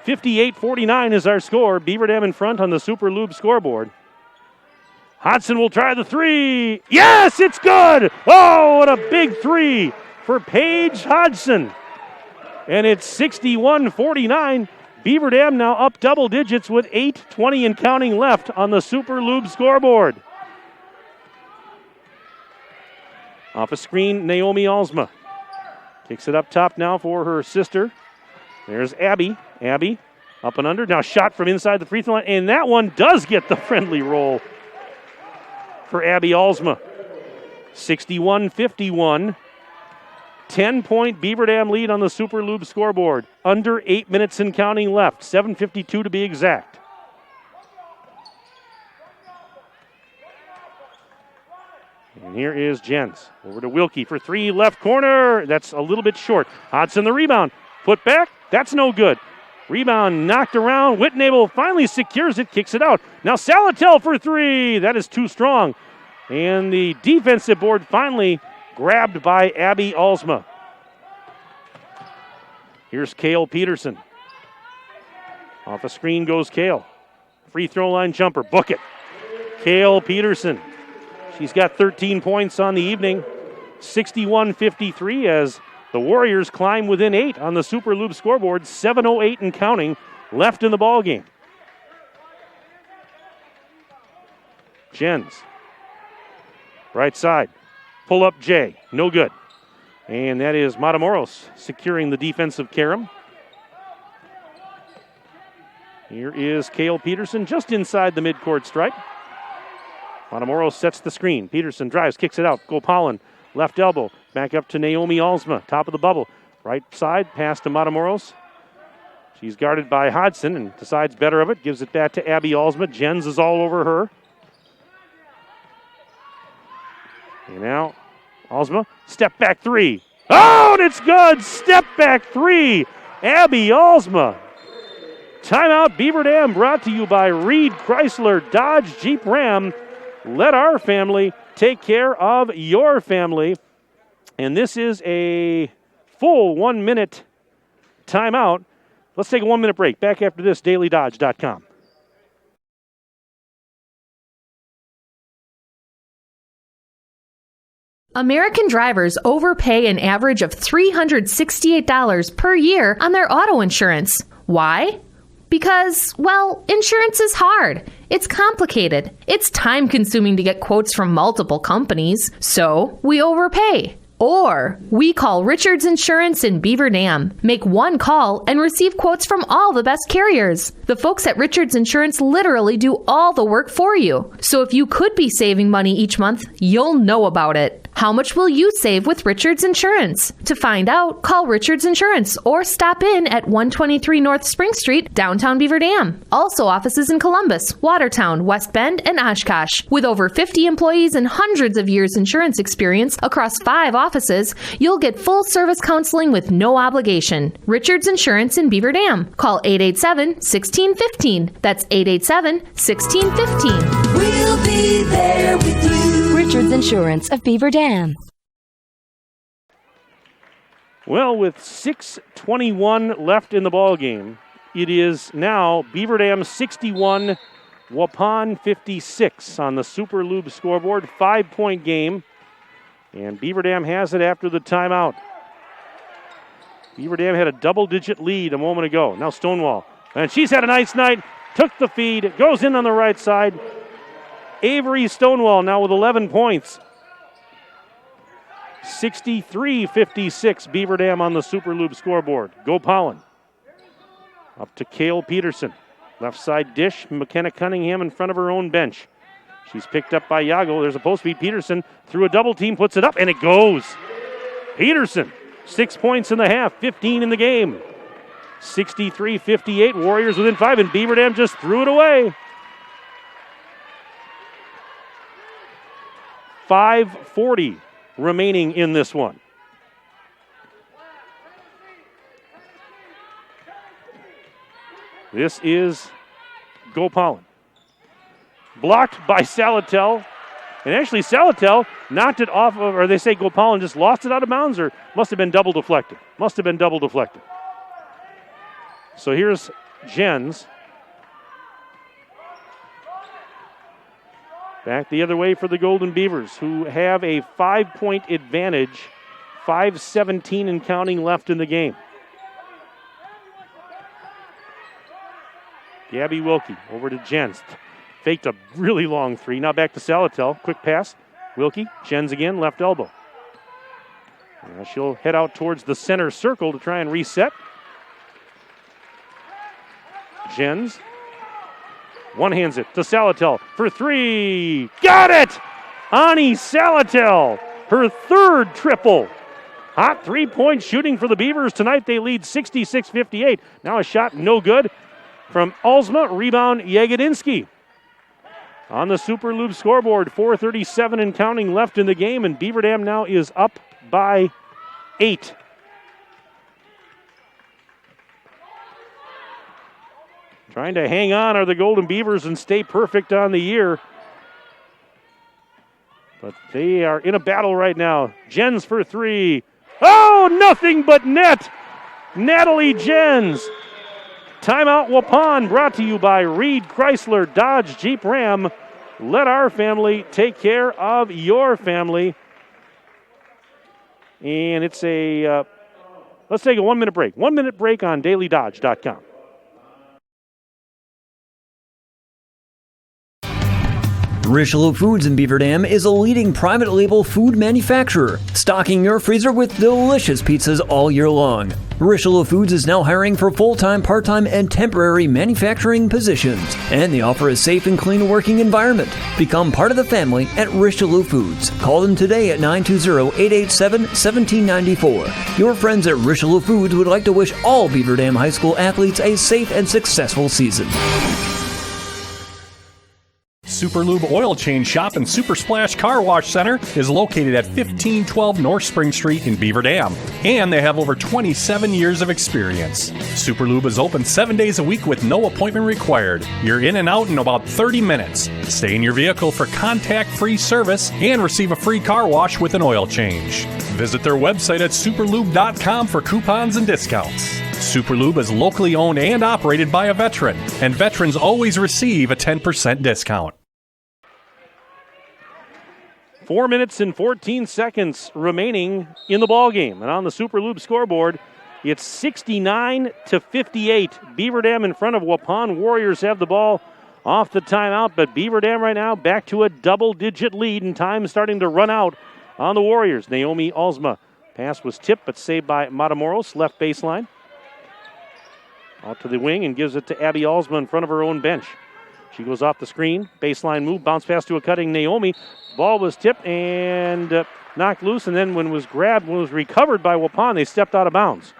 58-49 is our score. Beaver Dam in front on the Super Lube scoreboard. Hodson will try the three. Yes, it's good! Oh, what a big three for Paige Hodson. And it's 61-49. Beaver Dam now up double digits with 8:20 and counting left on the Super Lube scoreboard. Off a screen, Naomi Alsma. Kicks it up top now for her sister. There's Abby. Abby up and under. Now shot from inside the free throw line. And that one does get the friendly roll for Abby Alsma. 61-51. 10-point Beaver Dam lead on the Super Lube scoreboard. Under 8 minutes and counting left. 7:52 to be exact. And here is Jens. Over to Wilkie for three. Left corner. That's a little bit short. Hodson the rebound. Put back. That's no good. Rebound knocked around. Whitnable finally secures it. Kicks it out. Now Salatel for three. That is too strong. And the defensive board finally grabbed by Abby Alsma. Here's Kale Peterson. Off a screen goes Kale. Free throw line jumper. Book it. Kale Peterson. She's got 13 points on the evening. 61-53 as the Warriors climb within 8 on the Super Lube scoreboard. 7:08 and counting left in the ball game. Jens. Right side. Pull up Jay. No good. And that is Matamoros securing the defensive carom. Here is Kale Peterson just inside the midcourt stripe. Matamoros sets the screen. Peterson drives, kicks it out. Gopalin, left elbow. Back up to Naomi Alsma, top of the bubble. Right side, pass to Matamoros. She's guarded by Hodson and decides better of it. Gives it back to Abby Alsma. Jens is all over her. And now, Alsma, step back three. Oh, and it's good! Step back three! Abby Alsma Timeout Beaver Dam brought to you by Reed Chrysler Dodge Jeep Ram. Let our family take care of your family. And this is a full 1 minute timeout. Let's take a 1 minute break. Back after this, dailydodge.com. American drivers overpay an average of $368 per year on their auto insurance. Why? Because, well, insurance is hard. It's complicated. It's time-consuming to get quotes from multiple companies. So, we overpay. Or, we call Richards Insurance in Beaver Dam. Make one call and receive quotes from all the best carriers. The folks at Richards Insurance literally do all the work for you. So if you could be saving money each month, you'll know about it. How much will you save with Richards Insurance? To find out, call Richards Insurance or stop in at 123 North Spring Street, downtown Beaver Dam. Also offices in Columbus, Watertown, West Bend, and Oshkosh. With over 50 employees and hundreds of years insurance experience across 5 offices, you'll get full service counseling with no obligation. Richards Insurance in Beaver Dam. Call 887-1615. That's 887-1615. We'll be there with you. Richards Insurance of Beaver Dam. Well, with 6:21 left in the ball game, it is now Beaver Dam 61, Waupun 56 on the Super Lube scoreboard. 5-point game, and Beaver Dam has it after the timeout. Beaver Dam had a double-digit lead a moment ago. Now Stonewall, and she's had a nice night. Took the feed, goes in on the right side. Avery Stonewall now with 11 points. 63-56 Beaver Dam on the Super Lube scoreboard. Go Pollen. Up to Cale Peterson. Left side dish. McKenna Cunningham in front of her own bench. She's picked up by Yago. There's a post feed. Peterson through a double team, puts it up, and it goes. Peterson, 6 points in the half, 15 in the game. 63-58, Warriors within 5, and Beaver Dam just threw it away. 5:40 remaining in this one. This is Go Pollen. Blocked by Salatel. And actually Salatel knocked it off of, or they say Go Pollen just lost it out of bounds, or must have been double deflected. Must have been double deflected. So here's Jens. Back the other way for the Golden Beavers, who have a 5-point advantage. 5:17 and counting left in the game. Gabby Wilkie over to Jens. Faked a really long three. Now back to Salatel. Quick pass. Wilkie. Jens again. Left elbow. Now she'll head out towards the center circle to try and reset. Jens. One-hands it to Salatel for three. Got it! Ani Salatel, her third triple. Hot three-point shooting for the Beavers tonight. They lead 66-58. Now a shot no good from Alsma. Rebound Yegedinsky. On the Super Lube scoreboard, 4:37 and counting left in the game, and Beaver Dam now is up by 8. Trying to hang on are the Golden Beavers and stay perfect on the year. But they are in a battle right now. Jens for three. Oh, nothing but net. Natalie Jens. Timeout Waupun brought to you by Reed Chrysler Dodge Jeep Ram. Let our family take care of your family. And it's a, let's take a 1 minute break. 1 minute break on dailydodge.com. Richelieu Foods in Beaver Dam is a leading private label food manufacturer, stocking your freezer with delicious pizzas all year long. Richelieu Foods is now hiring for full-time, part-time, and temporary manufacturing positions, and they offer a safe and clean working environment. Become part of the family at Richelieu Foods. Call them today at 920-887-1794. Your friends at Richelieu Foods would like to wish all Beaver Dam High School athletes a safe and successful season. Super Lube Oil Change Shop and Super Splash Car Wash Center is located at 1512 North Spring Street in Beaver Dam, and they have over 27 years of experience. Super Lube is open 7 days a week with no appointment required. You're in and out in about 30 minutes. Stay in your vehicle for contact-free service and receive a free car wash with an oil change. Visit their website at superlube.com for coupons and discounts. Super Lube is locally owned and operated by a veteran, and veterans always receive a 10% discount. 4 minutes and 14 seconds remaining in the ball game, and on the Super Lube scoreboard, it's 69-58. Beaver Dam in front of Waupun. Warriors have the ball off the timeout, but Beaver Dam right now back to a double-digit lead, and time starting to run out on the Warriors. Naomi Alsma. Pass was tipped, but saved by Matamoros, left baseline. Out to the wing and gives it to Abby Alsma in front of her own bench. She goes off the screen. Baseline move. Bounce pass to a cutting Naomi. Ball was tipped and knocked loose, and then when it was grabbed, when it was recovered by Waupun, they stepped out of bounds.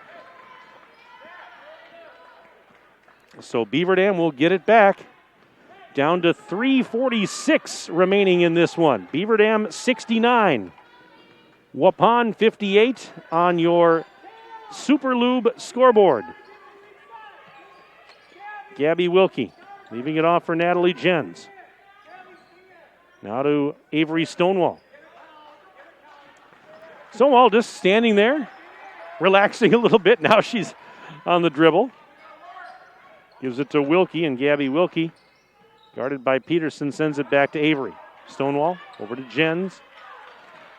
So Beaver Dam will get it back. Down to 3:46 remaining in this one. Beaver Dam 69. Waupun 58 on your Super Lube scoreboard. Gabby Wilkie leaving it off for Natalie Jens. Now to Avery Stonewall. Stonewall just standing there, relaxing a little bit. Now she's on the dribble. Gives it to Wilkie, and Gabby Wilkie, guarded by Peterson, sends it back to Avery. Stonewall over to Jens.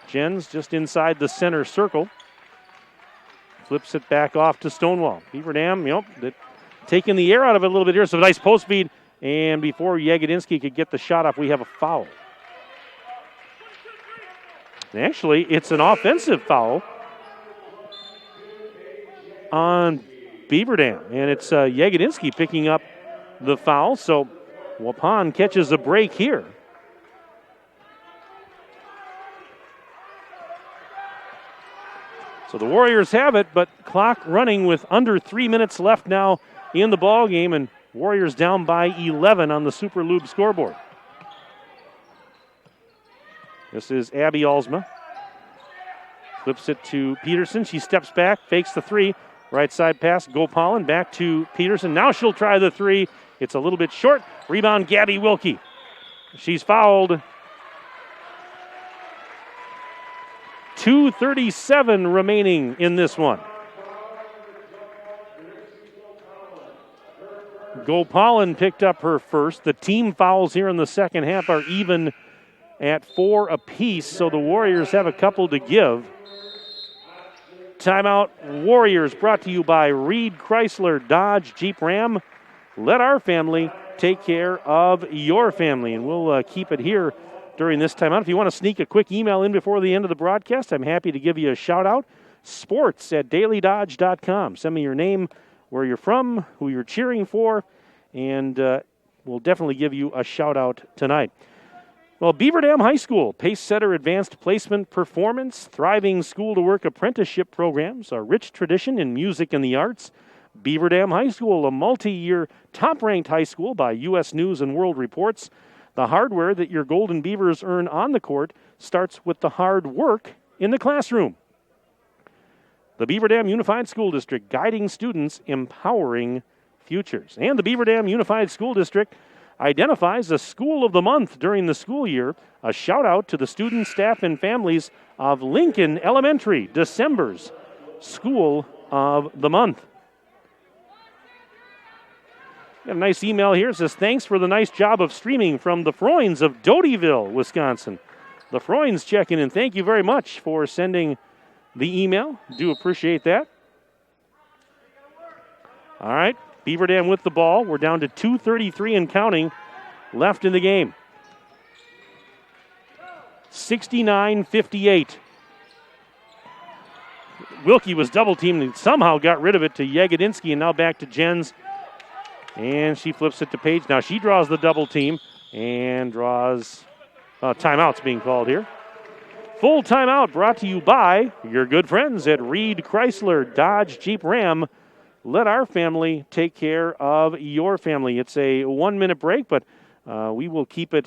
Jens just inside the center circle. Flips it back off to Stonewall. Beaver Dam, taking the air out of it a little bit here. So nice post feed. And before Jagodinsky could get the shot off, we have a foul. And actually, it's an offensive foul on Beaver Dam. And it's Jagodinsky picking up the foul. So Waupun catches a break here. So the Warriors have it, but clock running with under 3 minutes left now in the ball game, and Warriors down by 11 on the Super Lube scoreboard. This is Abby Alsma. Flips it to Peterson. She steps back, fakes the three. Right side pass, Gopalin back to Peterson. Now she'll try the three. It's a little bit short. Rebound, Gabby Wilkie. She's fouled. 2:37 remaining in this one. Gopalin picked up her first. The team fouls here in the second half are even at 4 apiece, so the Warriors have a couple to give. Timeout Warriors brought to you by Reed Chrysler Dodge Jeep Ram. Let our family take care of your family, and we'll keep it here during this timeout. If you want to sneak a quick email in before the end of the broadcast, I'm happy to give you a shout-out. sports@dailydodge.com. Send me your name, where you're from, who you're cheering for, and we'll definitely give you a shout-out tonight. Well, Beaver Dam High School, Pacesetter Advanced Placement Performance, thriving school-to-work apprenticeship programs, a rich tradition in music and the arts. Beaver Dam High School, a multi-year top-ranked high school by U.S. News and World Reports. The hardware that your Golden Beavers earn on the court starts with the hard work in the classroom. The Beaver Dam Unified School District, guiding students, empowering futures. And the Beaver Dam Unified School District identifies a School of the Month during the school year. A shout out to the students, staff, and families of Lincoln Elementary, December's School of the Month. Got a nice email here. It says, thanks for the nice job of streaming from the Freunds of Dotyville, Wisconsin. The Freunds checking in. Thank you very much for sending the email. Do appreciate that. All right, Beaver Dam with the ball. We're down to 2:33 and counting left in the game. 69-58. Wilkie was double-teamed and somehow got rid of it to Jagodinsky, and now back to Jens. And she flips it to Page. Now she draws the double team and draws timeouts being called here. Full timeout brought to you by your good friends at Reed Chrysler Dodge Jeep Ram. Let our family take care of your family. It's a 1-minute break, but we will keep it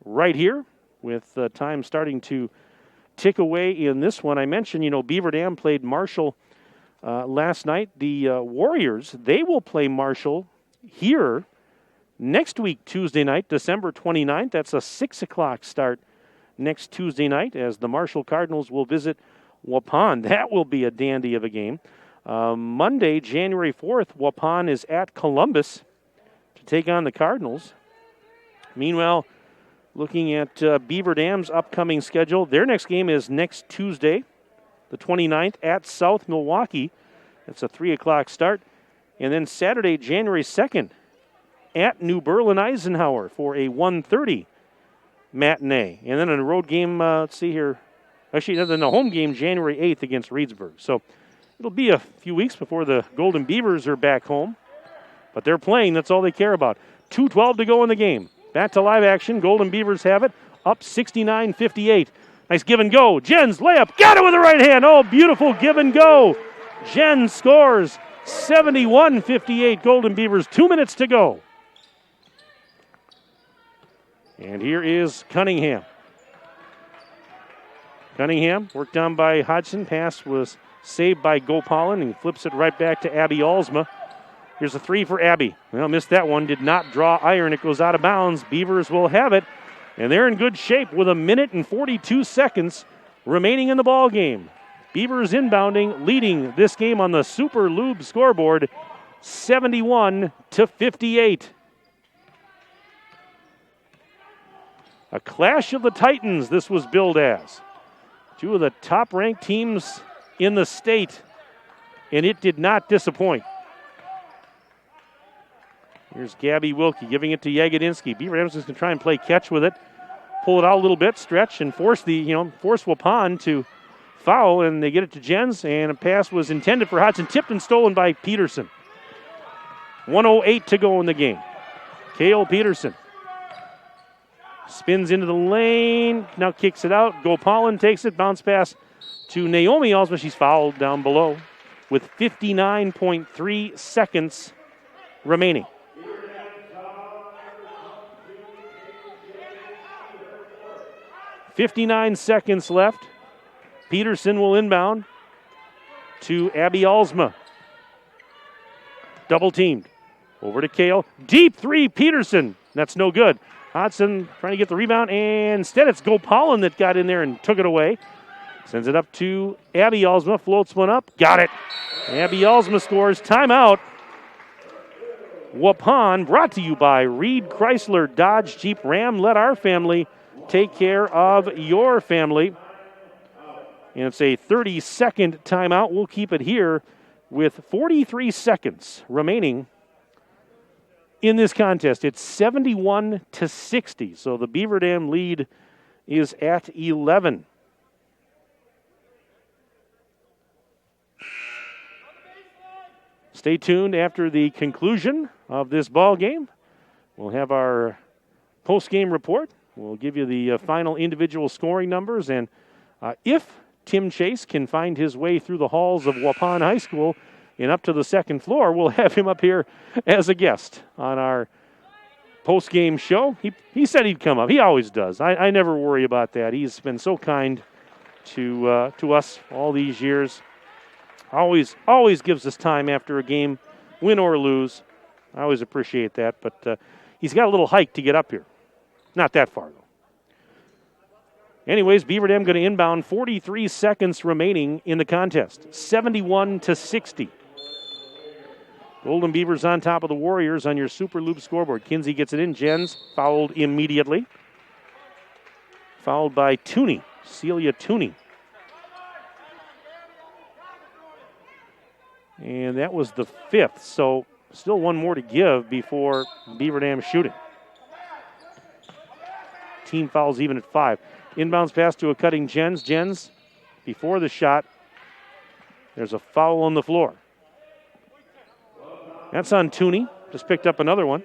right here with time starting to tick away in this one. I mentioned, Beaver Dam played Marshall last night. The Warriors, they will play Marshall here next week, Tuesday night, December 29th. That's a 6 o'clock start next Tuesday night as the Marshall Cardinals will visit Waupun. That will be a dandy of a game. Monday, January 4th, Waupun is at Columbus to take on the Cardinals. Meanwhile, looking at Beaver Dam's upcoming schedule, their next game is next Tuesday, the 29th, at South Milwaukee. That's a 3 o'clock start. And then Saturday, January 2nd, at New Berlin Eisenhower for a 1:30 matinee. And then a road game, let's see here. Actually, then the home game January 8th against Reedsburg. So it'll be a few weeks before the Golden Beavers are back home. But they're playing. That's all they care about. 2:12 to go in the game. Back to live action. Golden Beavers have it. Up 69-58. Nice give and go. Jens layup. Got it with the right hand. Oh, beautiful give and go. Jens scores 71-58. Golden Beavers. 2 minutes to go. And here is Cunningham. Cunningham worked on by Hodgson. Pass was saved by Gopalin and flips it right back to Abby Alsma. Here's a three for Abby. Well, missed that one. Did not draw iron. It goes out of bounds. Beavers will have it. And they're in good shape with 1 minute and 42 seconds remaining in the ball game. Beavers inbounding, leading this game on the Super Lube scoreboard, 71-58. A clash of the Titans, this was billed as. Two of the top-ranked teams in the state, and it did not disappoint. Here's Gabby Wilkie giving it to Yagodinsky. Beaver Dam's going to try and play catch with it. Pull it out a little bit, stretch, and force Waupun to foul, and they get it to Jens, and a pass was intended for Hodgson, tipped and stolen by Peterson. 1:08 to go in the game. Cale Peterson spins into the lane, now kicks it out. Gopalin takes it, bounce pass to Naomi Alsma. She's fouled down below with 59.3 seconds remaining. .59 seconds left. Peterson will inbound to Abby Alsma. Double teamed. Over to Cale. Deep three, Peterson. That's no good. Hodgson trying to get the rebound, and instead it's Gopalin that got in there and took it away. Sends it up to Abby Alsma. Floats one up. Got it. Abby Alsma scores. Timeout. Waupun, brought to you by Reed Chrysler Dodge Jeep Ram. Let our family take care of your family. And it's a 30-second timeout. We'll keep it here with 43 seconds remaining in this contest. It's 71-60. So the Beaver Dam lead is at 11. Stay tuned after the conclusion of this ball game. We'll have our post-game report. We'll give you the final individual scoring numbers. And if Tim Chase can find his way through the halls of Waupun High School and up to the second floor, we'll have him up here as a guest on our post-game show. He said he'd come up. He always does. I never worry about that. He's been so kind to us all these years. Always gives us time after a game, win or lose. I always appreciate that. But he's got a little hike to get up here. Not that far, though. Anyways, Beaver Dam going to inbound. 43 seconds remaining in the contest. 71-60. Golden Beavers on top of the Warriors on your Super Loop scoreboard. Kinsey gets it in. Jens fouled immediately. Fouled by Tooney, Celia Tooney. And that was the fifth, so still one more to give before Beaver Dam shooting. Team fouls even at 5. Inbounds pass to a cutting Jens. Jens, before the shot, there's a foul on the floor. That's on Tooney. Just picked up another one.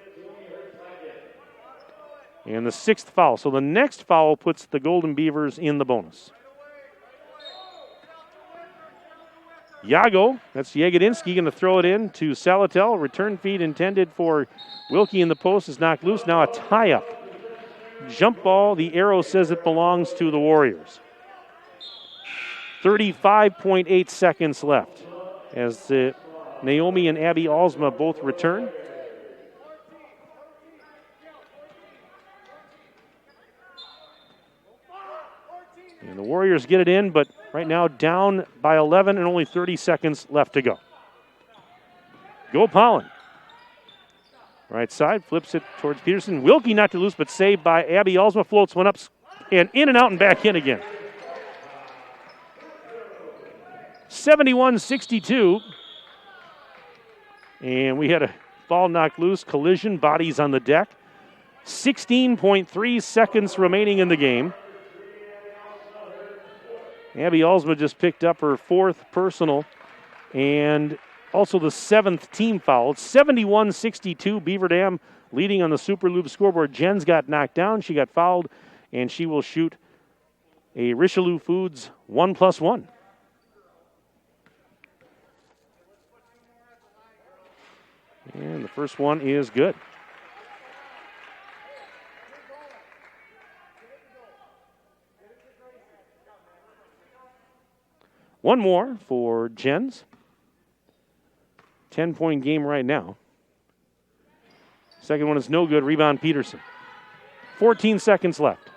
And the 6th foul. So the next foul puts the Golden Beavers in the bonus. Yago, that's Yagodinsky, going to throw it in to Salatel. Return feed intended for Wilkie in the post is knocked loose. Now a tie-up jump ball. The arrow says it belongs to the Warriors. 35.8 seconds left as Naomi and Abby Alsma both return. And the Warriors get it in, but right now down by 11 and only 30 seconds left to go. Go Pollen. Right side, flips it towards Peterson. Wilkie not to loose, but saved by Abby Alsma. Floats one up and in and out and back in again. 71-62. And we had a ball knocked loose, collision, bodies on the deck. 16.3 seconds remaining in the game. Abby Alsma just picked up her 4th personal and also the 7th team foul. 71-62, Beaver Dam leading on the Super Loop scoreboard. Jens got knocked down. She got fouled, and she will shoot a Richelieu Foods 1+1. And the first one is good. One more for Jens. 10-point game right now. Second one is no good. Rebound Peterson. 14 seconds left.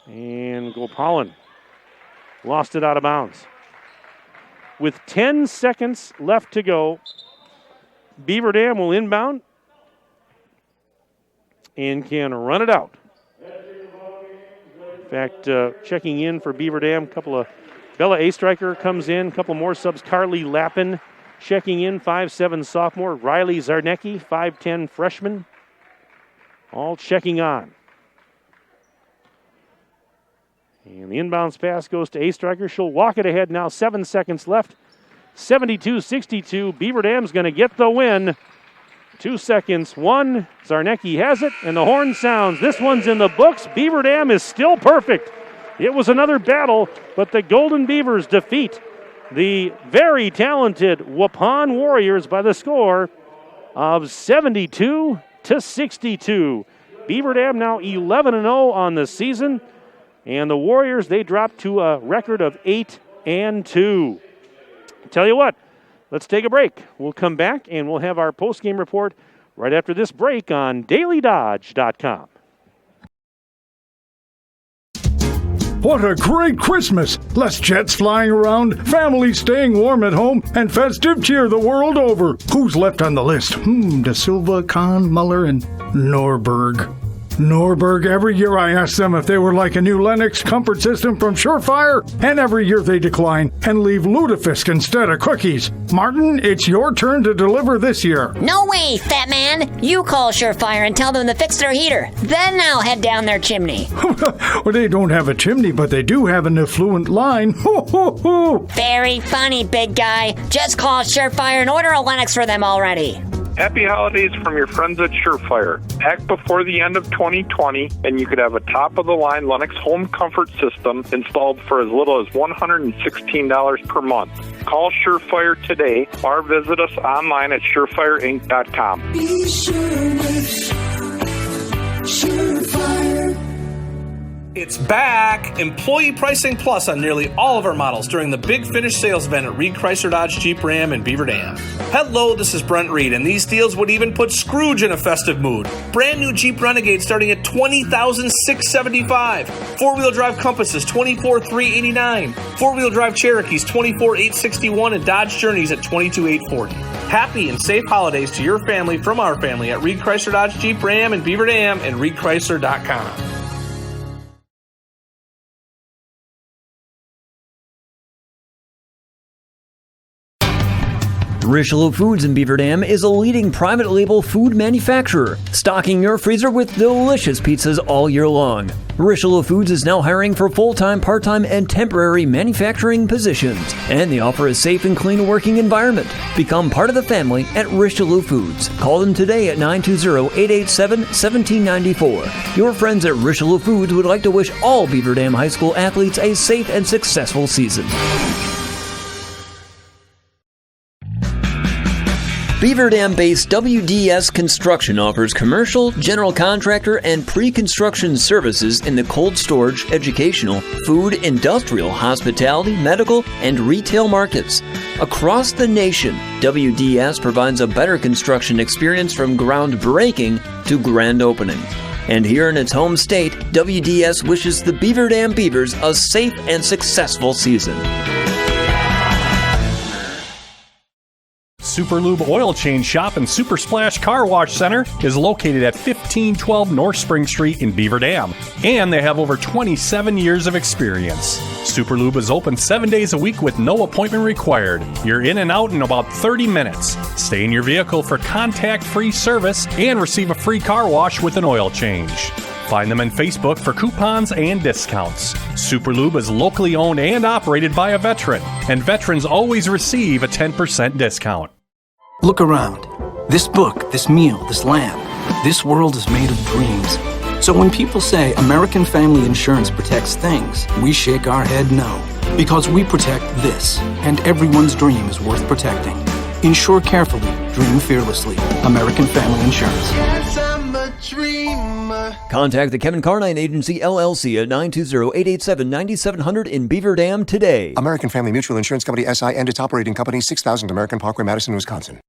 And Gopalin lost it out of bounds. With 10 seconds left to go, Beaver Dam will inbound and can run it out. In fact, checking in for Beaver Dam, Bella A-Striker comes in, a couple more subs. Carly Lappin checking in, 5'7" sophomore. Riley Zarnecki, 5'10" freshman. All checking on. And the inbounds pass goes to A-Striker. She'll walk it ahead now, 7 seconds left. 72-62. Beaver Dam's going to get the win. 2 seconds. 1. Zarnecki has it, and the horn sounds. This one's in the books. Beaver Dam is still perfect. It was another battle, but the Golden Beavers defeat the very talented Waupun Warriors by the score of 72-62. Beaver Dam now 11-0 on the season, and the Warriors, they dropped to a record of 8-2. Tell you what, let's take a break. We'll come back and we'll have our post-game report right after this break on dailydodge.com. What a great Christmas! Less jets flying around, families staying warm at home, and festive cheer the world over. Who's left on the list? De Silva, Kahn, Muller, and Norberg. Norberg, every year I ask them if they were like a new Lennox comfort system from Surefire, and every year they decline and leave lutefisk instead of cookies. Martin, it's your turn to deliver this year. No way, fat man. You call Surefire and tell them to fix their heater. Then I'll head down their chimney. Well, they don't have a chimney, but they do have an effluent line. Very funny, big guy. Just call Surefire and order a Lennox for them already. Happy holidays from your friends at Surefire. Act before the end of 2020, and you could have a top-of-the-line Lennox home comfort system installed for as little as $116 per month. Call Surefire today or visit us online at surefireinc.com. Be sure with Surefire. It's back! Employee Pricing Plus on nearly all of our models during the Big Finish sales event at Reed Chrysler Dodge Jeep Ram in Beaver Dam. Hello, this is Brent Reed, and these deals would even put Scrooge in a festive mood. Brand new Jeep Renegade starting at $20,675. Four-wheel drive Compasses, $24,389. Four-wheel drive Cherokees, $24,861, and Dodge Journeys at $22,840. Happy and safe holidays to your family from our family at Reed Chrysler Dodge Jeep Ram in Beaver Dam and ReedChrysler.com. Richelieu Foods in Beaver Dam is a leading private label food manufacturer, stocking your freezer with delicious pizzas all year long. Richelieu Foods is now hiring for full-time, part-time, and temporary manufacturing positions, and they offer a safe and clean working environment. Become part of the family at Richelieu Foods. Call them today at 920-887-1794. Your friends at Richelieu Foods would like to wish all Beaver Dam High School athletes a safe and successful season. Beaver Dam-based WDS Construction offers commercial, general contractor, and pre-construction services in the cold storage, educational, food, industrial, hospitality, medical, and retail markets. Across the nation, WDS provides a better construction experience from groundbreaking to grand opening. And here in its home state, WDS wishes the Beaver Dam Beavers a safe and successful season. Super Lube Oil Change Shop and Super Splash Car Wash Center is located at 1512 North Spring Street in Beaver Dam, and they have over 27 years of experience. Super Lube is open 7 days a week with no appointment required. You're in and out in about 30 minutes. Stay in your vehicle for contact-free service and receive a free car wash with an oil change. Find them on Facebook for coupons and discounts. Super Lube is locally owned and operated by a veteran, and veterans always receive a 10% discount. Look around. This book, this meal, this lamb, this world is made of dreams. So when people say American Family Insurance protects things, we shake our head no. Because we protect this, and everyone's dream is worth protecting. Insure carefully, dream fearlessly. American Family Insurance. Yes, I'm a dreamer. Contact the Kevin Carnine Agency, LLC at 920-887-9700 in Beaver Dam today. American Family Mutual Insurance Company, SI, and its operating company, 6000 American Parkway, Madison, Wisconsin.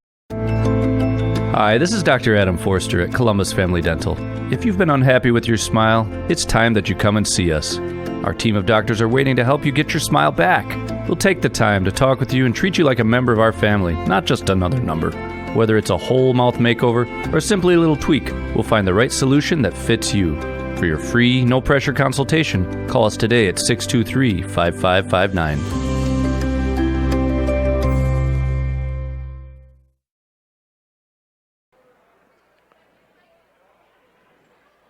Hi, this is Dr. Adam Forster at Columbus Family Dental. If you've been unhappy with your smile, it's time that you come and see us. Our team of doctors are waiting to help you get your smile back. We'll take the time to talk with you and treat you like a member of our family, not just another number. Whether it's a whole mouth makeover or simply a little tweak, we'll find the right solution that fits you. For your free, no-pressure consultation, call us today at 623-5559.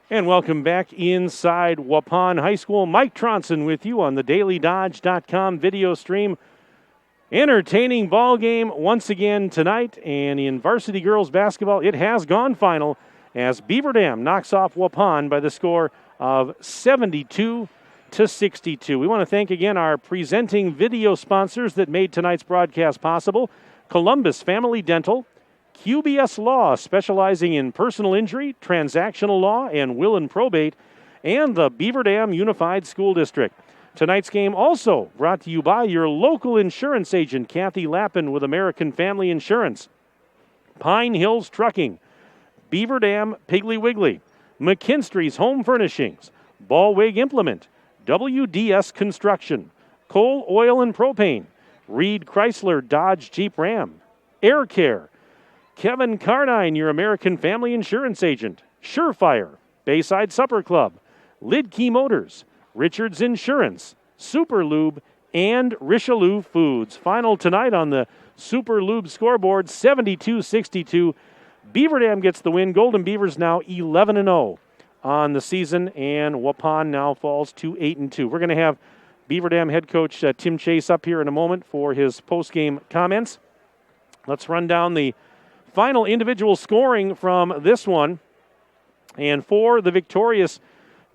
And welcome back inside Waupun High School. Mike Tronson with you on the DailyDodge.com video stream. Entertaining ball game once again tonight. And in varsity girls basketball, it has gone final as Beaver Dam knocks off Waupun by the score of 72-62. We want to thank again our presenting video sponsors that made tonight's broadcast possible. Columbus Family Dental, QBS Law, specializing in personal injury, transactional law, and will and probate, and the Beaver Dam Unified School District. Tonight's game also brought to you by your local insurance agent, Kathy Lappin with American Family Insurance, Pine Hills Trucking, Beaver Dam Piggly Wiggly, McKinstry's Home Furnishings, Ballweg Implement, WDS Construction, Coal, Oil, and Propane, Reed Chrysler Dodge Jeep Ram, Air Care, Kevin Carnine, your American Family Insurance agent, Surefire, Bayside Supper Club, Lidkey Motors, Richards Insurance, Super Lube, and Richelieu Foods. Final tonight on the Super Lube scoreboard, 72-62. Beaver Dam gets the win. Golden Beavers now 11-0 on the season, and Waupun now falls to 8-2. We're going to have Beaver Dam head coach Tim Chase up here in a moment for his post-game comments. Let's run down the final individual scoring from this one. And for the victorious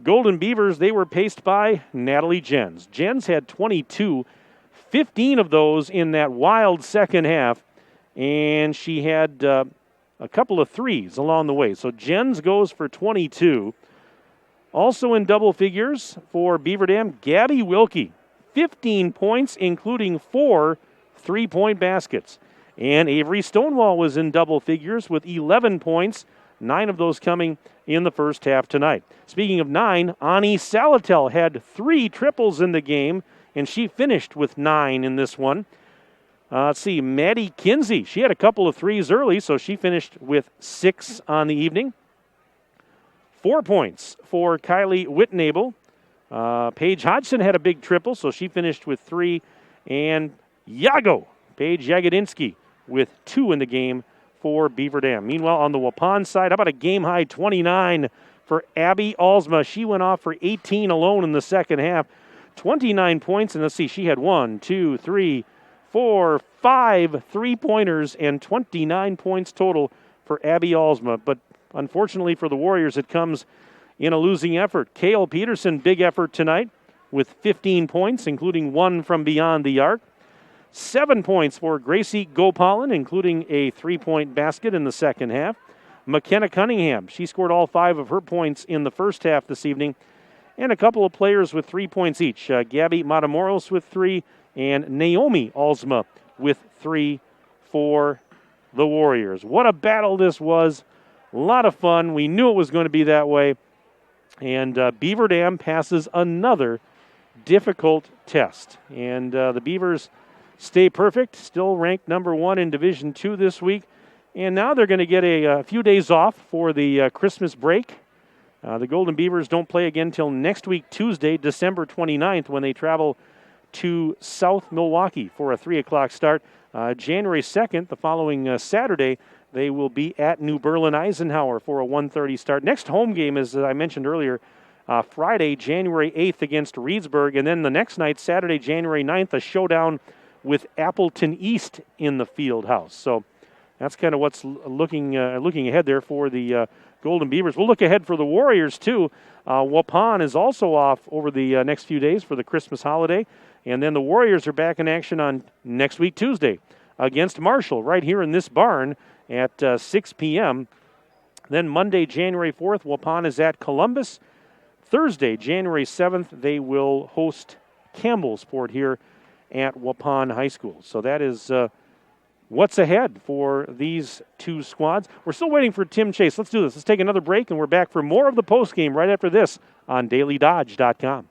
Golden Beavers, they were paced by Natalie Jens. Jens had 22, 15 of those in that wild second half, and she had a couple of threes along the way. So Jens goes for 22. Also in double figures for Beaver Dam, Gabby Wilkie, 15 points, including 4 three-point baskets. And Avery Stonewall was in double figures with 11 points, 9 of those coming in the first half tonight. Speaking of 9, Ani Salatel had 3 triples in the game, and she finished with 9 in this one. Let's see, Maddie Kinsey, she had a couple of threes early, so she finished with 6 on the evening. 4 points for Kylie Whitnable. Paige Hodgson had a big triple, so she finished with 3. And Paige Yagodinsky, with 2 in the game for Beaver Dam. Meanwhile, on the Waupun side, how about a game-high 29 for Abby Alsma? She went off for 18 alone in the second half. 29 points, and let's see, she had 5 three-pointers and 29 points total for Abby Alsma. But unfortunately for the Warriors, it comes in a losing effort. Kale Peterson, big effort tonight with 15 points, including 1 from beyond the arc. 7 points for Gracie Gopalin, including a 3-point basket in the second half. McKenna Cunningham, she scored all 5 of her points in the first half this evening. And a couple of players with 3 points each. Gabby Matamoros with 3 and Naomi Alsma with 3 for the Warriors. What a battle this was. A lot of fun. We knew it was going to be that way. And Beaver Dam passes another difficult test. And the Beavers stay perfect, still ranked number 1 in Division II this week. And now they're going to get a few days off for the Christmas break. The Golden Beavers don't play again until next week, Tuesday, December 29th, when they travel to South Milwaukee for a 3 o'clock start. January 2nd, the following Saturday, they will be at New Berlin Eisenhower for a 1:30 start. Next home game is, as I mentioned earlier, Friday, January 8th against Reedsburg. And then the next night, Saturday, January 9th, a showdown with Appleton East in the field house. So that's kind of what's looking ahead there for the Golden Beavers. We'll look ahead for the Warriors, too. Waupun is also off over the next few days for the Christmas holiday. And then the Warriors are back in action on next week, Tuesday, against Marshall, right here in this barn at 6 p.m. Then Monday, January 4th, Waupun is at Columbus. Thursday, January 7th, they will host Campbellsport here at Waupun High School. So that is what's ahead for these two squads. We're still waiting for Tim Chase. Let's do this. Let's take another break, and we're back for more of the postgame right after this on DailyDodge.com.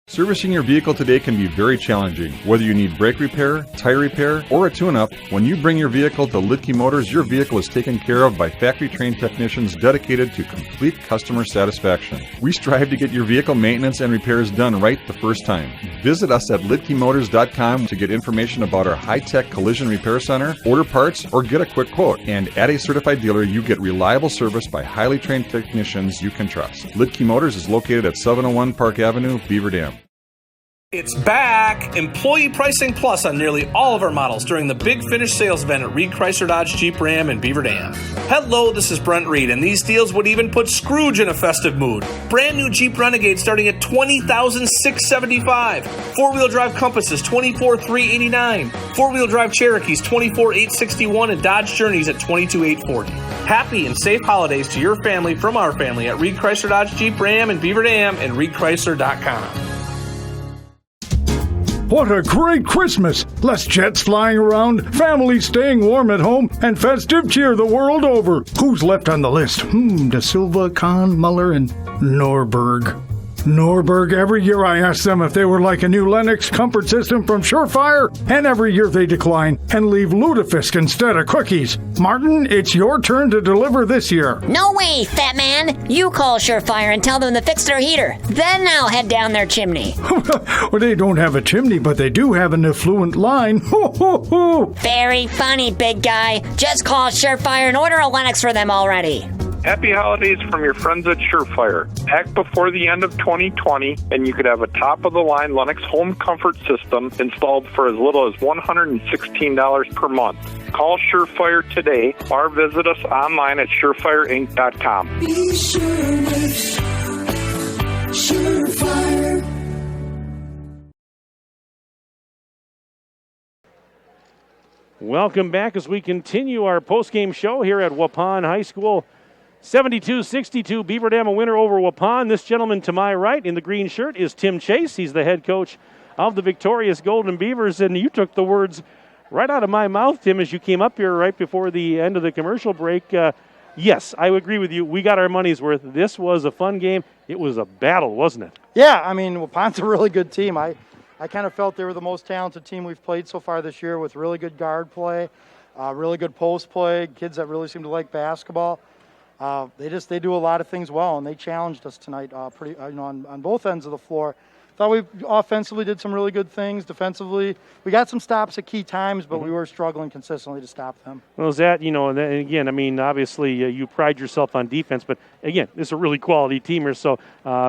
Servicing your vehicle today can be very challenging. Whether you need brake repair, tire repair, or a tune-up, when you bring your vehicle to Lidke Motors, your vehicle is taken care of by factory-trained technicians dedicated to complete customer satisfaction. We strive to get your vehicle maintenance and repairs done right the first time. Visit us at lidkemotors.com to get information about our high-tech collision repair center, order parts, or get a quick quote. And at a certified dealer, you get reliable service by highly trained technicians you can trust. Lidke Motors is located at 701 Park Avenue, Beaver Dam. It's back! Employee pricing plus on nearly all of our models during the Big Finish sales event at Reed Chrysler Dodge Jeep Ram in Beaver Dam. Hello, this is Brent Reed, and these deals would even put Scrooge in a festive mood. Brand new Jeep Renegade starting at $20,675. Four-wheel drive Compasses, $24,389. Four-wheel drive Cherokees, $24,861, and Dodge Journeys at $22,840. Happy and safe holidays to your family from our family at Reed Chrysler Dodge Jeep Ram in Beaver Dam and ReedChrysler.com. What a great Christmas! Less jets flying around, families staying warm at home, and festive cheer the world over. Who's left on the list? De Silva, Kahn, Muller, and Norberg. Norberg, every year I ask them if they were like a new Lennox comfort system from Surefire, and every year they decline and leave lutefisk instead of cookies. Martin, it's your turn to deliver this year. No way, fat man. You call Surefire and tell them to fix their heater. Then I'll head down their chimney. Well, they don't have a chimney, but they do have an effluent line. Very funny, big guy. Just call Surefire and order a Lennox for them already. Happy holidays from your friends at Surefire. Act before the end of 2020, and you could have a top-of-the-line Lennox home comfort system installed for as little as $116 per month. Call Surefire today or visit us online at surefireinc.com. Be sure with Surefire. Welcome back as we continue our postgame show here at Waupun High School. 72-62, Beaver Dam a winner over Waupun. This gentleman to my right in the green shirt is Tim Chase. He's the head coach of the victorious Golden Beavers, and you took the words right out of my mouth, Tim, as you came up here right before the end of the commercial break. Yes, I agree with you. We got our money's worth. This was a fun game. It was a battle, wasn't it? Yeah, I mean, Waupun's a really good team. I kind of felt they were the most talented team we've played so far this year, with really good guard play, really good post play, kids that really seem to like basketball. They do a lot of things well, and they challenged us tonight on both ends of the floor. Thought we offensively did some really good things. Defensively, we got some stops at key times, but we were struggling consistently to stop them. Well, is that, and again, I mean, obviously you pride yourself on defense, but again, it's a really quality team here, so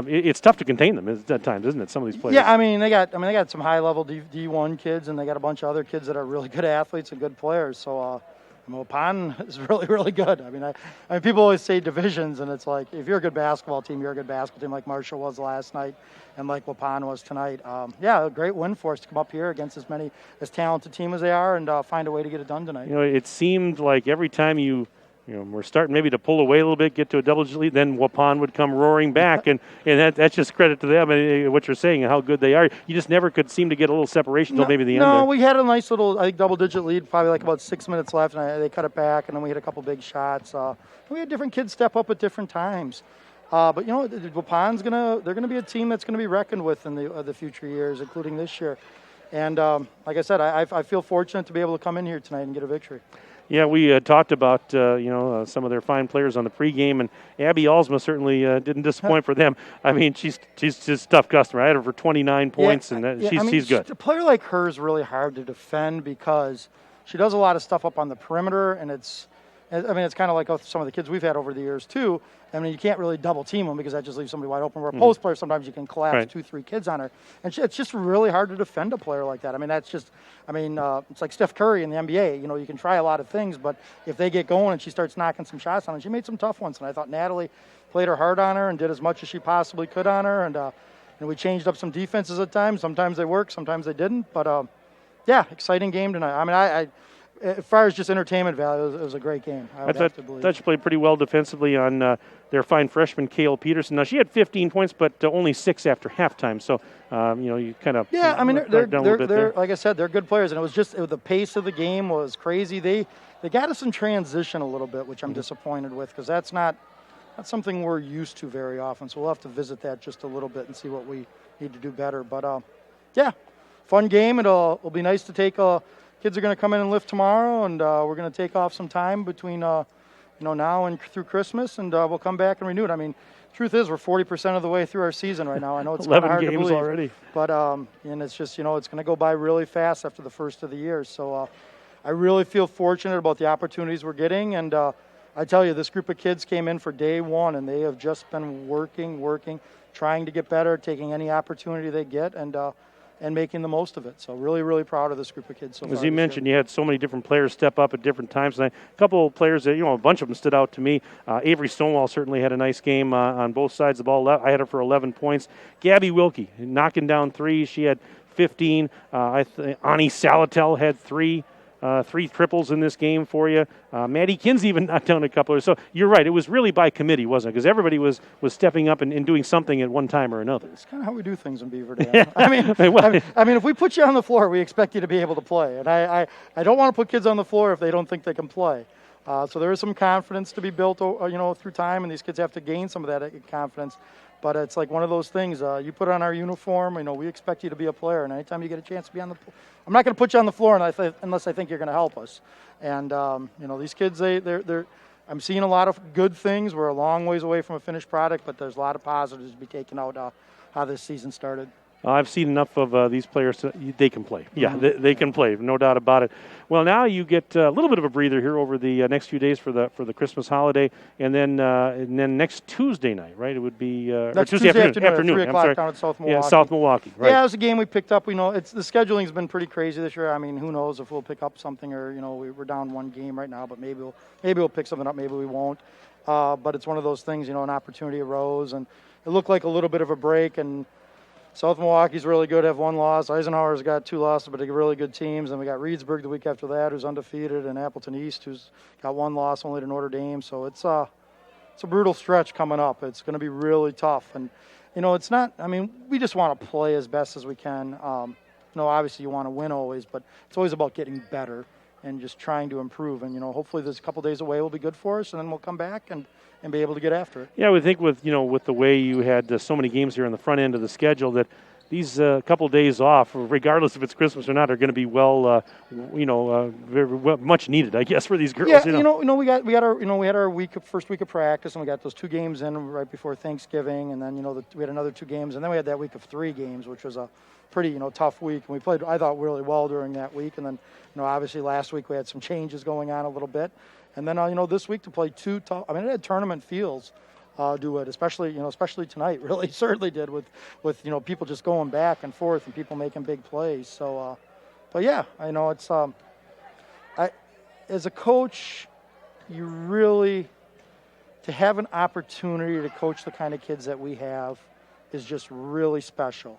it's tough to contain them at times, isn't it? Some of these players. Yeah, I mean, they got some high-level D1 kids, and they got a bunch of other kids that are really good athletes and good players. So, Waupun is really, really good. I mean, people always say divisions, and it's like, if you're a good basketball team, you're a good basketball team like Marshall was last night and like Waupun was tonight. A great win for us to come up here against as talented team as they are and find a way to get it done tonight. It seemed like every time we're starting maybe to pull away a little bit, get to a double-digit lead, then Waupun would come roaring back, and that's just credit to them and what you're saying and how good they are. You just never could seem to get a little separation until maybe the end. No, we had a nice little, double-digit lead, probably like about 6 minutes left, and they cut it back, and then we hit a couple big shots. We had different kids step up at different times. But Waupun's they're gonna be a team that's gonna be reckoned with in the future years, including this year. And like I said, I feel fortunate to be able to come in here tonight and get a victory. Yeah, we talked about some of their fine players on the pregame, and Abby Alsma certainly didn't disappoint for them. I mean, she's just a tough customer. I had her for 29 points, and she's good. A player like her is really hard to defend because she does a lot of stuff up on the perimeter, and it's kind of like some of the kids we've had over the years too. I mean, you can't really double team them because that just leaves somebody wide open. Where a post player, sometimes you can collapse 2-3 kids on her, and it's just really hard to defend a player like that. I mean, it's like Steph Curry in the NBA. You can try a lot of things, but if they get going and she starts knocking some shots on her, she made some tough ones. And I thought Natalie played her heart on her and did as much as she possibly could on her. And we changed up some defenses at times. Sometimes they worked, sometimes they didn't. But exciting game tonight. I mean, as far as just entertainment value, it was a great game. I thought she played pretty well defensively on their fine freshman, Kale Peterson. Now, she had 15 points, but only 6 after halftime. So, you kind of I mean, they're like I said, they're good players, and it was just the pace of the game was crazy. They got us in transition a little bit, which I'm disappointed with because that's not something we're used to very often. So we'll have to visit that just a little bit and see what we need to do better. But fun game. It'll be nice to take kids are going to come in and lift tomorrow, and we're going to take off some time between now and through Christmas, and we'll come back and renew it. I mean, truth is, we're 40% of the way through our season right now. I know it's 11 hard games to believe already, but and it's just it's going to go by really fast after the first of the year. So I really feel fortunate about the opportunities we're getting, and I tell you, this group of kids came in for day one, and they have just been working, trying to get better, taking any opportunity they get, and making the most of it. So really, really proud of this group of kids so far. As you mentioned, you had so many different players step up at different times. And a couple of players that, a bunch of them stood out to me. Avery Stonewall certainly had a nice game on both sides of the ball. I had her for 11 points. Gabby Wilkie knocking down threes. She had 15. Ani Salatel had 3 triples in this game for you. Maddie Kinsey even knocked down a couple. So you're right. It was really by committee, wasn't it? Because everybody was stepping up and doing something at one time or another. It's kind of how we do things in Beaver Dam. I mean, if we put you on the floor, we expect you to be able to play. And I don't want to put kids on the floor if they don't think they can play. So there is some confidence to be built, through time, and these kids have to gain some of that confidence. But it's like one of those things. You put on our uniform, we expect you to be a player. And anytime you get a chance to be on the floor, I'm not going to put you on the floor unless I think you're going to help us. And, these kids, I'm seeing a lot of good things. We're a long ways away from a finished product, but there's a lot of positives to be taken out how this season started. I've seen enough of these players. They can play. Yeah, they can play, no doubt about it. Well, now you get a little bit of a breather here over the next few days for the Christmas holiday, and then next Tuesday night, right? It would be Tuesday afternoon. 3 o'clock down at South Milwaukee. Yeah, South Milwaukee. Right. Yeah, it was a game we picked up. We know the scheduling's been pretty crazy this year. I mean, who knows if we'll pick up something or we're down one game right now, but maybe we'll pick something up. Maybe we won't. But it's one of those things. An opportunity arose, and it looked like a little bit of a break and. South Milwaukee's really good, have 1 loss. Eisenhower's got 2 losses, but they're really good teams. And we got Reedsburg the week after that, who's undefeated, and Appleton East, who's got 1 loss only to Notre Dame. So it's a brutal stretch coming up. It's going to be really tough. And, it's not, we just want to play as best as we can. Obviously you want to win always, but it's always about getting better and just trying to improve. And, hopefully this couple days away will be good for us, and then we'll come back and be able to get after it. Yeah, I would think with the way you had so many games here on the front end of the schedule that these couple days off, regardless if it's Christmas or not, are going to be very much needed, I guess, for these girls. Yeah, we had our first week of practice, and we got those 2 games in right before Thanksgiving, and then we had another 2 games, and then we had that week of 3 games, which was a pretty tough week, and we played I thought really well during that week, and then obviously last week we had some changes going on a little bit. And then, this week to play 2 tough. It had tournament feels do it, especially tonight. Really, certainly did with people just going back and forth and people making big plays. So, but yeah, it's as a coach, you really, to have an opportunity to coach the kind of kids that we have is just really special.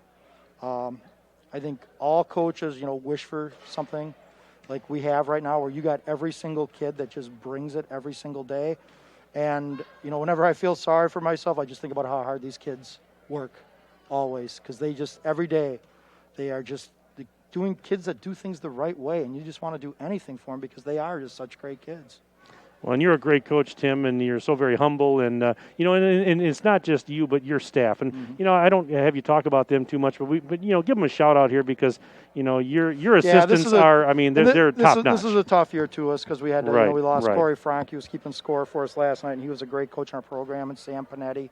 I think all coaches, wish for something like we have right now, where you got every single kid that just brings it every single day. And, whenever I feel sorry for myself, I just think about how hard these kids work always, because they just, every day, they are just doing kids that do things the right way, and you just want to do anything for them because they are just such great kids. Well, and you're a great coach, Tim, and you're so very humble. And, and it's not just you, but your staff. And, I don't have you talk about them too much, but give them a shout out here because, your assistants are, they're top notch. This is a tough year to us because we had, we lost right. Corey Frank. He was keeping score for us last night, and he was a great coach in our program, and Sam Panetti.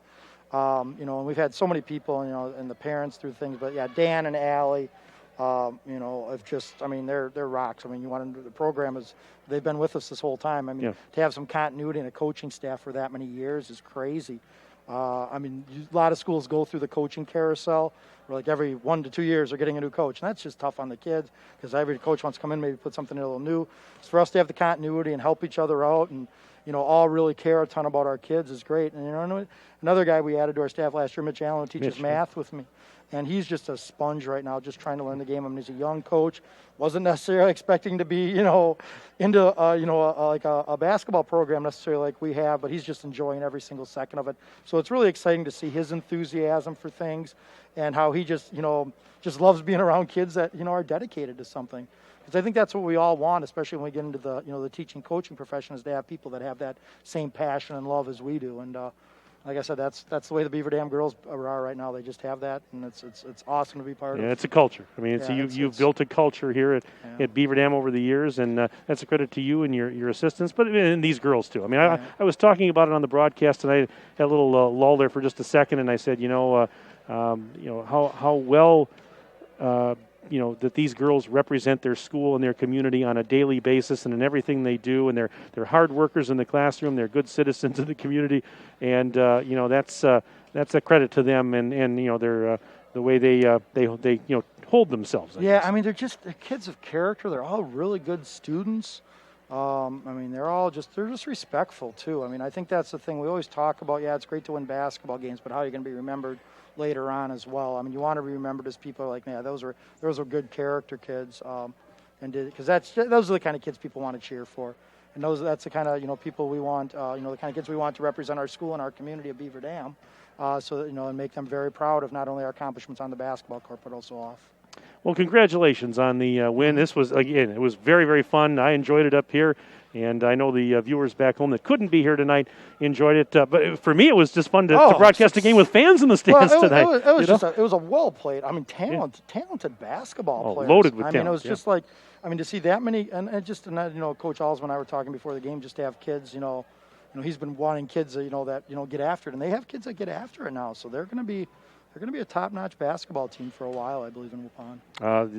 And we've had so many people, and the parents through things. But, yeah, Dan and Allie. Have just, they're rocks. The program they've been with us this whole time. To have some continuity and a coaching staff for that many years is crazy. A lot of schools go through the coaching carousel where like every 1 to 2 years they're getting a new coach, and that's just tough on the kids because every coach wants to come in, maybe put something a little new. So for us to have the continuity and help each other out and, all really care a ton about our kids is great. And, another guy we added to our staff last year, Mitch Allen, who teaches math with me. And he's just a sponge right now, just trying to learn the game. He's a young coach. Wasn't necessarily expecting to be, into, a basketball program necessarily like we have, but he's just enjoying every single second of it. So it's really exciting to see his enthusiasm for things and how he just loves being around kids that, are dedicated to something. Because I think that's what we all want, especially when we get into the, the teaching coaching profession, is to have people that have that same passion and love as we do. And, like I said, that's the way the Beaver Dam girls are right now. They just have that, and it's awesome to be part of. Yeah, it's a culture. You've built a culture here at Beaver Dam over the years, and that's a credit to you and your assistants, but and these girls too. I was talking about it on the broadcast tonight. Had a little lull there for just a second, and I said, how well. That these girls represent their school and their community on a daily basis and in everything they do, and they're hard workers in the classroom. They're good citizens in the community, and that's a credit to them and their the way they hold themselves. They're kids of character. They're all really good students. They're just respectful too. I think that's the thing we always talk about. Yeah, it's great to win basketball games, but how are you going to be remembered later on as well? You want to be remembered as people like, those are good character kids, because those are the kind of kids people want to cheer for, and that's the kind of people we want, the kind of kids we want to represent our school and our community of Beaver Dam, so that and make them very proud of not only our accomplishments on the basketball court but also off. Well, congratulations on the win. This was, again, it was very, very fun. I enjoyed it up here, and I know the viewers back home that couldn't be here tonight enjoyed it. But for me, it was just fun to broadcast a game with fans in the stands tonight. It was a well played. Talented basketball players. Loaded with talent. It was just like, to see that many, and Coach Alsman and I were talking before the game, just to have kids, he's been wanting kids that get after it, and they have kids that get after it now. So they're going to be a top-notch basketball team for a while, I believe, in Waupun.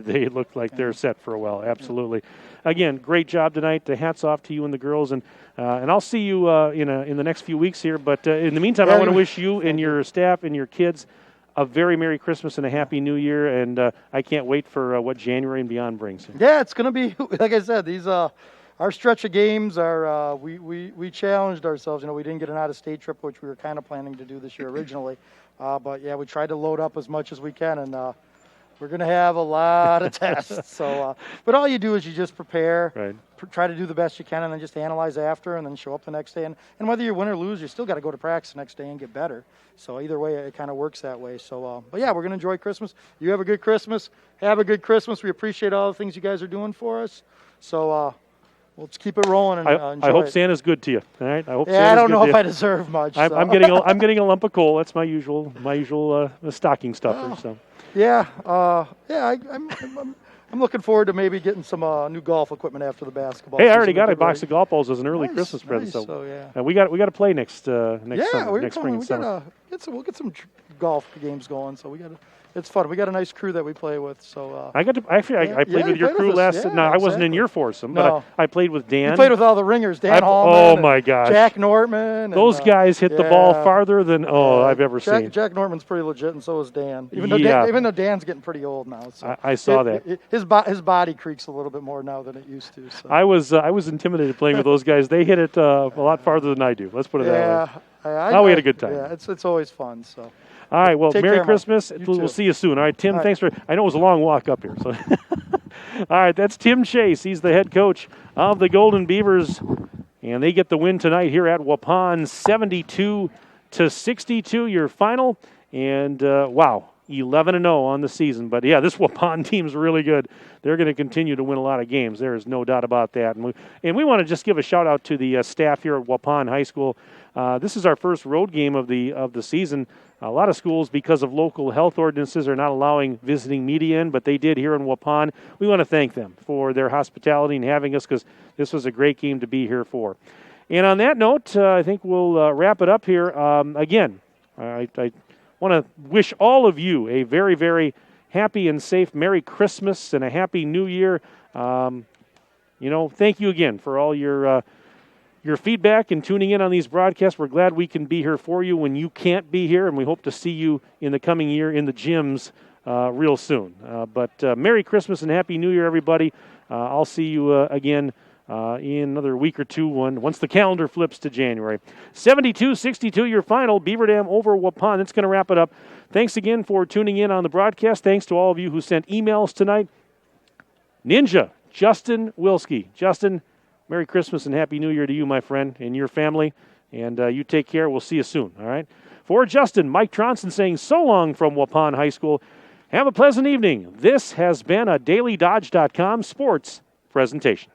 They look like they're set for a while, absolutely. Again, great job tonight. Hats off to you and the girls, and I'll see you in the next few weeks here. But in the meantime, I want to wish you and your staff and your kids a very Merry Christmas and a Happy New Year, and I can't wait for what January and beyond brings. Yeah, it's going to be, like I said, these our stretch of games are we challenged ourselves. We didn't get an out-of-state trip, which we were kind of planning to do this year originally. But, yeah, we tried to load up as much as we can, and we're going to have a lot of tests. So, but all you do is you just prepare, try to do the best you can, and then just analyze after and then show up the next day. And whether you win or lose, you still got to go to practice the next day and get better. So either way, it kind of works that way. So, but, yeah, we're going to enjoy Christmas. You have a good Christmas. Have a good Christmas. We appreciate all the things you guys are doing for us. So, let's keep it rolling and enjoy I hope it. Santa's good to you. All right. I don't know if I deserve much. I'm getting a lump of coal. That's my usual stocking stuffer. So. Yeah. I'm looking forward to maybe getting some new golf equipment after the basketball. Hey, I already got a box of golf balls as an early Christmas present. So yeah. And we got to play next summer, next spring and summer. We'll get some golf games going. So we got to it's fun. We got a nice crew that we play with. So I got to I played with your crew last. Yeah, no, I wasn't in exactly. your foursome, No. but I played with Dan. You played with all the ringers, Dan Hallman. Oh my gosh, Jack Nortman. Those guys hit the ball farther than I've ever seen. Jack Norman's pretty legit, and so is Dan. Even though Dan's getting pretty old now. So I saw that. His body creaks a little bit more now than it used to. So. I was intimidated playing with those guys. They hit it a lot farther than I do. Let's put it that way. We had a good time. Yeah, it's always fun. So. All right. Well, Merry Christmas. We'll see you soon. All right, Tim. Thanks for. I know it was a long walk up here. So. All right. That's Tim Chase. He's the head coach of the Golden Beavers, and they get the win tonight here at Waupun, 72-62. Your final, and wow. 11-0 on the season. But, yeah, this Waupun team's really good. They're going to continue to win a lot of games. There is no doubt about that. And we want to just give a shout-out to the staff here at Waupun High School. This is our first road game of the season. A lot of schools, because of local health ordinances, are not allowing visiting media in, but they did here in Waupun. We want to thank them for their hospitality and having us because this was a great game to be here for. And on that note, I think we'll wrap it up here. Again, I want to wish all of you a very, very happy and safe Merry Christmas and a Happy New Year. Thank you again for all your feedback and tuning in on these broadcasts. We're glad we can be here for you when you can't be here, and we hope to see you in the coming year in the gyms real soon. But Merry Christmas and Happy New Year, everybody. I'll see you again in another week or two once the calendar flips to January. 72-62 your final. Beaver Dam over Waupun. That's going to wrap it up. Thanks again for tuning in on the broadcast. Thanks to all of you who sent emails tonight. Ninja, Justin Wilski. Justin, Merry Christmas and Happy New Year to you, my friend, and your family. And you take care. We'll see you soon, all right? For Justin, Mike Tronson saying so long from Waupun High School. Have a pleasant evening. This has been a DailyDodge.com sports presentation.